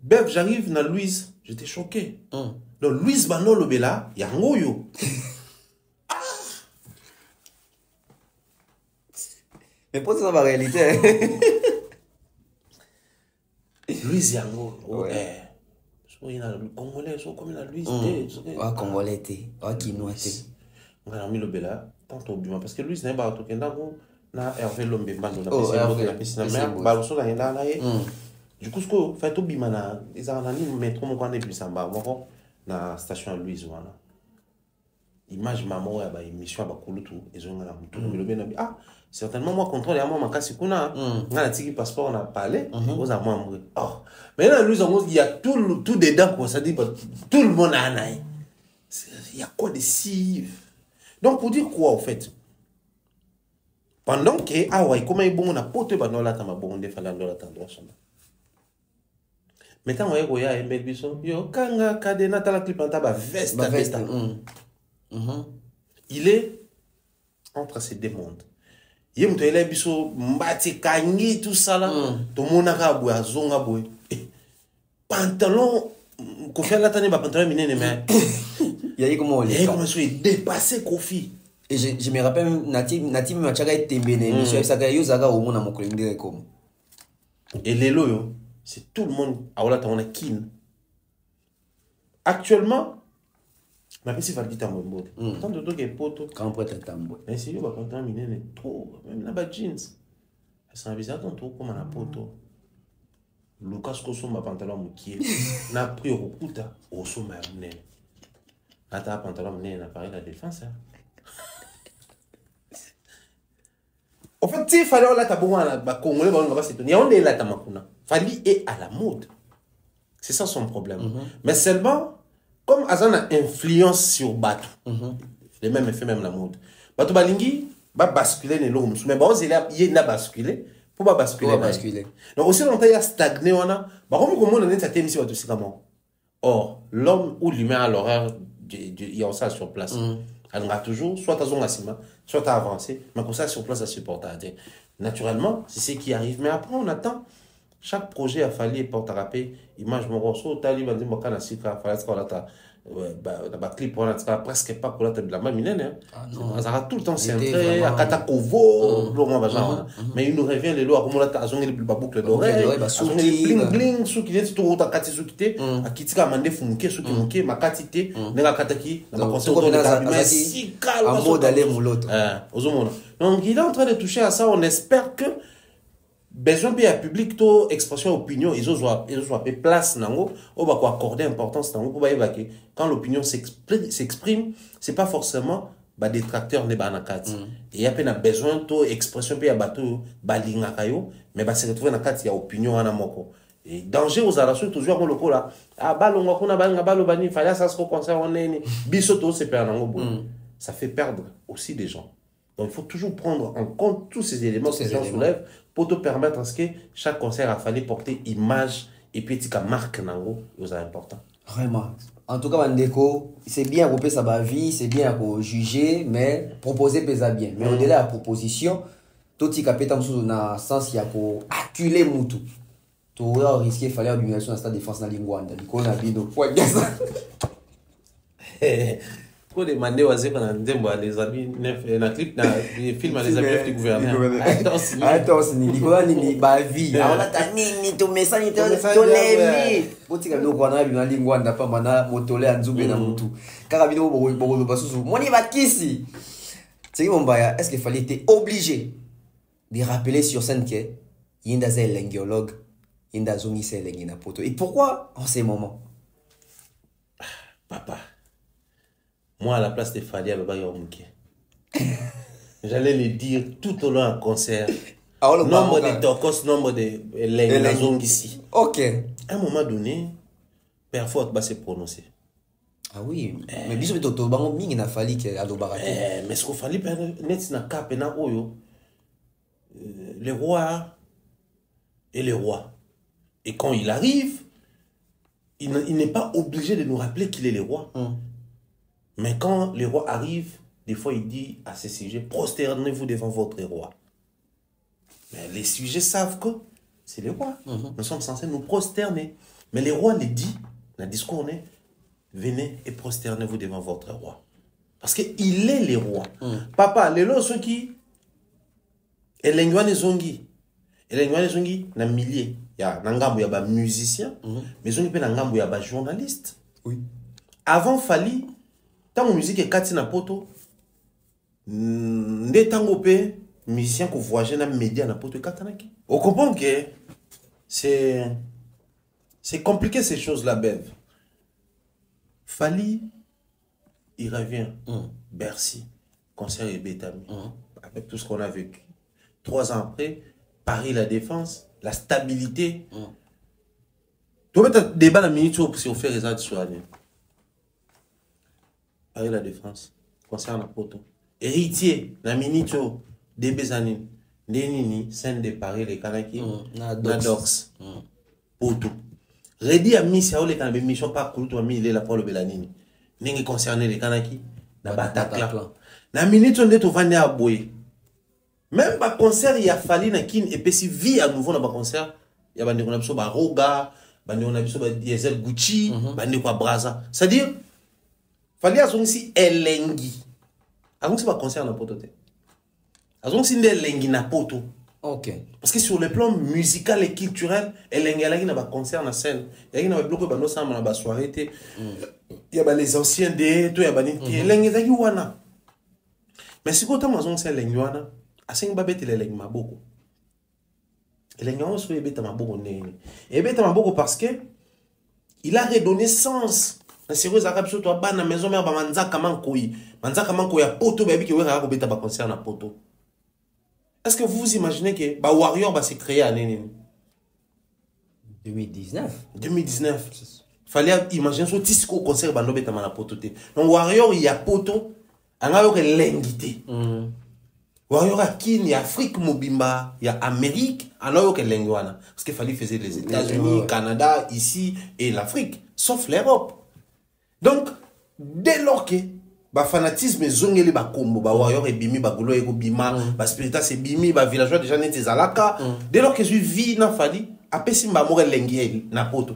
[SPEAKER 3] Bev, j'arrive dans Louise, j'étais choqué. Donc Louise Bano Lobela, il y a un goyo.
[SPEAKER 1] Mais pour ça, la réalité.
[SPEAKER 3] Louise Yango. Il y a le Congolais, comme il a Louise.
[SPEAKER 1] Ah, Congolais, ah, Kinois.
[SPEAKER 3] On a mis le Bela, tant au bima. Parce que Louise n'est pas tout le temps. Na Hervé Lombe Bando, la piscine de mer, Balançon, la Yenda, du coup, ce que fait au bimana, ils ont un métro, mon coin plus en bas, na station Louise, voilà. Image maman, bah, émission, bah, cool tout, ils ont un tout, le bien, ah, certainement, moi, contrôle, et moi, ma casse, on a un petit passeport, on a parlé, aux amours, oh, mais là, Louise, il y a tout dedans, quoi, ça dit, tout le monde a un œil. Il y a quoi de si. Donc, pour dire quoi, en fait? Pendant que, ah ouais, comment il bon, on a poté, bah, non, là, t'as ma bonne défense, là, t'as droit, mais quand on est à Mbelbiso, yo kanga kade natala clip en taba veste veste. Il est entre ces deux mondes. Il est monté là biso mbati kangi tout ça là. Tout le monde a boue azonga boue. Pantalon Kofi là tane ba pantalon minene mais
[SPEAKER 1] il y a comment
[SPEAKER 3] il commence à dépasser Kofi.
[SPEAKER 1] Et je me rappelle Nati Machaga était béné, monsieur Saga Yozaga au monde à mon collègue comme.
[SPEAKER 3] Et les loyo c'est tout le monde à Ola on a kin. Actuellement, ma pesi va dire tambo. Tant de trucs et poto.
[SPEAKER 1] Quand peut être tambo.
[SPEAKER 3] Mais si yo va pantalon minene trop, même na ba jeans. Ça vise à ton trop comme na poto. Lucas Koso ma pantalon mukie. Na pris au puta au sommet minene. Ata pantalon minene na paré la défense. En fait, si fallait là tabouan là ba congolais ba on va s'étonner. On est là tamakuna. Fali est à la mode. C'est ça son problème. Mais seulement, comme Azana influence sur Batou, les mêmes effets, même la mode. Batou Balingi, va basculer les lots. Mais bon, il y a basculer. Pour pas basculer. Donc, aussi longtemps, il y a stagné, on a. Comment on a cette émission, or, l'homme ou l'humain à l'horaire, il y a ça sur place. On a toujours, soit à Zongasima, soit à avancer, mais comme ça, sur place, à supporter. Naturellement, c'est ce qui arrive. Mais après, on attend. Chaque projet a fallu porter à rapper. Image, mon rosso, tali, bandi, mokana, sika, fallait qu'on a clip, on a presque pas qu'on a de la mamine. On a tout le temps centré, à Katakovo, mais il nous revient les lois, comme on a zoné les boucles d'oreilles, bling bling, sous qui est tout à Kati Soukite, à Kitika Mande Funke, sous qui manquait, ma Katite, Nega Kataki, dans ma conseil de mais si calme,
[SPEAKER 1] un mot d'aller ou l'autre.
[SPEAKER 3] Donc il est en train de toucher à ça, on espère que besoin de public to expression opinion ils ont place nango on va accorder importance nango pour évacuer quand l'opinion s'exprime c'est pas forcément des détracteurs ne banakati et y a peine besoin to expression pe ya bato balinga kayo mais se retrouver na kati ya opinion ana moko et danger aux relations toujours le ko là balonga kuna banga balobani fallait ça se concerne on est biso to c'est perdre nango ça fait perdre aussi des gens. Donc il faut toujours prendre en compte tous ces éléments que ces gens soulèvent pour te permettre à ce que chaque concert a fallu porter image et puis tu marque nango c'est important.
[SPEAKER 1] Vraiment. En tout cas, Mandeko, c'est bien pour sa vie, c'est bien pour juger, mais proposer pesa bien. Mais au-delà de la proposition, tout ce qui est dans le sens il y a pour acculer Moutou. Tu aurais risqué de faire une dans la défense dans la lingua. Il y a des
[SPEAKER 3] pour demander aux les amis na clip na film les amis du gouvernement
[SPEAKER 1] attends ni quoi ni ba vie on a ni to message to levi botika loko na bi na lingwa ndapa mana motole anzube na mutu kaka bino bo basusu moni bakisi c'est Mombaya est-ce qu'il fallait être obligé de rappeler sur scène que yinda za lengiologue yinda zongi c'est lengina poto et pourquoi en ces moments
[SPEAKER 3] papa. Moi, à la place de Fadi, j'allais le dire tout au long du concert. Nombre de tokos, nombre de lengazong ici.
[SPEAKER 1] Ok.
[SPEAKER 3] À un moment donné, Père Fort va se prononcer.
[SPEAKER 1] Ah oui, mais bisous de Toto, il n'a fallu qu'il y ait
[SPEAKER 3] mais ce qu'il fallait, net na cap na oyo, le roi et le roi. Et quand il arrive, il n'est pas obligé de nous rappeler qu'il est le roi. Mais quand le roi arrive, des fois il dit à ces sujets, prosternez-vous devant votre roi. Mais les sujets savent que c'est le roi. Nous sommes censés nous prosterner. Mais le roi le dit, dans le discours, on est, venez et prosternez-vous devant votre roi. Parce qu'il est le roi. Papa, les lois sont qui? Et les Nguane Zongi. Et les Nguane Zongi, il y a milliers. Il y a des musiciens, mais il y a des journalistes.
[SPEAKER 1] Oui.
[SPEAKER 3] Avant Fali, tant que musique est katina poto, ndé tango pe musicien ko voyager na média na poto katanaki. On comprend que c'est compliqué ces choses là, Bev. Fali, il revient. Bercy, concert et Bétami, avec tout ce qu'on a vécu. 3 ans après, Paris la Défense, la stabilité. Tu vas mettre débat la minute si on fait les autres sur l'année. Paris la Défense, concert na poto. Héritier, la minute des Bézanines, Denini, scène de Paris, les Kanaki, Nadox, poto. Redi a mis ça, les Kanaki, mission pas cool, toi, il est là pour le Bélanini. N'est concerné les Kanaki, na Bataclan. La minute on est au Vandé à Boué. Même pas concert, il a fallu na kin et puis si vie à nouveau dans le concert, il y a bandi qu'on a besoin de Roga, bandi on a besoin de Diesel Gucci, bandi quoi Braza. C'est-à-dire, fallait à son si elengi. Avant que c'est pas concert na poto te. Avant que c'est elengi na poto.
[SPEAKER 1] Ok.
[SPEAKER 3] Parce que sur le plan musical et culturel, elengi elengi na ba concert na scène. Il y a bloqué ba no sama na ba soirée te. Il y a les anciens de, tout y a bandi elengi elengi wana. Mais si quand on c'est elengi wana, aseng ba bete elengi maboko. Elengi wana so bete maboko nene. Et bete maboko parce que il a redonné sens. Na sérieux arab so to ba na maison mère ba manzaka mankoyi. Manzaka mankoyi ya poto ba bi ki wera ko beta ba concert na poto. Est-ce que vous vous imaginez que ba Warrior va se créer à nene
[SPEAKER 1] 2019.
[SPEAKER 3] 2019. fallait imaginer ce tisco concert bando betama na poto te. Donc Warrior il y a poto anga yo lengité. Warrior a Kini, Afrique mobimba, il y a Amérique, alors que l'engwana. Parce qu'il fallait faire les États-Unis, Canada, ici et l'Afrique, sauf l'Europe. Donc, dès lors que le fanatisme zongeli ba kombo, ba Warrior et bimi, ba golo et bima, ba spiritas et bimi, ba villageois déjà n'était zalaka. Dès lors que je vis na fali, après si mba more lengieli na poto.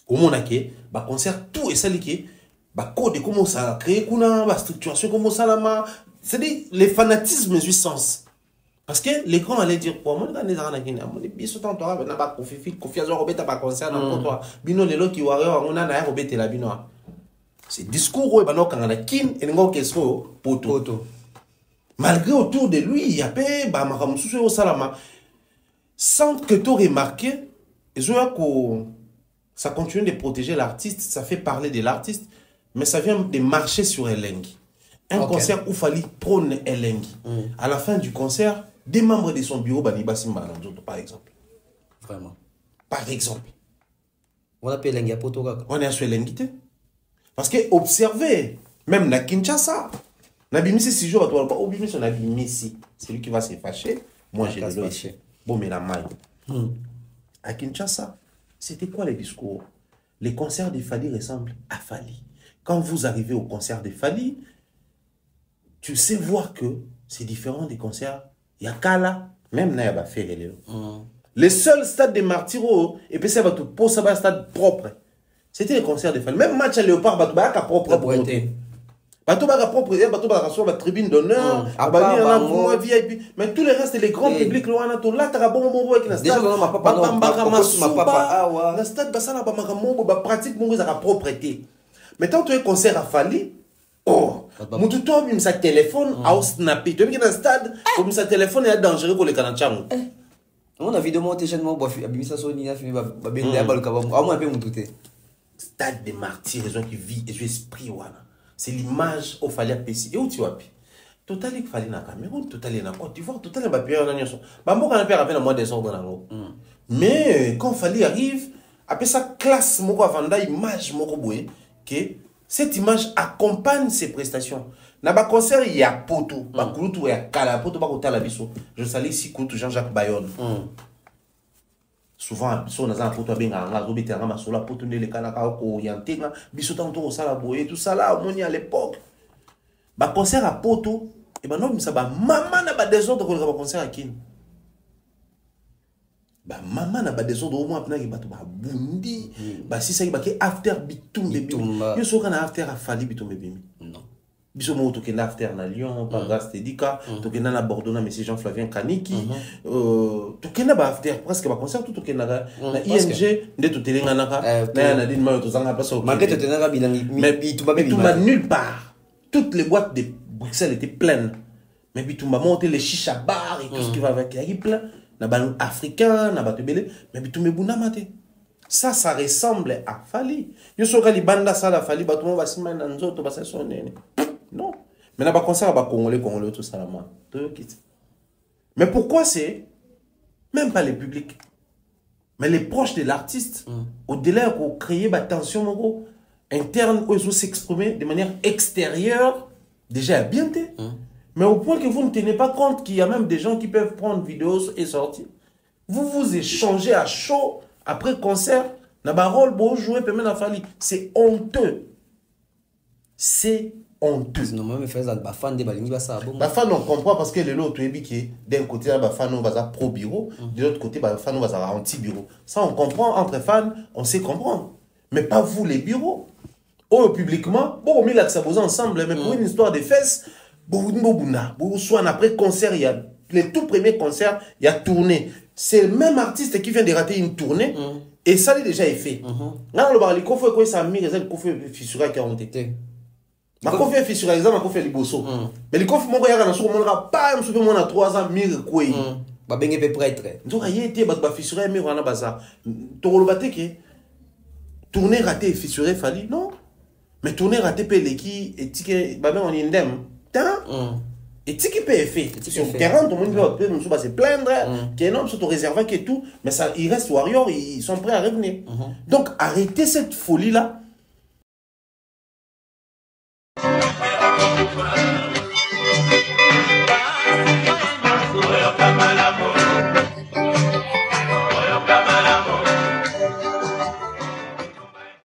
[SPEAKER 3] Comment on a que, ba concert tout et ça liqué, ba code comment ça a créé, kuna, ba structuration comment ça la c'est-à-dire, les fanatismes jouissance. Parce que les grands allaient dire, oh, moi, je suis c'est discours, malgré autour de lui, il y a pas, sans que tu remarques, ça continue de protéger l'artiste, ça fait parler de l'artiste, mais ça vient de marcher sur Elengi. Un concert où il fallait prône Elengi. À la fin du concert, des membres de son bureau, par exemple.
[SPEAKER 1] Vraiment.
[SPEAKER 3] Par exemple.
[SPEAKER 1] On appelle Elengi à poto.
[SPEAKER 3] On est sur Elengi. Parce que observez, même na Kinshasa, na Bimisi 6 jours à toi, au Bimisi on a Bimisi. C'est lui qui va se fâcher. Moi j'ai le fâché. Bon, mais la maille. À Kinshasa, c'était quoi les discours? Les concerts de Fali ressemblent à Fali. Quand vous arrivez au concert de Fali, tu sais voir que c'est différent des concerts. Il y a Kala, même là, il va faire les seuls stades de Martiro, et puis ça va tout pour ça, un stade propre. C'était les concerts de Fali. Même match à Léopard, il va propre. Bateau va propre, bateau va recevoir la tribune d'honneur, mais tous les restes, les grands publics, là, tu as bon moment avec la stade. La stade, la pratique, la propreté. Mais tant que tu es concert à Fali, oh, tu as mis sa téléphone à snapper. Tu as mis dans le stade, comme sa téléphone est dangereux pour les Kanachang.
[SPEAKER 1] On a vu de monter chez moi,
[SPEAKER 3] Stade des martyrs, les gens qui vivent, et l'esprit, c'est l'image au Fali à Pessi. Et où tu as pu? Total, il fallait na Cameroun, total, il y a Côte d'Ivoire, total, il y a Pierre en Agnon. Bambo, quand on a fait un mois de désordre. Mais quand Fali arrive, après ça, classe, mon vanda, image, mon roboué, que cette image accompagne ses prestations. Dans le concert, il y a Poto, il y a Kala, Poto, je salue ici Jean-Jacques Bayonne. Souvent, on a un Poto, on a un Poto, les Kanaka, orienté, Bissotanto, Salaboye, tout ça là, on y à l'époque. Le concert à Poto, et ben non, ça va, maman n'a pas désordre pour le concert à Kin. Maman n'a pas désordre au moins après qu'il va bundi. Si ça y est, after bitum bébé. Yo so kana after a Fali bitum bébé.
[SPEAKER 1] Non.
[SPEAKER 3] Biso mo to kena after na Lyon, par grâce Tedika, to kena na Bordeaux na monsieur Jean-Flavien Kaniki, to kena ba after presque ba concert to kena na ING nde to telenga naka na din ma to zanga place au.
[SPEAKER 1] Malgré to tenanga bilangi mais bitumba bébé.
[SPEAKER 3] Bitumba nulle part. Toutes les boîtes de Bruxelles étaient pleines. Mais bitumba monter les chicha bars et tout ce qui va avec il plein. Na ban africain, na batebele, mais bitumbe buna mate. Ça ressemble à Fali. Yo soka li banda ça la Fali, batumo basima na nzoto basa sonene. Non. Mais na ba concert ba congolais tout ça la moi. Mais pourquoi c'est même pas les publics, mais les proches de l'artiste, au-delà pour créer ba tension interne où ils s'exprimer de manière extérieure, déjà bien té. Mais au point que vous ne tenez pas compte qu'il y a même des gens qui peuvent prendre vidéos et sortir. Vous vous échangez à chaud après concert. Na barol beau jouer peut même Fali. C'est honteux. C'est honteux.
[SPEAKER 1] Non mais faire ba fan de balingi ba ça bon.
[SPEAKER 3] Ba fan on comprend parce que les autres qui d'un côté ba fan on va pro bureau, de l'autre côté ba fan on va anti bureau. Ça on comprend entre fans, on sait comprendre. Mais pas vous les bureaux. Oh publiquement, bon mis là ça vous ensemble mais pour une histoire de fesses. Soit après concert, il y a les tout premiers concerts, il y a tournée. C'est le même artiste qui vient de rater une tournée et ça est déjà fait. Là, on va le coffre quoi ça mis le coffre fissuré qui a monté. Ma coffre fissuré exemple ma coffre liboso. Mais le coffre mon regarde sur mon pas me mon a 3 ans mire quoi.
[SPEAKER 1] Ba bengue pe prêtre.
[SPEAKER 3] Donc il était ba fissuré mire on a bazar. To le baté que tournée raté fissuré Fali non. Mais tournée raté pe les qui et ticket ba ben on indem. Et tu qui peut fait. Sur le terrain, tout le monde peut se plaindre, qu'il y a un homme sur ton réservoir et tout, mais ça, il reste Warrior, ils sont prêts à revenir. Donc, arrêtez cette folie-là.